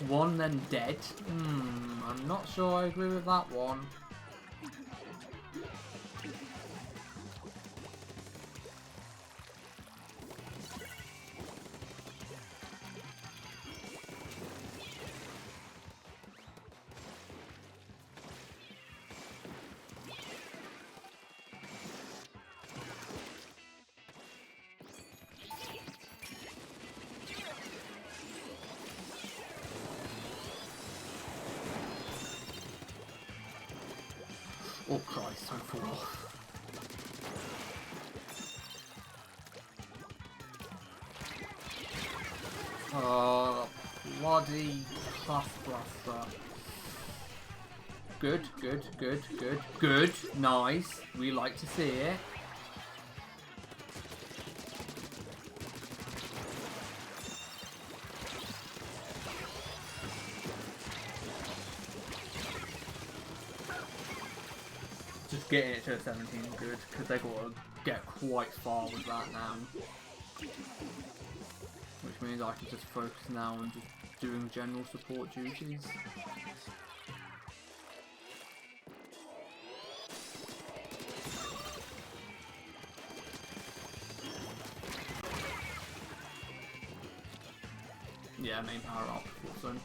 One then dead. I'm not sure I agree with that one. Oh Christ, don't fall off. Bloody plus. Good. Nice. We like to see it. Just getting it to a 17 is good, because they've got to get quite far with that now. Which means I can just focus now on just doing general support duties. Yeah, main power up, awesome.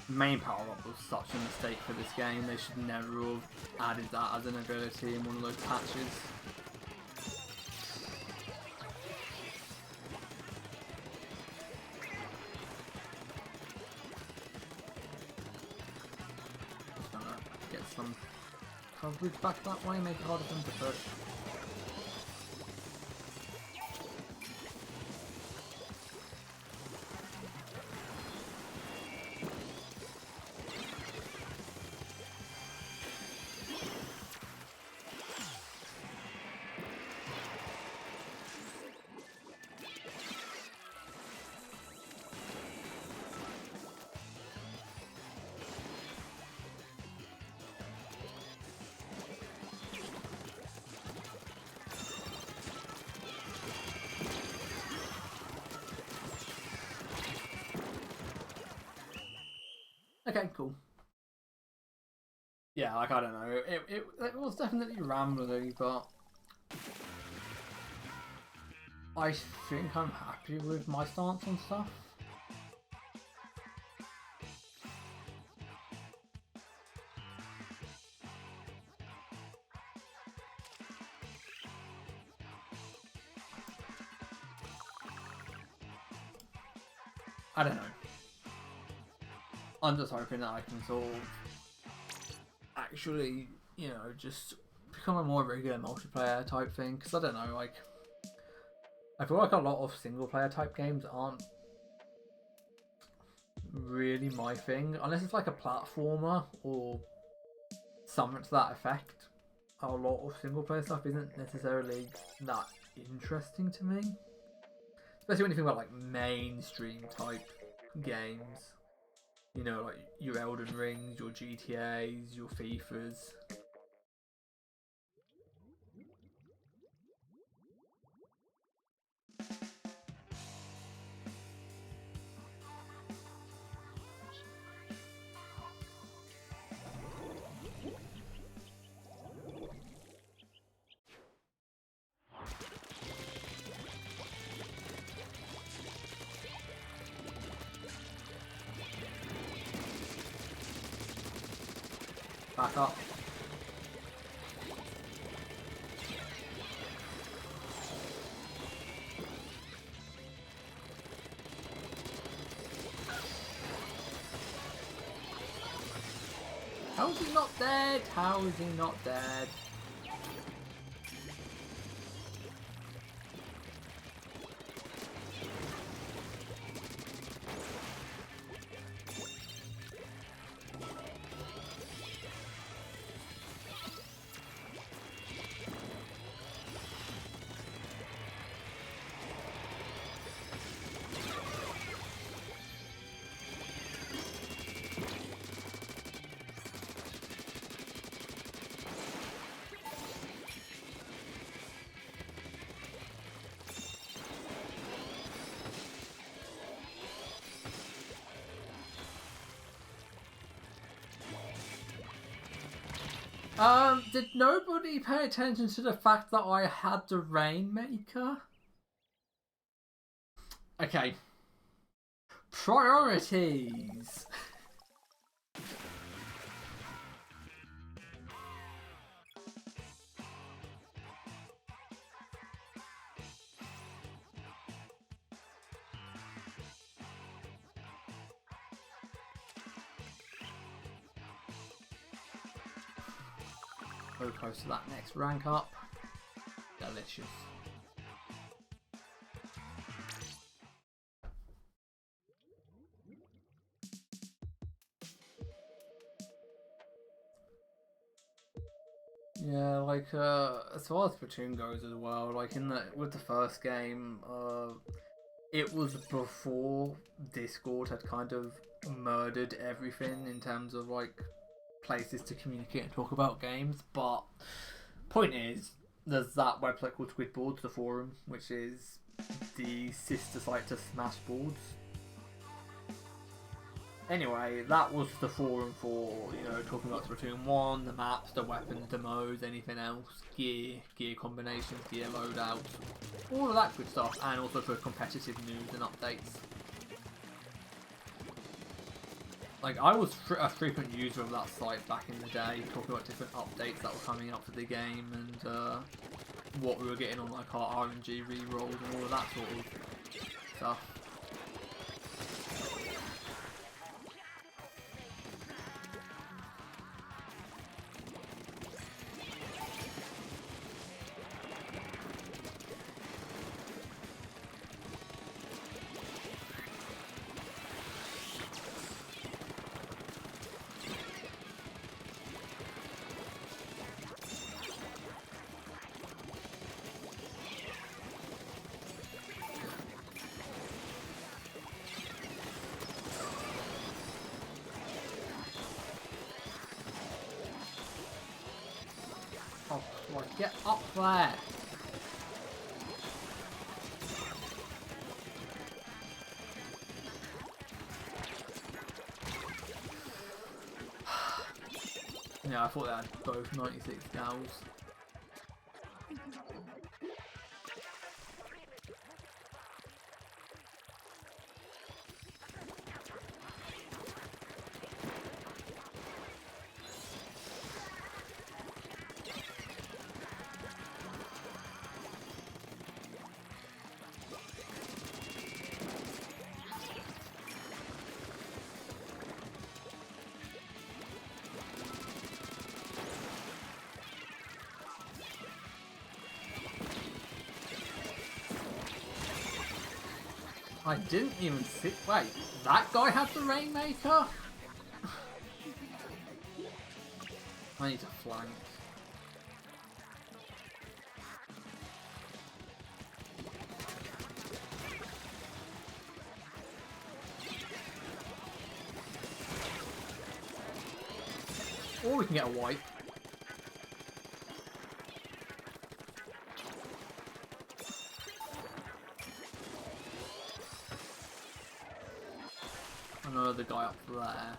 Main power up was such a mistake for this game. They should never have added that as an ability in one of those patches. Just gonna get some coverage back that way, make it harder for them to push. Okay, cool. Yeah, like, I don't know. It was definitely rambling, but I think I'm happy with my stance on stuff. I don't know. I'm just hoping that I can sort of actually, you know, just become a more regular multiplayer type thing. Because I don't know, like, I feel like a lot of single player type games aren't really my thing, unless it's like a platformer or something to that effect. A lot of single player stuff isn't necessarily that interesting to me. Especially when you think about like mainstream type games. You know, like your Elden Rings, your GTAs, your FIFAs. Back up. How is he not dead? How is he not dead? Did nobody pay attention to the fact that I had the Rainmaker? Okay. Priorities! So close to that next rank up. Delicious. Yeah, like as far as Splatoon goes as well, like with the first game, it was before Discord had kind of murdered everything in terms of like places to communicate and talk about games. But point is, there's that website called Squidboards, the forum, which is the sister site to Smashboards. Anyway, that was the forum for, you know, talking about Splatoon 1, the maps, the weapons, the modes, anything else, gear combinations, gear loadouts, all of that good stuff, and also for competitive news and updates. Like, I was a frequent user of that site back in the day, talking about different updates that were coming up for the game, and what we were getting on like our RNG rerolls and all of that sort of stuff. Oh, come on, get up there! Yeah, I thought they had both 96 cows. I didn't even see. Wait, that guy had the Rainmaker? I need to flank. Or we can get a wipe. Another guy up there.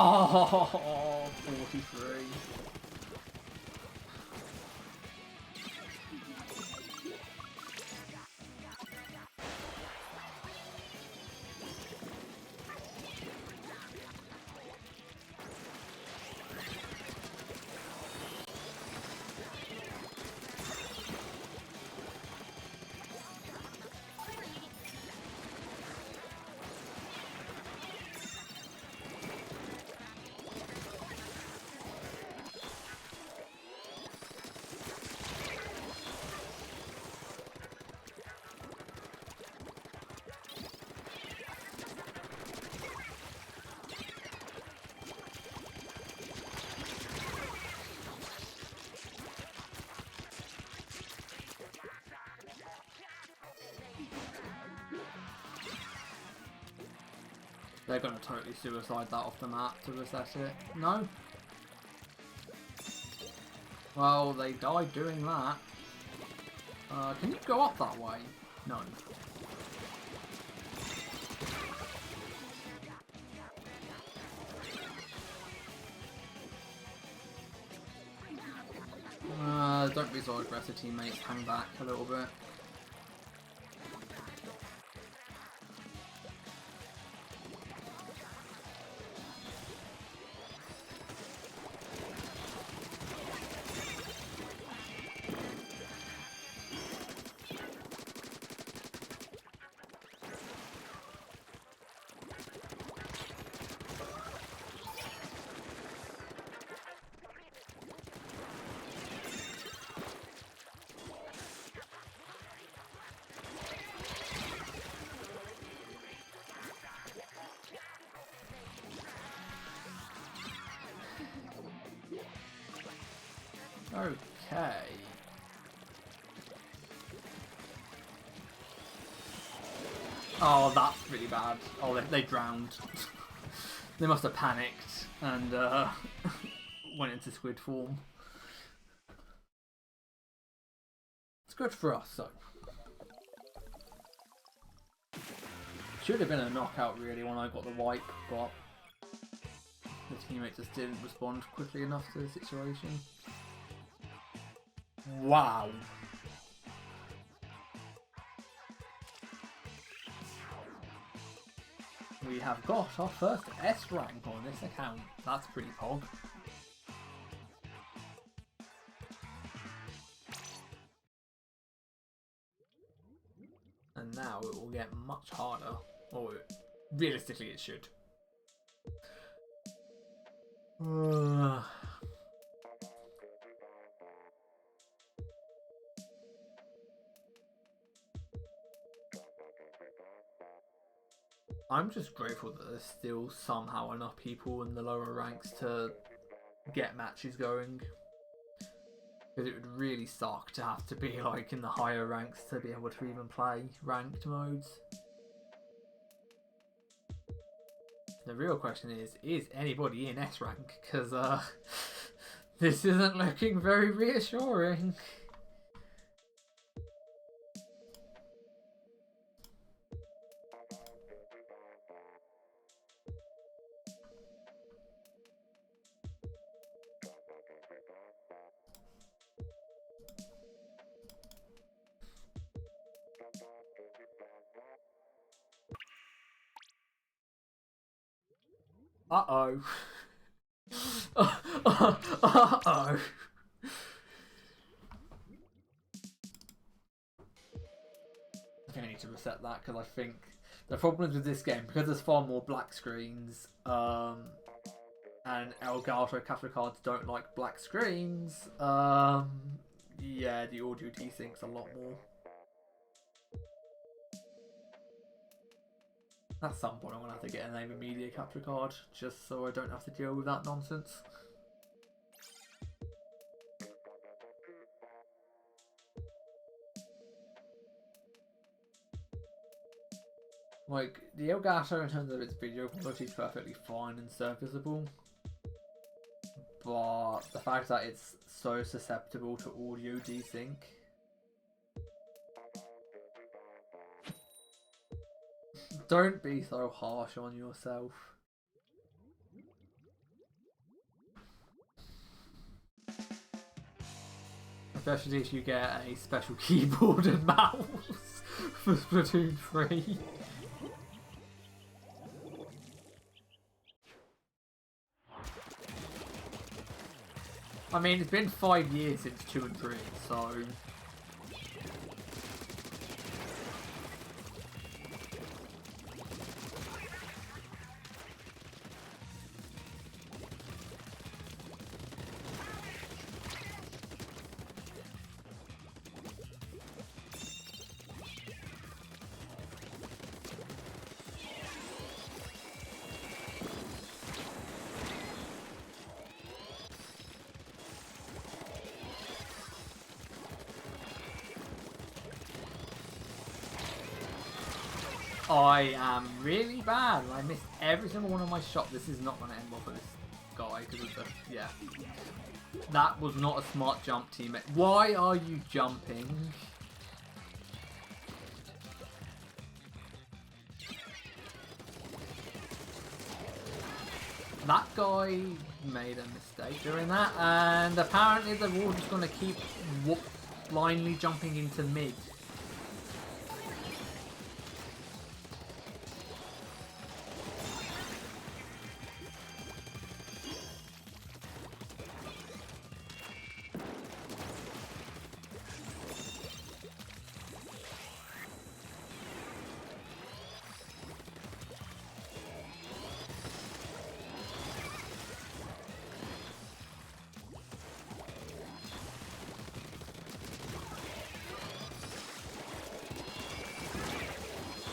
Oh, 43. They're going to totally suicide that off the map to reset it. No? Well, they died doing that. Can you go up that way? No. Don't be so aggressive, teammates. Hang back a little bit. Okay. Oh, that's really bad. Oh, they drowned. They must have panicked and went into squid form. It's good for us, though. Should have been a knockout, really, when I got the wipe, but the teammate just didn't respond quickly enough to the situation. Wow. We have got our first S rank on this account. That's pretty pog. And now it will get much harder. Or realistically it should. I'm just grateful that there's still somehow enough people in the lower ranks to get matches going. Because it would really suck to have to be like in the higher ranks to be able to even play ranked modes. The real question is anybody in S rank? Because this isn't looking very reassuring. Uh-oh. Uh-oh. I think I need to reset that because I think the problems with this game, because there's far more black screens, and Elgato capture cards don't like black screens, yeah, the audio desyncs a lot more. At some point I'm going to have to get a name and media capture card, just so I don't have to deal with that nonsense. Like, the Elgato in terms of its video quality is perfectly fine and serviceable, but the fact that it's so susceptible to audio desync. Don't be so harsh on yourself. Especially if you get a special keyboard and mouse for Splatoon 3. I mean, it's been 5 years since 2 and 3, so... I am really bad. I missed every single one of my shots. This is not going to end well for this guy because of the... Yeah. That was not a smart jump, teammate. Why are you jumping? That guy made a mistake doing that, and apparently they're all just going to keep blindly jumping into mid.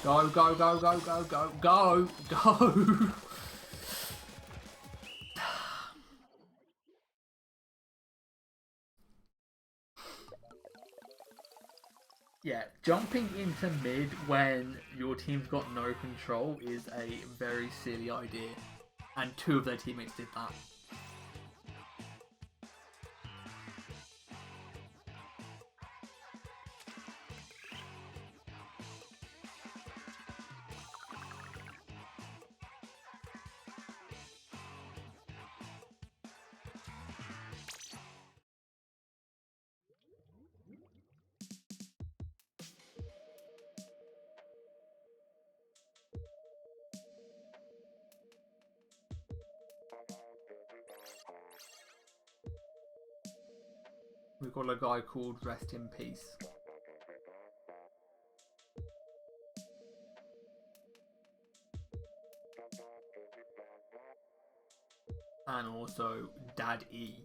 Go, go, go, go, go, go, go, go! Yeah, jumping into mid when your team's got no control is a very silly idea. And 2 of their teammates did that. We've got a guy called Rest in Peace. And also Dad E.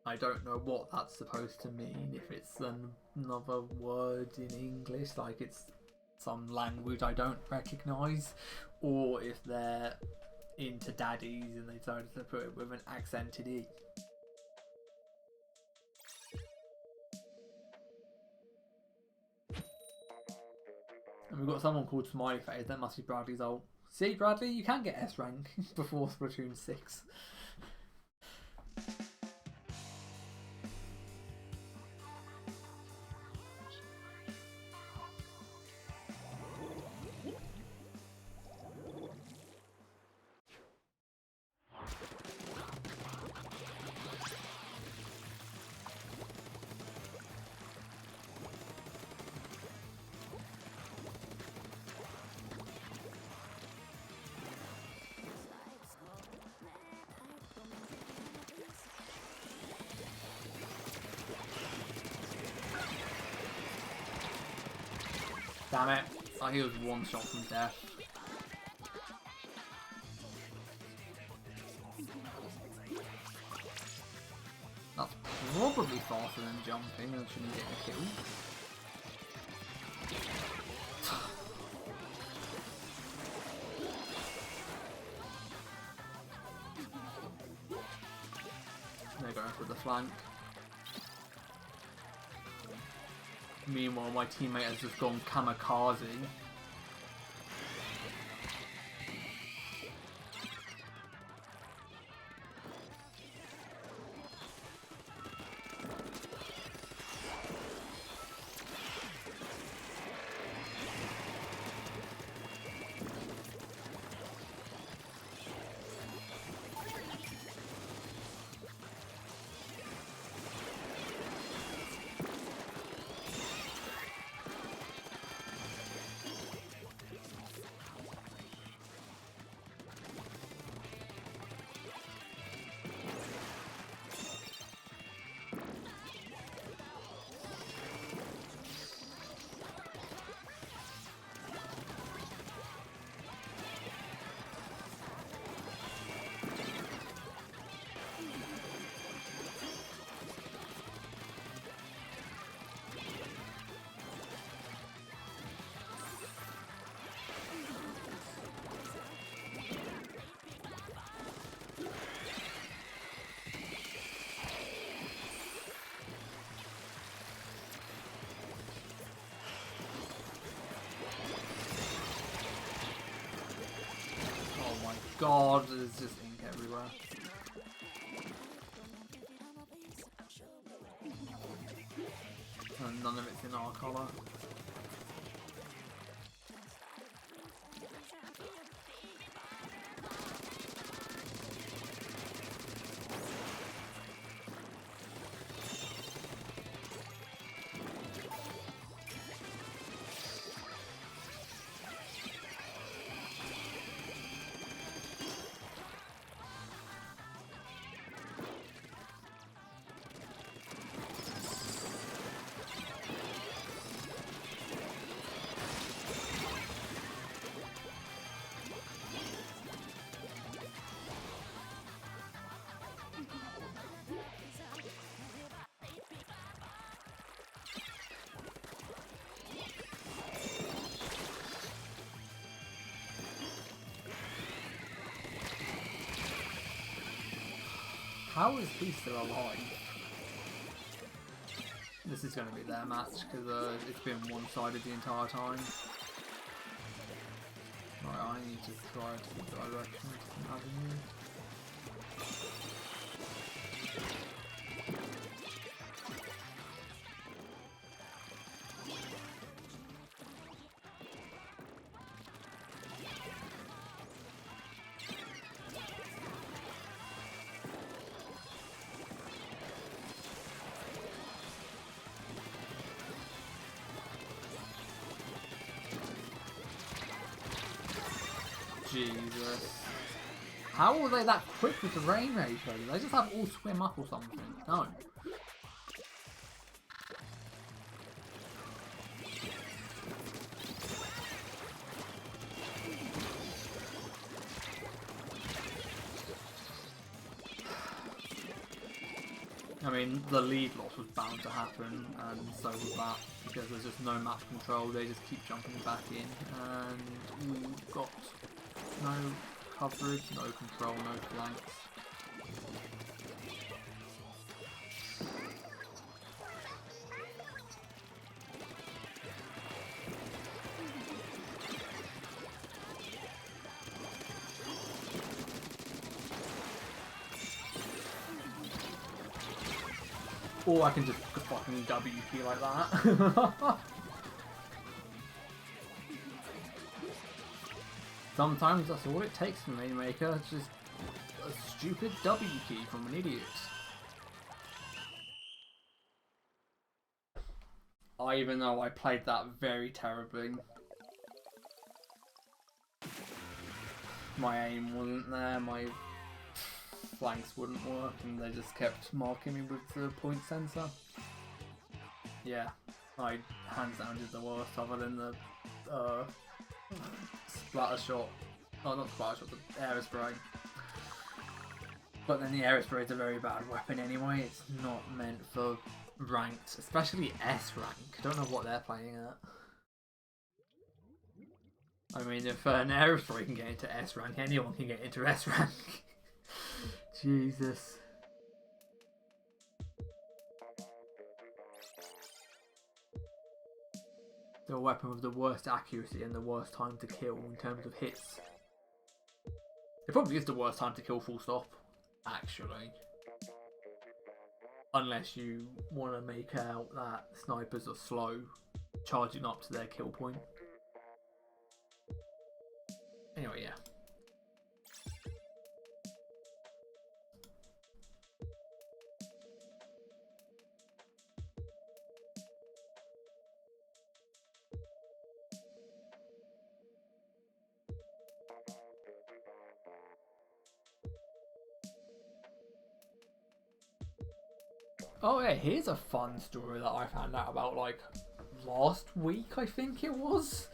I don't know what that's supposed to mean, if it's another word in English, like it's some language I don't recognise, or if they're into daddies and they decided to put it with an accented E. And we've got someone called Smiley Face, that must be Bradley's ult. See, Bradley, you can get S rank before Splatoon 6. Damn it. Oh, he was one shot from death. That's probably faster than jumping and shouldn't get a kill. with the flank. Meanwhile, my teammate has just gone kamikaze. God, there's just ink everywhere. And none of it's in our colour. How is he still alive? This is going to be their match because it's been one-sided the entire time. Right, I need to try a different direction, different avenue. Jesus. How are they that quick with the Rainmaker? Do they just have all swim up or something? No. I mean, the lead loss was bound to happen, and so was that, because there's just no map control. They just keep jumping back in, and we've got no coverage, no control, no flanks. Or I can just fucking WP like that. Sometimes that's all it takes from Rainmaker, it's just a stupid W key from an idiot. Even though I played that very terribly. My aim wasn't there, my flanks wouldn't work, and they just kept marking me with the point sensor. Yeah, I hands down did the worst other than the splatter shot. Oh, not splatter shot, the air spray. But then the air spray is a very bad weapon anyway. It's not meant for ranked, especially S rank. I don't know what they're playing at. I mean, if an air spray can get into S rank, anyone can get into S rank. Jesus. The weapon with the worst accuracy and the worst time to kill in terms of hits. It probably is the worst time to kill, full stop, actually. Unless you want to make out that snipers are slow, charging up to their kill point. Anyway, yeah. Oh yeah, here's a fun story that I found out about like last week, I think it was.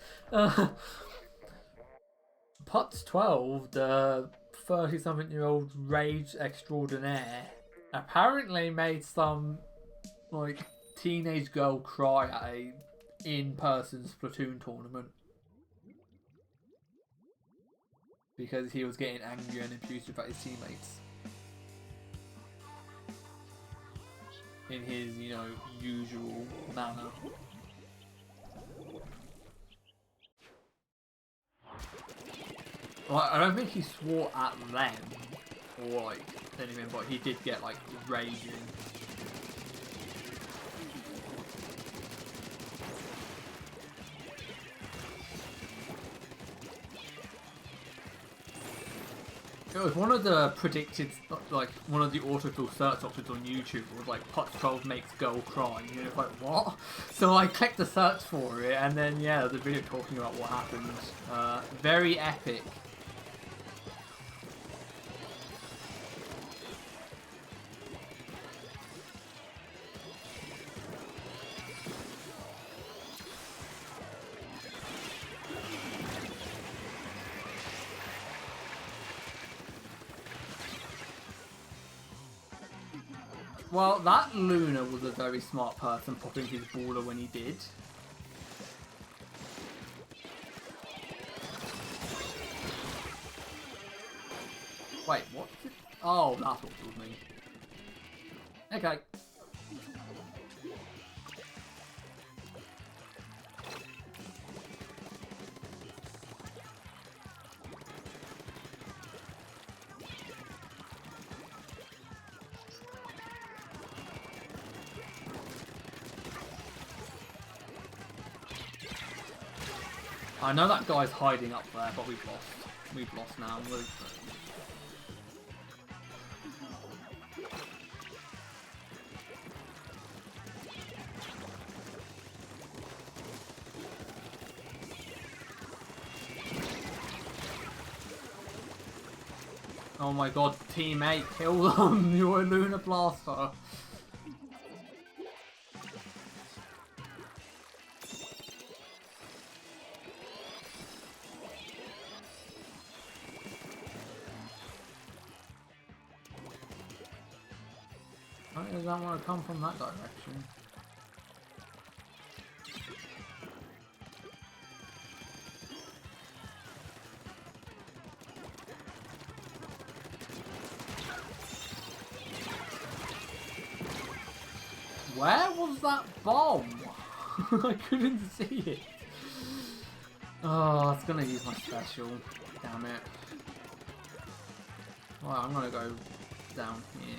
Putz 12, the 30-something-year-old rage extraordinaire, apparently made some like teenage girl cry at a in-person Splatoon tournament because he was getting angry and abusive at his teammates. In his, you know, usual manner. Well, I don't think he swore at them or like anything, but he did get like raging. It was one of the predicted, like, one of the autofill search options on YouTube was like, Putz 12 makes girl cry. And you're like, what? So I clicked the search for it, and then, yeah, the video talking about what happened. Very epic. Well, that Luna was a very smart person popping his baller when he did. Wait, what? Oh, that's what killed me. Okay. I know that guy's hiding up there, but we've lost. We've lost now. Oh my god, teammate, kill them! You're a Lunar Blaster! Why does that want to come from that direction? Where was that bomb? I couldn't see it. Oh, I was gonna use my special. Damn it. Well, I'm gonna go down here.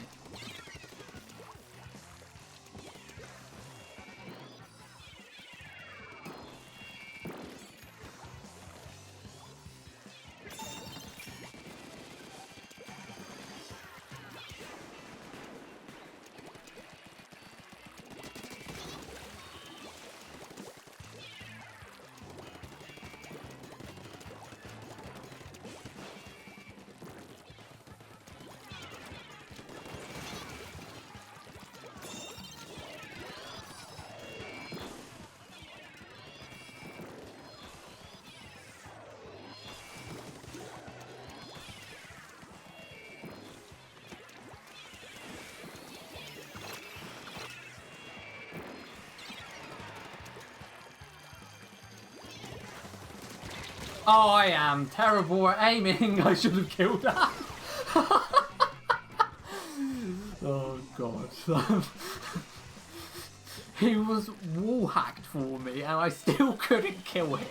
Oh, I am terrible at aiming. I should have killed that. Oh god. He was wall hacked for me and I still couldn't kill him.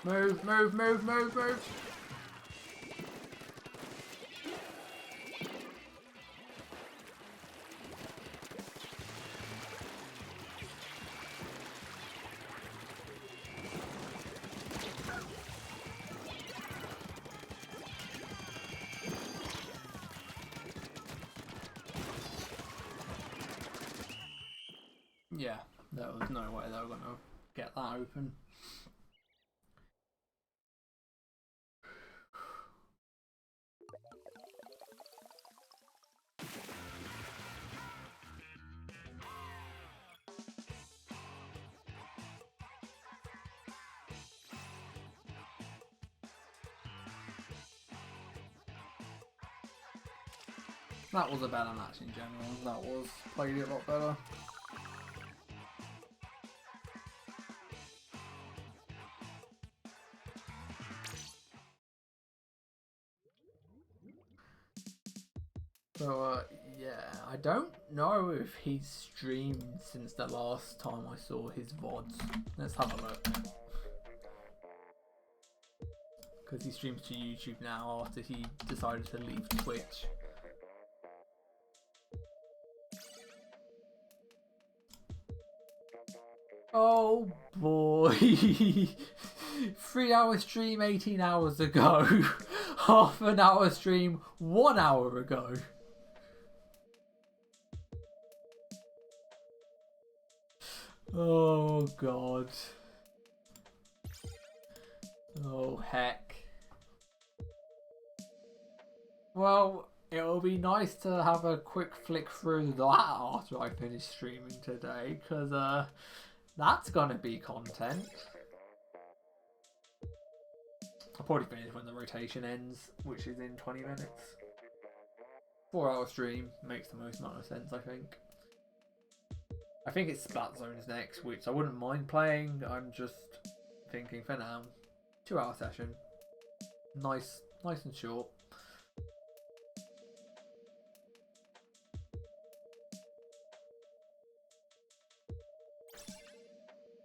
Move, move, move, move, move. Yeah, there was no way they were going to get that open. That was a better match in general. That was played it a lot better. So, yeah, I don't know if he's streamed since the last time I saw his VODs. Let's have a look. Because he streams to YouTube now after he decided to leave Twitch. Oh boy. 3 hour stream 18 hours ago. Half an hour stream 1 hour ago. Oh god. Oh heck. Well, it'll be nice to have a quick flick through that after I finish streaming today, because that's gonna be content. I'll probably finish when the rotation ends, which is in 20 minutes. 4 hour stream makes the most amount of sense, I think. I think it's Splat Zones next, which I wouldn't mind playing. I'm just thinking for now. 2 hour session. Nice and short.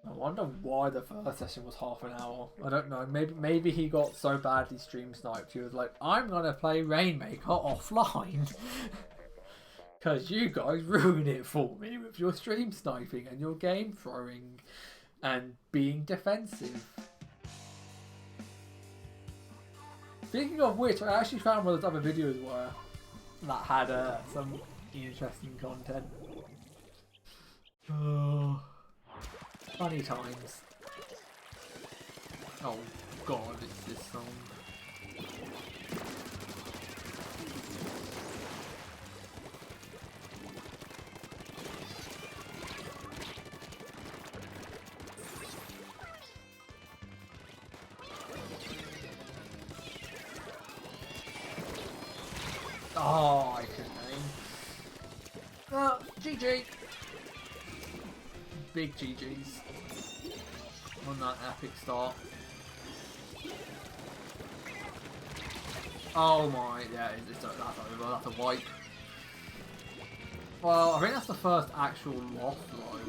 I wonder why the first session was half an hour. I don't know. Maybe he got so badly stream sniped. He was like, I'm gonna play Rainmaker offline. Because you guys ruined it for me with your stream sniping and your game throwing and being defensive. Speaking of which, I actually found one of those other videos where that had some interesting content. Oh, funny times. Oh god, it's this song. Oh, I couldn't aim. GG. Big GG's on that epic start. Oh my, yeah, that's over. That's a wipe. Well, I think that's the first actual loss though.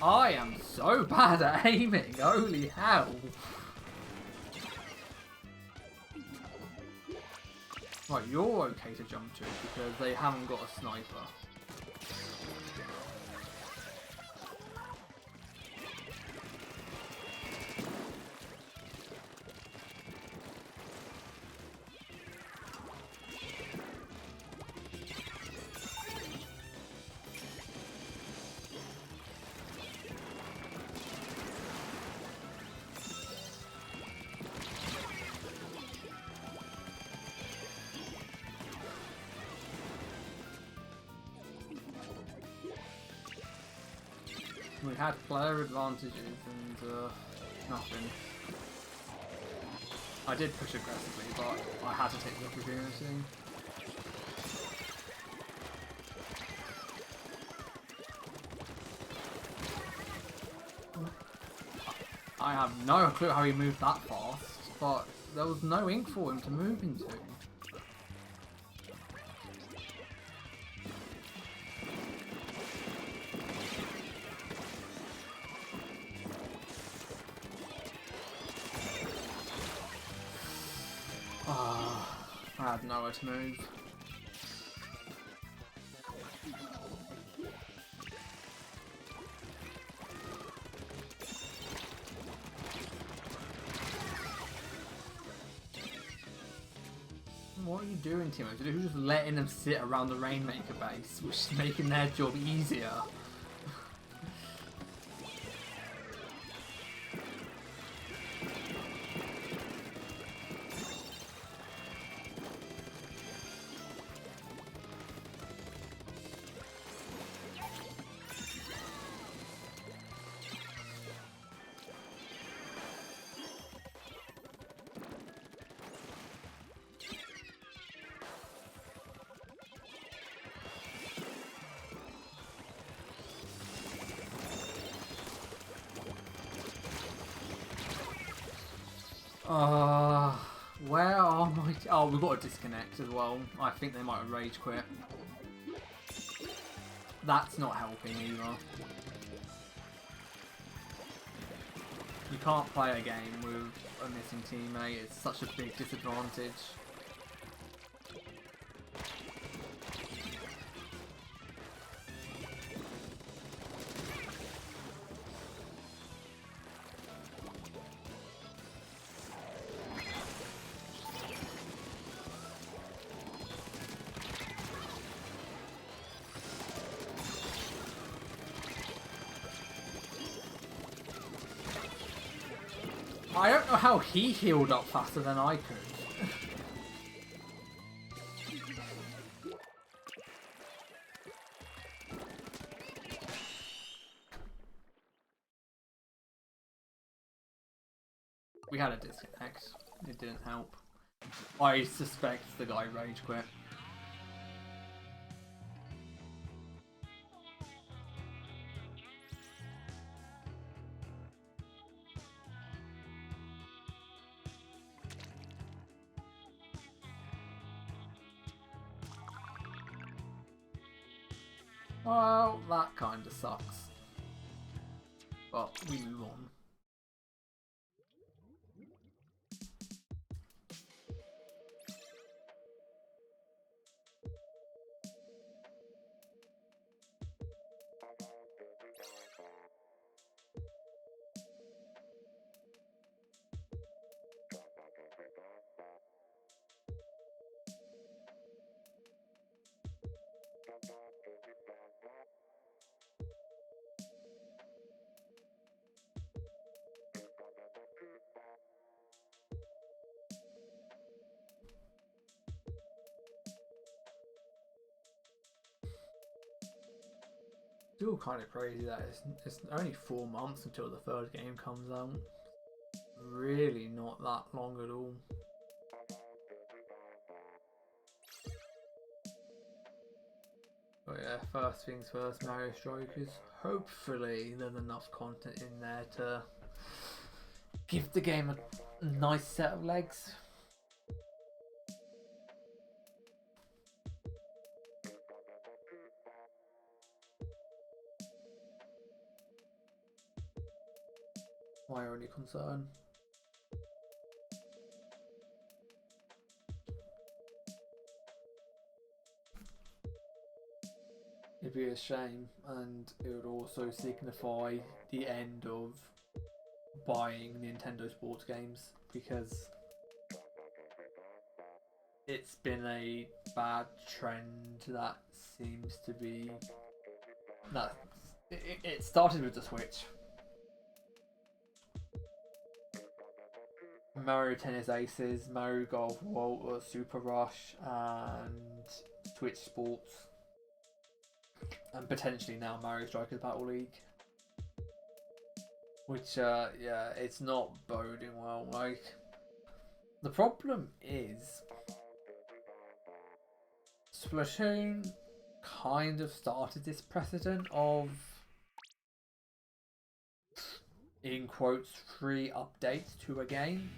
I am so bad at aiming, holy hell. Right, you're okay to jump to because they haven't got a sniper. We had player advantages and nothing. I did push aggressively, but I had to take the opportunity. I have no clue how he moved that fast, but there was no ink for him to move into. I had nowhere to move. What are you doing, Timo? You're just letting them sit around the Rainmaker base, which is making their job easier. Where are my... Oh, we've got to disconnect as well. I think they might have rage quit. That's not helping either. You can't play a game with a missing teammate. It's such a big disadvantage. I don't know how he healed up faster than I could. We had a disconnect. It didn't help. I suspect the guy rage quit. Well, that kind of sucks. But we move on. Still kind of crazy that it's only 4 months until the third game comes out. Really not that long at all. But yeah, first things first, Mario Strikers. Hopefully there's enough content in there to give the game a nice set of legs. my only concern. It'd be a shame, and it would also signify the end of buying Nintendo sports games, because it's been a bad trend that seems to be that it started with the Switch. Mario Tennis Aces, Mario Golf, Walter, Super Rush, and Switch Sports, and potentially now Mario Strikers Battle League. Which, yeah, it's not boding well. Like, the problem is, Splatoon kind of started this precedent of, in quotes, free updates to a game.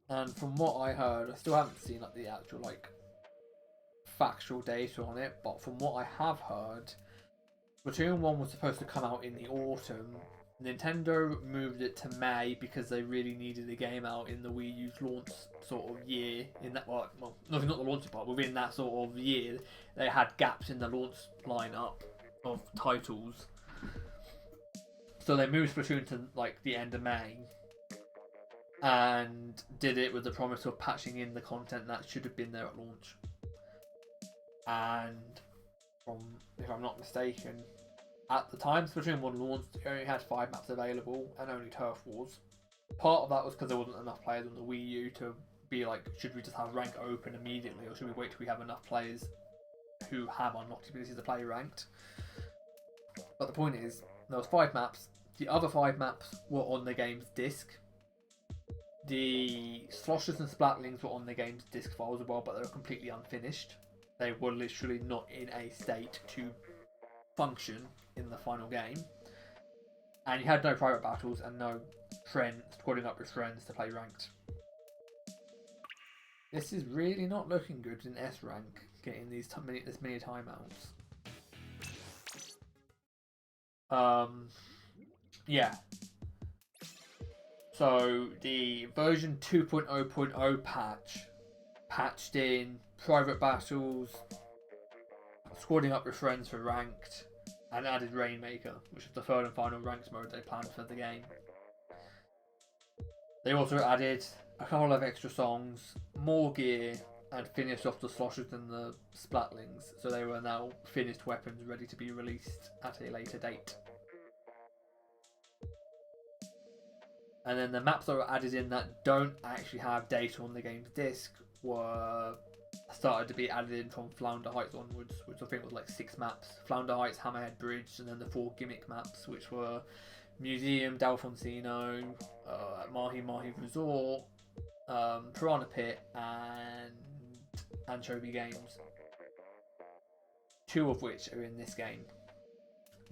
And from what I heard, I still haven't seen like the actual like factual data on it, but from what I have heard, Splatoon 1 was supposed to come out in the autumn. Nintendo moved it to May because they really needed the game out in the Wii U's launch sort of year. In that, well, not the launch part, within that sort of year, they had gaps in the launch lineup of titles. So they moved Splatoon to like the end of May, and did it with the promise of patching in the content that should have been there at launch. And if I'm not mistaken, at the time Splatoon 1 launched, it only had 5 maps available and only Turf Wars. Part of that was because there wasn't enough players on the Wii U to be like, should we just have rank open immediately, or should we wait till we have enough players who have unlocked abilities to play ranked? But the point is, there was 5 maps. The other 5 maps were on the game's disc. The Sloshers and Splatlings were on the game's disc files as well, but they were completely unfinished. They were literally not in a state to function in the final game. And you had no private battles and no friends squadding up with friends to play ranked. This is really not looking good in S rank, getting this many timeouts. Yeah. So the version 2.0.0 patch patched in private battles, squadding up with friends for ranked, and added Rainmaker, which is the third and final ranked mode they planned for the game. They also added a couple of extra songs, more gear, and finished off the Sloshers and the Splatlings, so they were now finished weapons ready to be released at a later date. And then the maps that were added in that don't actually have data on the game's disc were started to be added in from Flounder Heights onwards, which I think was like 6 maps. Flounder Heights, Hammerhead Bridge, and then the 4 gimmick maps, which were Museum, Dalfonsino, Mahi Mahi Resort, Piranha Pit, and Anchovy Games. 2 of which are in this game.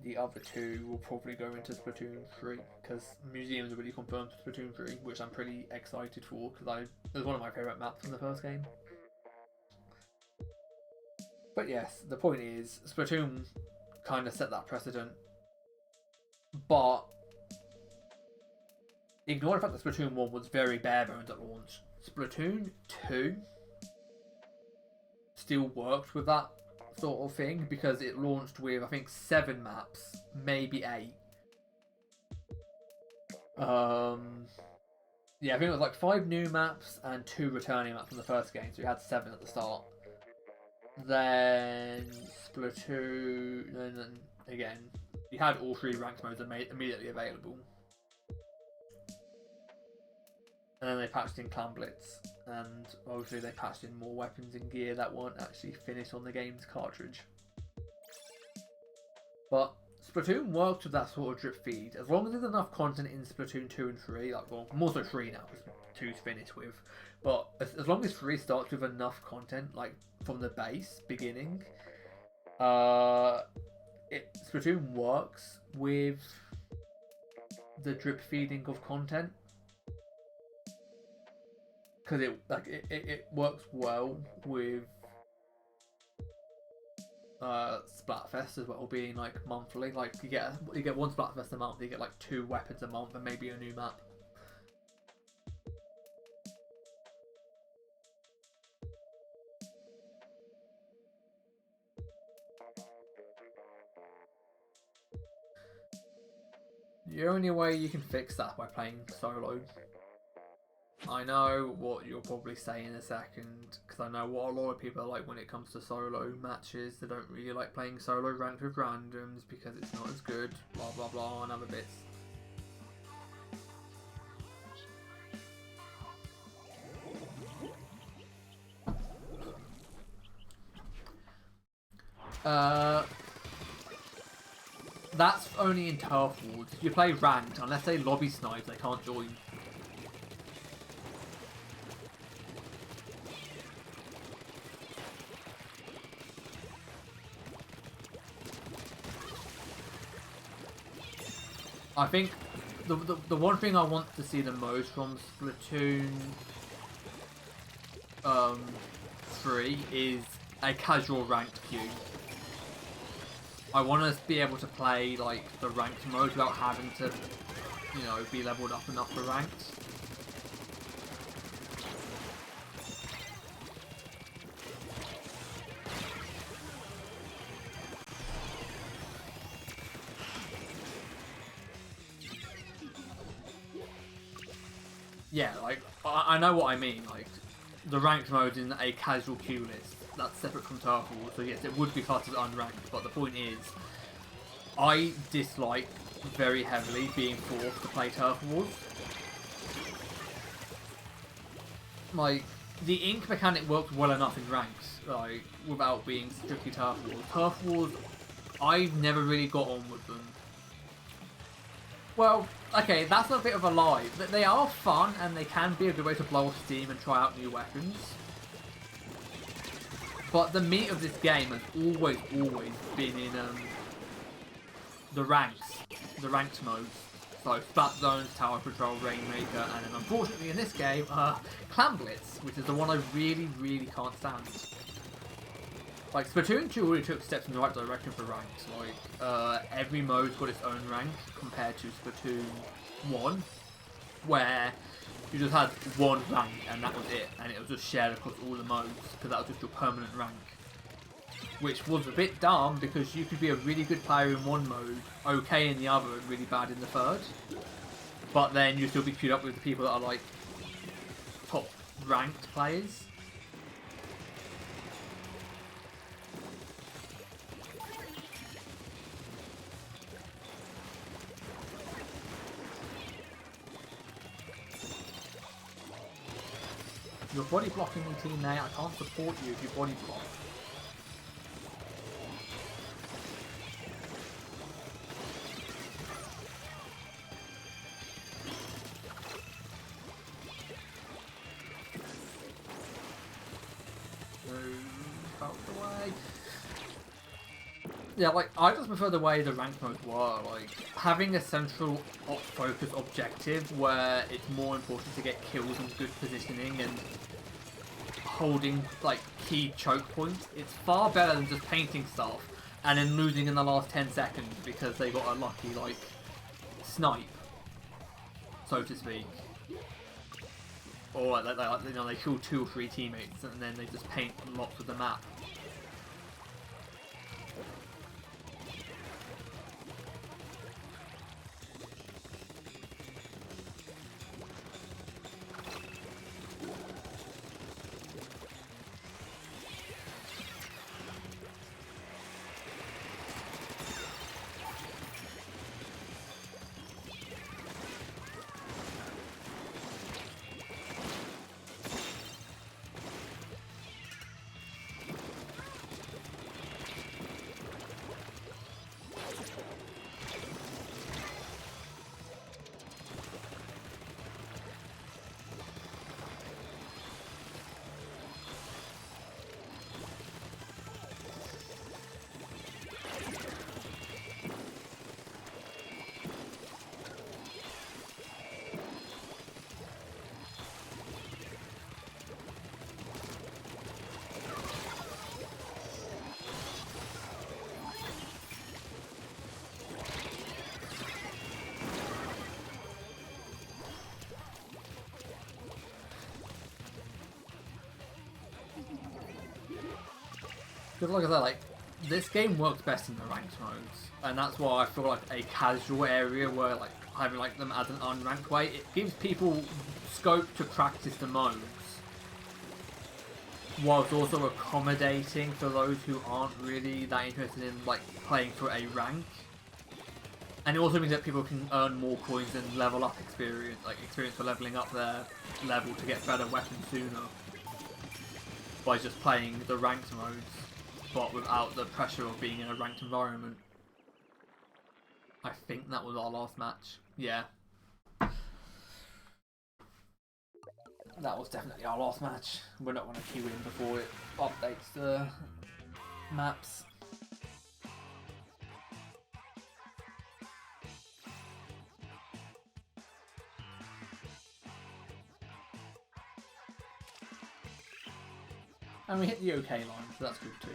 The other 2 will probably go into Splatoon 3, because Museum's already confirmed for Splatoon 3, which I'm pretty excited for, because it was one of my favourite maps from the first game. But yes, the point is, Splatoon kind of set that precedent, but ignore the fact that Splatoon 1 was very bare bones at launch. Splatoon 2 still worked with that sort of thing, because it launched with, I think, 7 maps, maybe 8. Yeah, I think it was like 5 new maps and 2 returning maps from the first game, so you had 7 at the start. Then Splatoon, and then again, you had all 3 ranked modes immediately available. And then they patched in Clan Blitz, and obviously they patched in more weapons and gear that weren't actually finished on the game's cartridge. But Splatoon works with that sort of drip feed. As long as there's enough content in Splatoon 2 and 3, like, well, more so 3 now, because 2's finished with. But as long as 3 starts with enough content, like, from the base, beginning, Splatoon works with the drip feeding of content. Because it works well with Splatfest as well, being like monthly. Like you get one Splatfest a month, you get like 2 weapons a month, and maybe a new map. The only way you can fix that by playing solo. I know what you'll probably say in a second, because I know what a lot of people are like when it comes to solo matches. They don't really like playing solo ranked with randoms because it's not as good, blah blah blah, and other bits. That's only in turf wars. If you play ranked, unless they lobby snipe, they can't join. I think the one thing I want to see the most from Splatoon 3 is a casual ranked queue. I want to be able to play like the ranked mode without having to, you know, be leveled up enough for ranked. Yeah, like, I know what I mean, like, the ranked mode in a casual queue list, that's separate from turf wars, so yes, it would be classed as unranked, but the point is, I dislike very heavily being forced to play turf wars. Like, the ink mechanic works well enough in ranks, like, without being strictly turf wars. Turf wars, I've never really got on with them. Well, okay, that's a bit of a lie. They are fun, and they can be a good way to blow off steam and try out new weapons. But the meat of this game has always been in the ranked modes. So Splat Zones, Tower Patrol, Rainmaker, and then unfortunately in this game, Clan Blitz, which is the one I really can't stand. Like, Splatoon 2 already took steps in the right direction for ranks. Like, every mode's got its own rank compared to Splatoon 1, where you just had one rank and that was it, and it was just shared across all the modes, because that was just your permanent rank. Which was a bit dumb, because you could be a really good player in one mode, okay in the other, and really bad in the third. But then you'd still be queued up with the people that are, like, top ranked players. You're body blocking me, teammate. I can't support you if you body block. Move out the way. Yeah, like, I just prefer the way the rank modes were. Like, having a central focus objective where it's more important to get kills and good positioning and holding, like, key choke points. It's far better than just painting stuff and then losing in the last 10 seconds because they got a lucky, like, snipe, so to speak. Or, like, you know, they kill 2 or 3 teammates and then they just paint lots of the map. Because like I said, like, this game works best in the ranked modes, and that's why I feel like a casual area where like having like them as an unranked way, it gives people scope to practice the modes, whilst also accommodating for those who aren't really that interested in like playing for a rank. And it also means that people can earn more coins and level up experience, like experience for leveling up their level to get better weapons sooner by just playing the ranked modes, but without the pressure of being in a ranked environment. I think that was our last match. Yeah. That was definitely our last match. We're not going to queue in before it updates the maps. And we hit the OK line, so that's good too.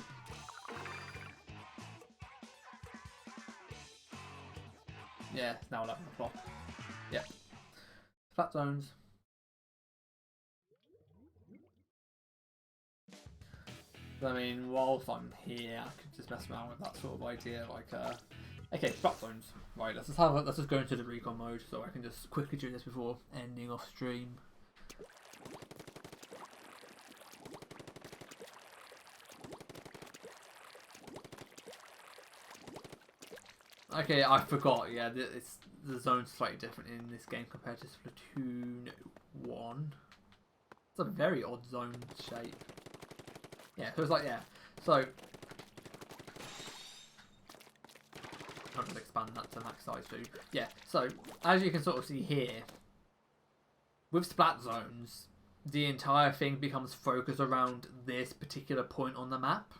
Yeah, it's now 11 o'clock. Yep. Flat zones. I mean, whilst I'm here, I could just mess around with that sort of idea, like, okay, flat zones. Right, let's just go into the recon mode, so I can just quickly do this before ending off stream. Okay, I forgot. Yeah, the zone's slightly different in this game compared to Splatoon 1. It's a very odd zone shape. Yeah, so it's like, yeah. So I'll just expand that to max size too. Yeah, so as you can sort of see here, with splat zones, the entire thing becomes focused around this particular point on the map.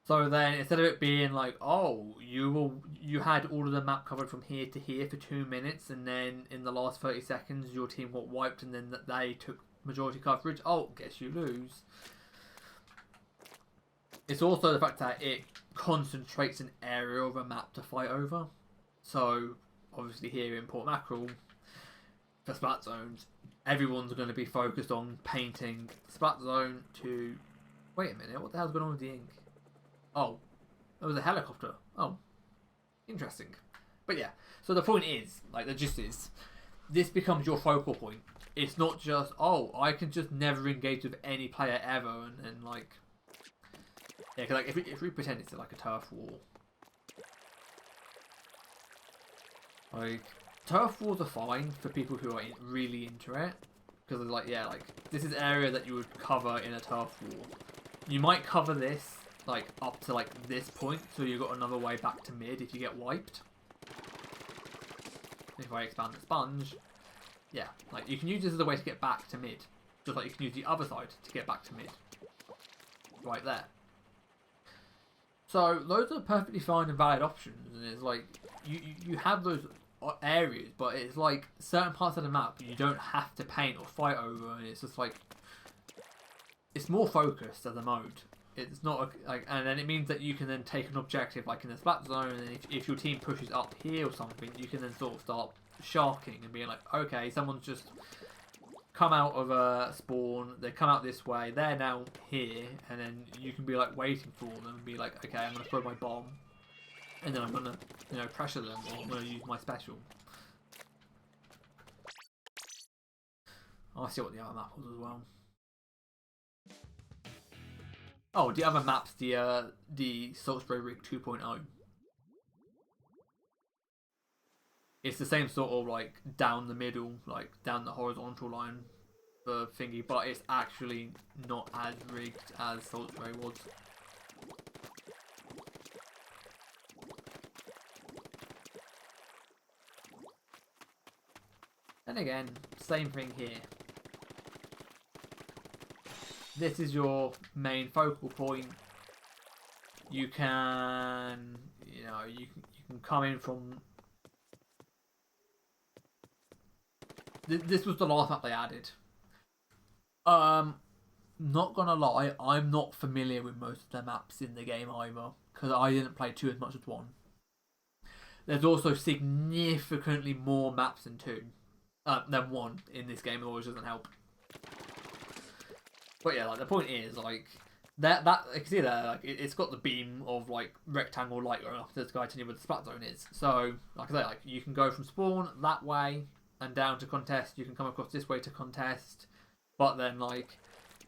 So then, instead of it being like, oh, you had all of the map covered from here to here for 2 minutes, and then in the last 30 seconds your team got wiped, and then they took majority coverage. Oh, guess you lose. It's also the fact that it concentrates an area of a map to fight over. So obviously here in Port Mackerel, for splat zones, everyone's going to be focused on painting the splat zone to. Wait a minute, what the hell's going on with the ink? Oh, there was a helicopter. Oh, interesting. But yeah, so the point is, like, the gist is, this becomes your focal point. It's not just, oh, I can just never engage with any player ever, and like, yeah, cause like if we pretend it's like a turf war, like turf wars are fine for people who are really into it, because like, yeah, like this is area that you would cover in a turf war. You might cover this like up to like this point, so you've got another way back to mid if you get wiped. If I expand the sponge, yeah, like you can use this as a way to get back to mid, just like you can use the other side to get back to mid. Right there. So those are perfectly fine and valid options, and it's like you have those areas, but it's like certain parts of the map you don't have to paint or fight over, and it's just like it's more focused as a mode. It's not like, and then it means that you can then take an objective like in the splat zone, and if your team pushes up here or something, you can then sort of start sharking and being like, okay, someone's just come out of a spawn, they come out this way, they're now here, and then you can be like waiting for them and be like, okay, I'm gonna throw my bomb, and then I'm gonna, you know, pressure them, or I'm gonna use my special. I see what the other map was as well. Oh, the other map's the Salisbury Rig 2.0. It's the same sort of like down the middle, like down the horizontal line for thingy, but it's actually not as rigged as Salisbury was. And again, same thing here. This is your main focal point. You can, you know, you can come in from. This was the last map they added. Not gonna lie, I'm not familiar with most of the maps in the game either, because I didn't play 2 as much as 1. There's also significantly more maps in 2 than 1 in this game, which doesn't help. But yeah, like the point is, like, that you can see there, like it's got the beam of like rectangle light going off to the guy telling you where the splat zone is. So like I say, like you can go from spawn that way and down to contest. You can come across this way to contest, but then like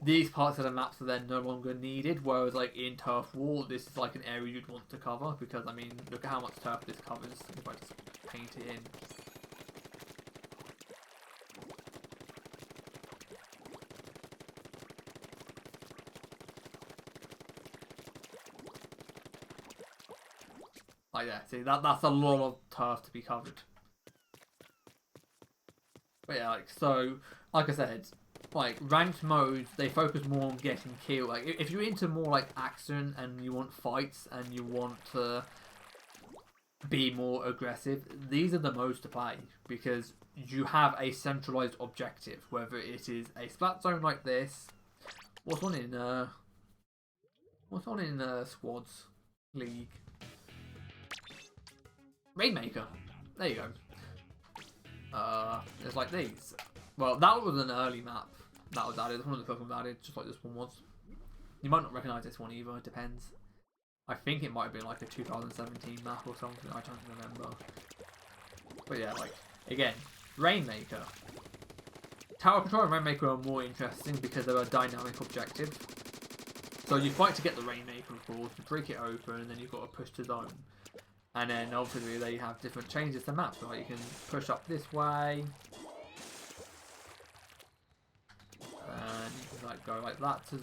these parts of the maps are then no longer needed. Whereas like in Turf War, this is like an area you'd want to cover because I mean look at how much turf this covers. If I just paint it in. Like yeah, see that's a lot of turf to be covered. But yeah, like so, like I said, like ranked modes, they focus more on getting killed. Like if you're into more like action and you want fights and you want to be more aggressive, these are the modes to play because you have a centralized objective. Whether it is a splat zone like this, what's on in squads league. Rainmaker. There you go. There's like these. Well, that was an early map that was added. One of the first ones added, just like this one was. You might not recognise this one either. It depends. I think it might have been like a 2017 map or something. I don't remember. But yeah, like again, Rainmaker. Tower Control and Rainmaker are more interesting because they're a dynamic objective. So you fight to get the Rainmaker, of course, to break it open, and then you've got to push to zone. And then obviously they have different changes to maps, right? You can push up this way. And you can like go like that to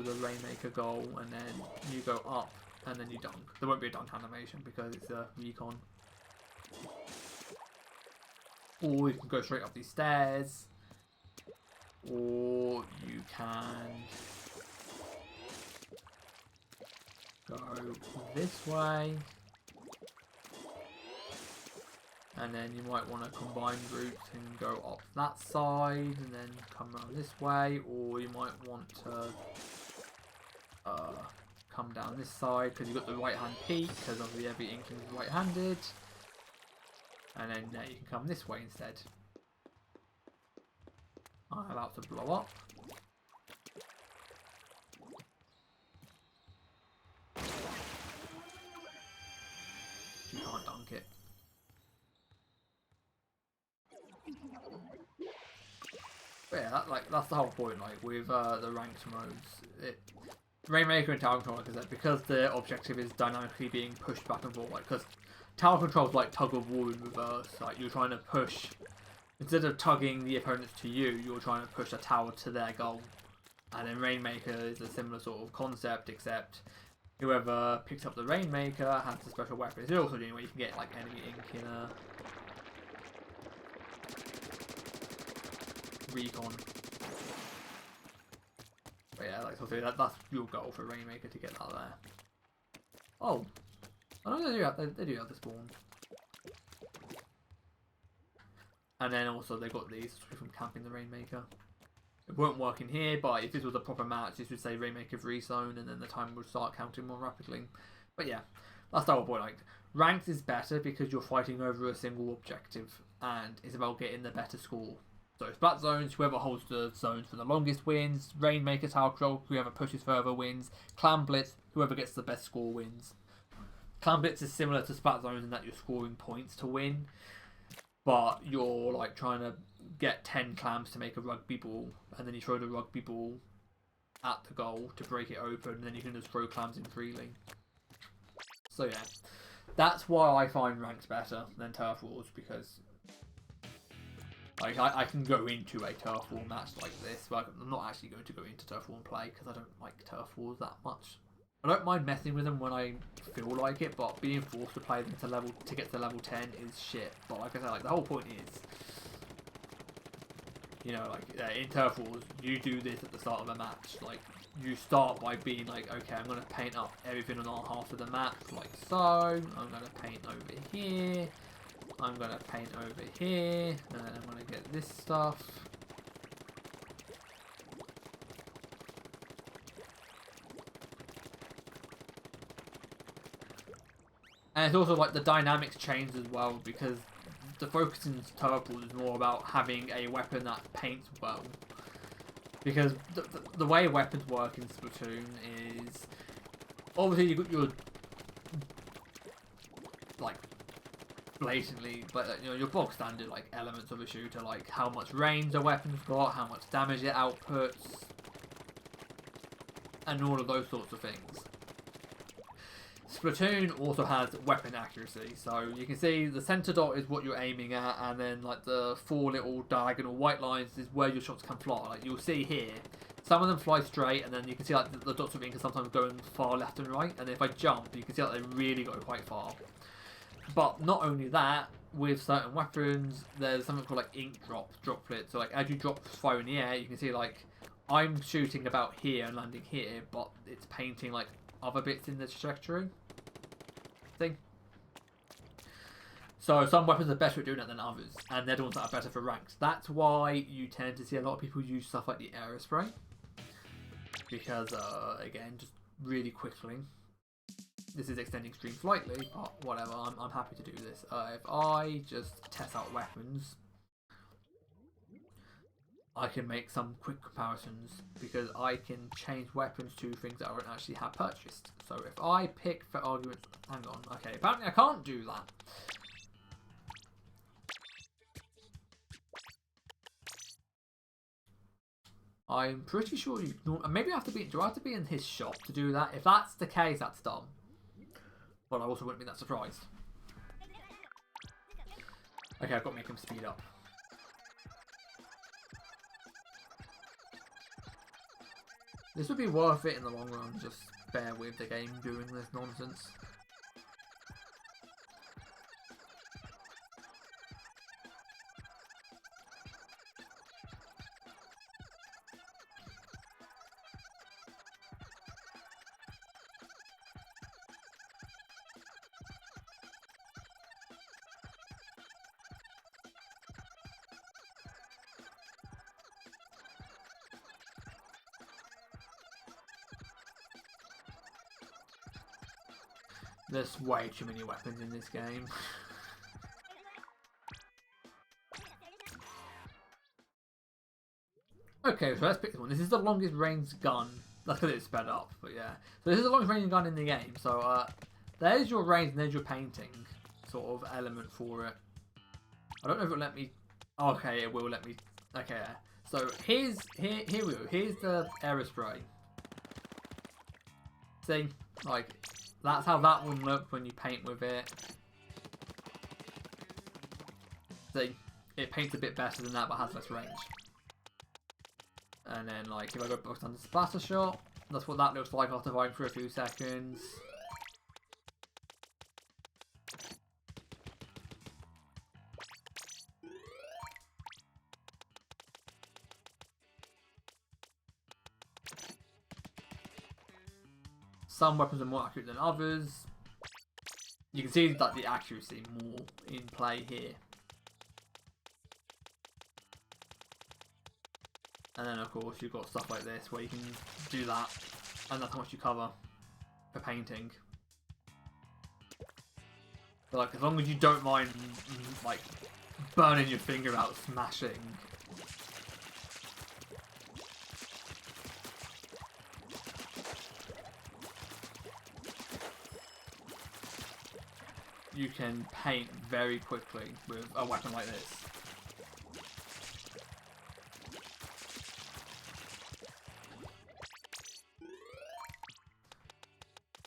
the Rainmaker goal, and then you go up and then you dunk. There won't be a dunk animation because it's a recon. Or you can go straight up these stairs. Or you can go this way. And then you might want to combine routes and go up that side and then come around this way, or you might want to come down this side because you've got the right hand peak because obviously every Inkling is right handed, and then you can come this way instead. I'm about to blow up. You can't dunk it. But yeah, that's the whole point. Like with the ranked modes, Rainmaker and Tower Control, like I said, because the objective is dynamically being pushed back and forth. Like because Tower Control is like tug of war in reverse. Like you're trying to push, instead of tugging the opponents to you, you're trying to push a tower to their goal. And then Rainmaker is a similar sort of concept, except whoever picks up the Rainmaker has the special weapon. It's also doing where you can get like enemy ink in a recon. But yeah, like so that's your goal for Rainmaker, to get that there. Oh, I know they do have the spawn. And then also they got these from camping the Rainmaker. It won't work in here, but if this was a proper match, this would say Rainmaker rezone, and then the time would start counting more rapidly. But yeah, that's the whole point. Like ranked is better because you're fighting over a single objective, and it's about getting the better score. So splat zones, whoever holds the zones for the longest wins. Rainmaker, Tower Control, whoever pushes further wins. Clan Blitz, whoever gets the best score wins. Clan Blitz is similar to splat zones in that you're scoring points to win, but you're like trying to get 10 clams to make a rugby ball, and then you throw the rugby ball at the goal to break it open, and then you can just throw clams in freely. So yeah, that's why I find ranked better than Turf Wars, because like I can go into a Turf War match like this, but I'm not actually going to go into Turf War and play because I don't like Turf Wars that much. I don't mind messing with them when I feel like it, but being forced to play them to get to level 10 is shit. But like I said, like the whole point is, you know, like in Turf Wars, you do this at the start of a match. Like you start by being like, okay, I'm going to paint up everything on our half of the map, like so. I'm going to paint over here. I'm going to paint over here, and then I'm going to get this stuff. And it's also like the dynamics change as well, because the focus in Turf Wars is more about having a weapon that paints well. Because the way weapons work in Splatoon is obviously you got your like blatantly, but you know, your bog standard like elements of a shooter, like how much range a weapon's got, how much damage it outputs, and all of those sorts of things. Splatoon also has weapon accuracy, so you can see the center dot is what you're aiming at, and then like the 4 little diagonal white lines is where your shots can fly. Like you'll see here, some of them fly straight, and then you can see like the dots of ink can sometimes go far left and right, and if I jump, you can see that they really go quite far. But not only that, with certain weapons, there's something called like ink droplet. So like as you drop fire in the air, you can see like I'm shooting about here and landing here, but it's painting like other bits in the trajectory thing. So some weapons are better at doing that than others, and they're the ones that are better for ranks. That's why you tend to see a lot of people use stuff like the aerospray, because again, just really quickly. This is extending stream slightly, but whatever. I'm happy to do this. If I just test out weapons, I can make some quick comparisons because I can change weapons to things that I don't actually have purchased. So if I pick, for argument, hang on, okay, apparently I can't do that. I'm pretty sure you maybe I have to be. Do I have to be in his shop to do that? If that's the case, that's dumb. But I also wouldn't be that surprised. Okay, I've got to make him speed up. This would be worth it in the long run, just bear with the game doing this nonsense. There's way too many weapons in this game. Okay, so let's pick this one. This is the longest range gun. That's because it's sped up, but yeah. So this is the longest range gun in the game. So there's your range and there's your painting sort of element for it. I don't know if it'll let me. Okay, it will let me. Okay, yeah. So here we go. Here's the aerospray. See, like. That's how that one looks when you paint with it. See, it paints a bit better than that, but has less range. And then, like, if I go back on the splatter shot, that's what that looks like after firing for a few seconds. Some weapons are more accurate than others. You can see that the accuracy more in play here. And then of course you've got stuff like this where you can do that, and that's how much you cover for painting. But like, as long as you don't mind like burning your finger out smashing, you can paint very quickly with a weapon like this.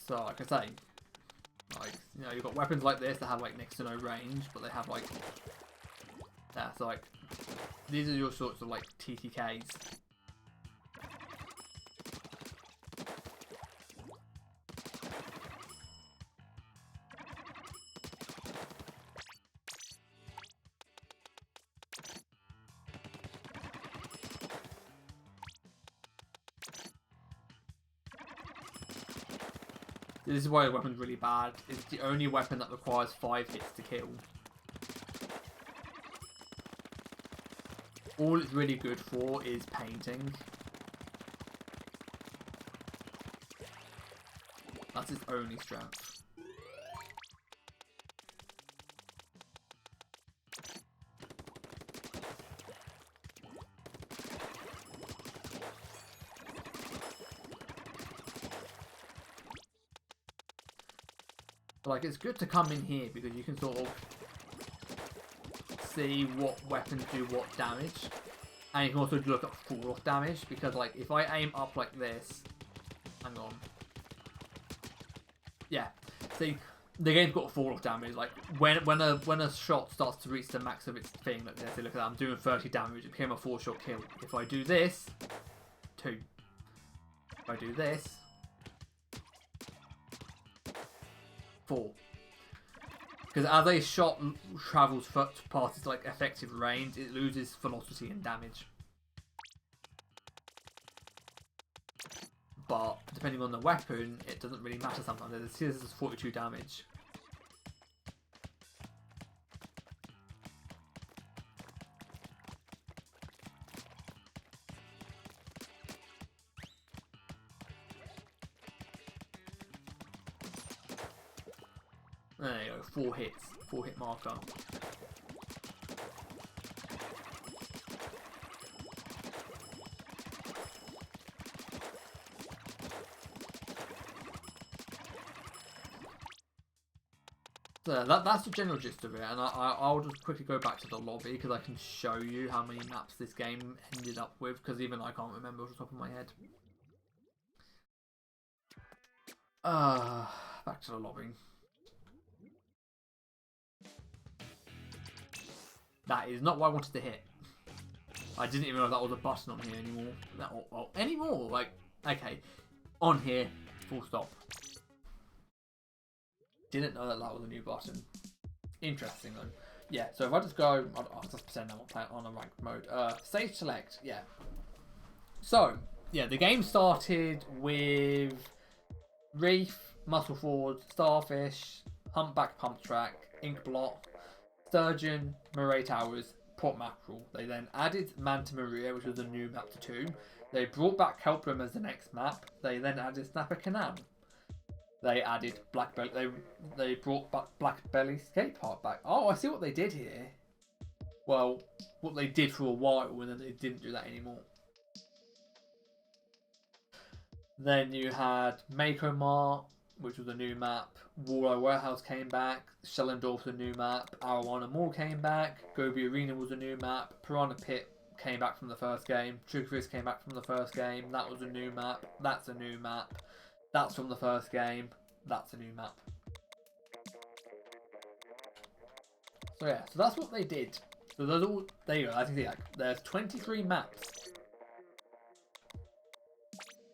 So, like I say, like, you know, you've got weapons like this that have like next to no range, but they have like, that's like, these are your sorts of like TTKs. This is why the weapon's really bad. It's the only weapon that requires 5 hits to kill. All it's really good for is painting. That's its only strength. But like, it's good to come in here because you can sort of see what weapons do what damage. And you can also look at fall off damage because like, if I aim up like this, hang on. Yeah, see, the game's got fall off damage. Like when a shot starts to reach the max of its thing, like this, look at that, I'm doing 30 damage. It became a 4-shot kill. If I do this, 2. If I do this, 4. Because as a shot travels past its like effective range, it loses velocity and damage. But depending on the weapon, it doesn't really matter sometimes. This is 42 damage. There you go, 4 hits. 4 hit marker. So that's the general gist of it, and I'll just quickly go back to the lobby because I can show you how many maps this game ended up with, because even I can't remember off the top of my head. Back to the lobby. That is not what I wanted to hit. I didn't even know that was a button on here anymore. Anymore? Like, okay. On here, full stop. Didn't know that was a new button. Interesting though. Yeah, so if I just go, I'll just pretend I'm on a ranked mode. Stage select, yeah. So, yeah, the game started with Reef, Muscle Ford, Starfish, Humpback Pump Track, Ink Blot, Sturgeon, Murray Towers, Port Mackerel. They then added Manta Maria, which was a new map to 2. They brought back Kelprum as the next map. They then added Snapper Canal. They added Black Belly. They brought back Black Belly Skate Park back. Oh, I see what they did here. Well, what they did for a while, and then they didn't do that anymore. Then you had Mako Mart, which was a new map. Walleye Warehouse came back. Shellendorf was a new map. Arowana Mall came back. Gobi Arena was a new map. Piranha Pit came back from the first game. Triggerfish came back from the first game. That was a new map. That's a new map. That's from the first game. That's a new map. So yeah, so that's what they did. So those all, there you go. As you see, like, there's 23 maps.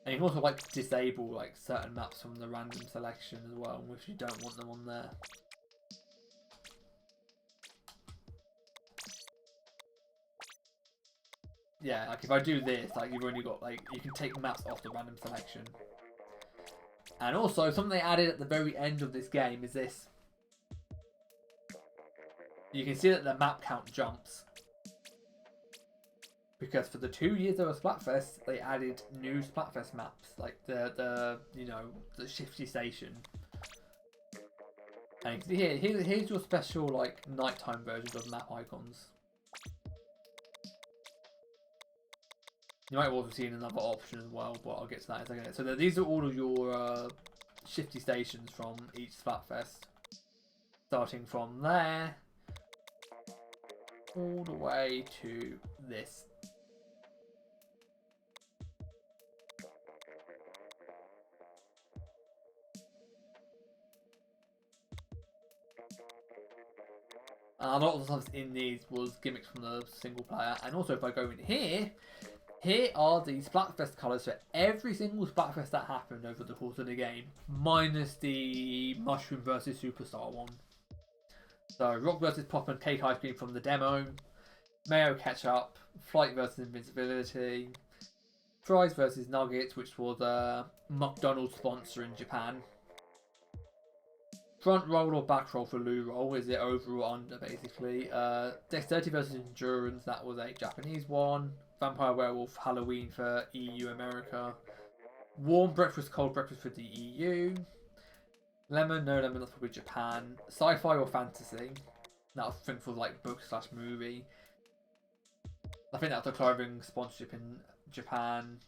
And you can also like disable like certain maps from the random selection as well, if you don't want them on there. Yeah, like if I do this, like you've only got like, you can take maps off the random selection. And also, something they added at the very end of this game is this. You can see that the map count jumps. Because for the 2 years of Splatfest, they added new Splatfest maps, like the Shifty Station. And you can see here's your special like nighttime versions of map icons. You might have also seen another option as well, but I'll get to that in a second. So these are all of your Shifty Stations from each Splatfest. Starting from there, all the way to this. And a lot of the stuff in these was gimmicks from the single player. And also if I go in here, here are the Splatfest colours for every single Splatfest that happened over the course of the game, minus the Mushroom versus Superstar one. So Rock versus Pop and Cake Ice Cream from the demo, Mayo Ketchup, Flight versus Invincibility, Fries versus Nuggets, which was a McDonald's sponsor in Japan. Front roll or back roll for loo roll, is it over or under basically. Dexterity versus Endurance, that was a Japanese one. Vampire Werewolf Halloween for EU America. Warm Breakfast, Cold Breakfast for the EU. Lemon, no lemon, that's probably Japan. Sci-fi or fantasy, that was think for like book slash movie. I think that's a clothing sponsorship in Japan.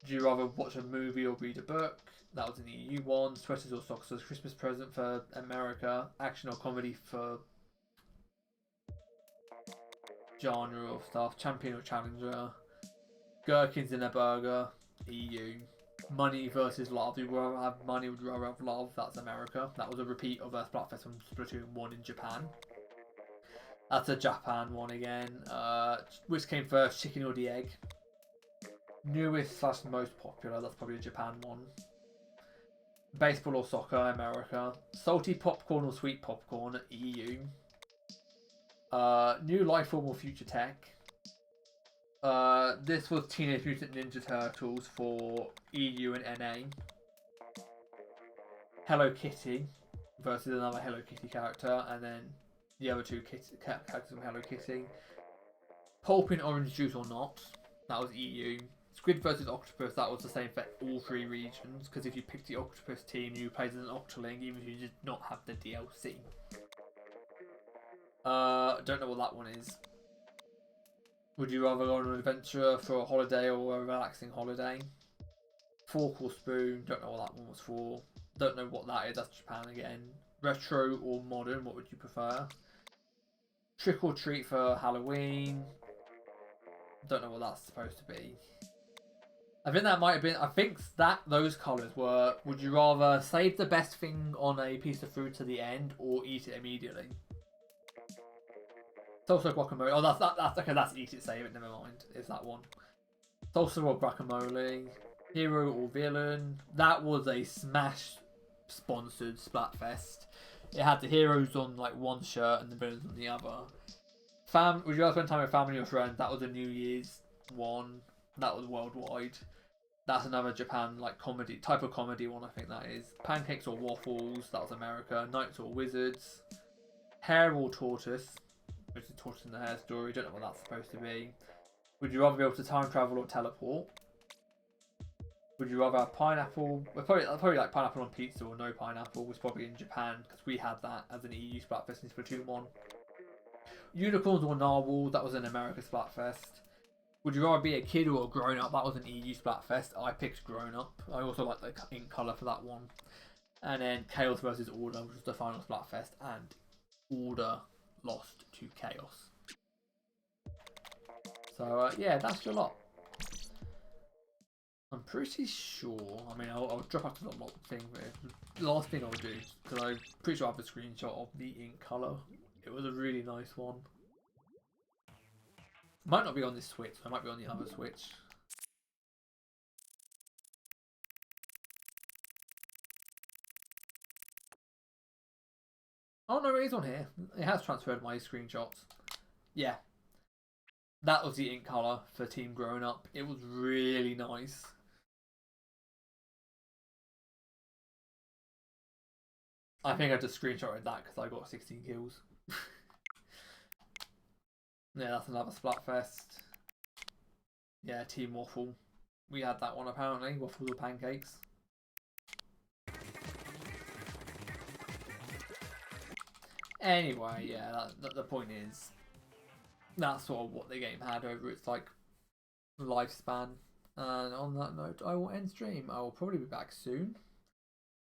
Do you rather watch a movie or read a book? That was an EU one. Sweaters or socks as Christmas present for America. Action or comedy for genre or stuff. Champion or challenger. Gherkins in a burger. EU. Money versus love. Would you rather have money? Would you rather have love? That's America. That was a repeat of a Splatfest from Splatoon 1 in Japan. That's a Japan one again. Which came first, chicken or the egg? Newest / most popular. That's probably a Japan one. Baseball or soccer? America. Salty popcorn or sweet popcorn? EU. New life form or future tech? This was Teenage Mutant Ninja Turtles for EU and NA. Hello Kitty versus another Hello Kitty character, and then the other two characters from Hello Kitty. Pulp in orange juice or not? That was EU. Squid versus Octopus, that was the same for all three regions, because if you picked the Octopus team, you played as an Octoling, even if you did not have the DLC. Don't know what that one is. Would you rather go on an adventure for a holiday or a relaxing holiday? Fork or spoon, don't know what that one was for. Don't know what that is, that's Japan again. Retro or modern, what would you prefer? Trick or treat for Halloween. Don't know what that's supposed to be. I think that might have been. I think that those colours were. Would you rather save the best thing on a piece of food to the end or eat it immediately? Salsa guacamole. Oh, that's okay. That's eat it, save it. Never mind. Is that one? Salsa or guacamole? Hero or villain? That was a Smash sponsored Splatfest. It had the heroes on like one shirt and the villains on the other. Would you rather spend time with family or friends? That was a New Year's one. That was worldwide. That's another Japan like comedy type of comedy one. I think that is. Pancakes or waffles? That was America. Knights or wizards? Hare or tortoise? Which is tortoise in the hare story. Don't know what that's supposed to be. Would you rather be able to time travel or teleport? Would you rather have pineapple? Well, probably like pineapple on pizza or no pineapple was probably in Japan because we had that as an EU Splatfest in Splatoon 1. Unicorns or narwhals? That was an America Splatfest. Would you rather be a kid or a grown up? That was an EU Splatfest. I picked grown up. I also like the ink colour for that one. And then Chaos versus Order, which was the final Splatfest, and Order lost to Chaos. So yeah, that's your lot. I'm pretty sure. I mean, I'll drop out to the lot thing. The last thing I'll do, because I'm pretty sure I have a screenshot of the ink colour. It was a really nice one. Might not be on this Switch. It might be on the other Switch. Oh no, it is on here. It has transferred my screenshots. Yeah. That was the ink colour for Team Grown Up. It was really nice. I think I just screenshotted that because I got 16 kills. Yeah, that's another Splatfest. Yeah, Team Waffle. We had that one apparently. Waffles or pancakes. Anyway, yeah, the point is, that's sort of what the game had over its like lifespan. And on that note, I will end stream. I will probably be back soon.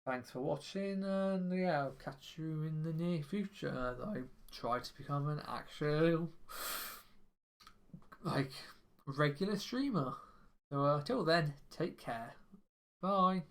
Thanks for watching, and yeah, I'll catch you in the near future as I try to become an actual like regular streamer. So till then, take care. Bye.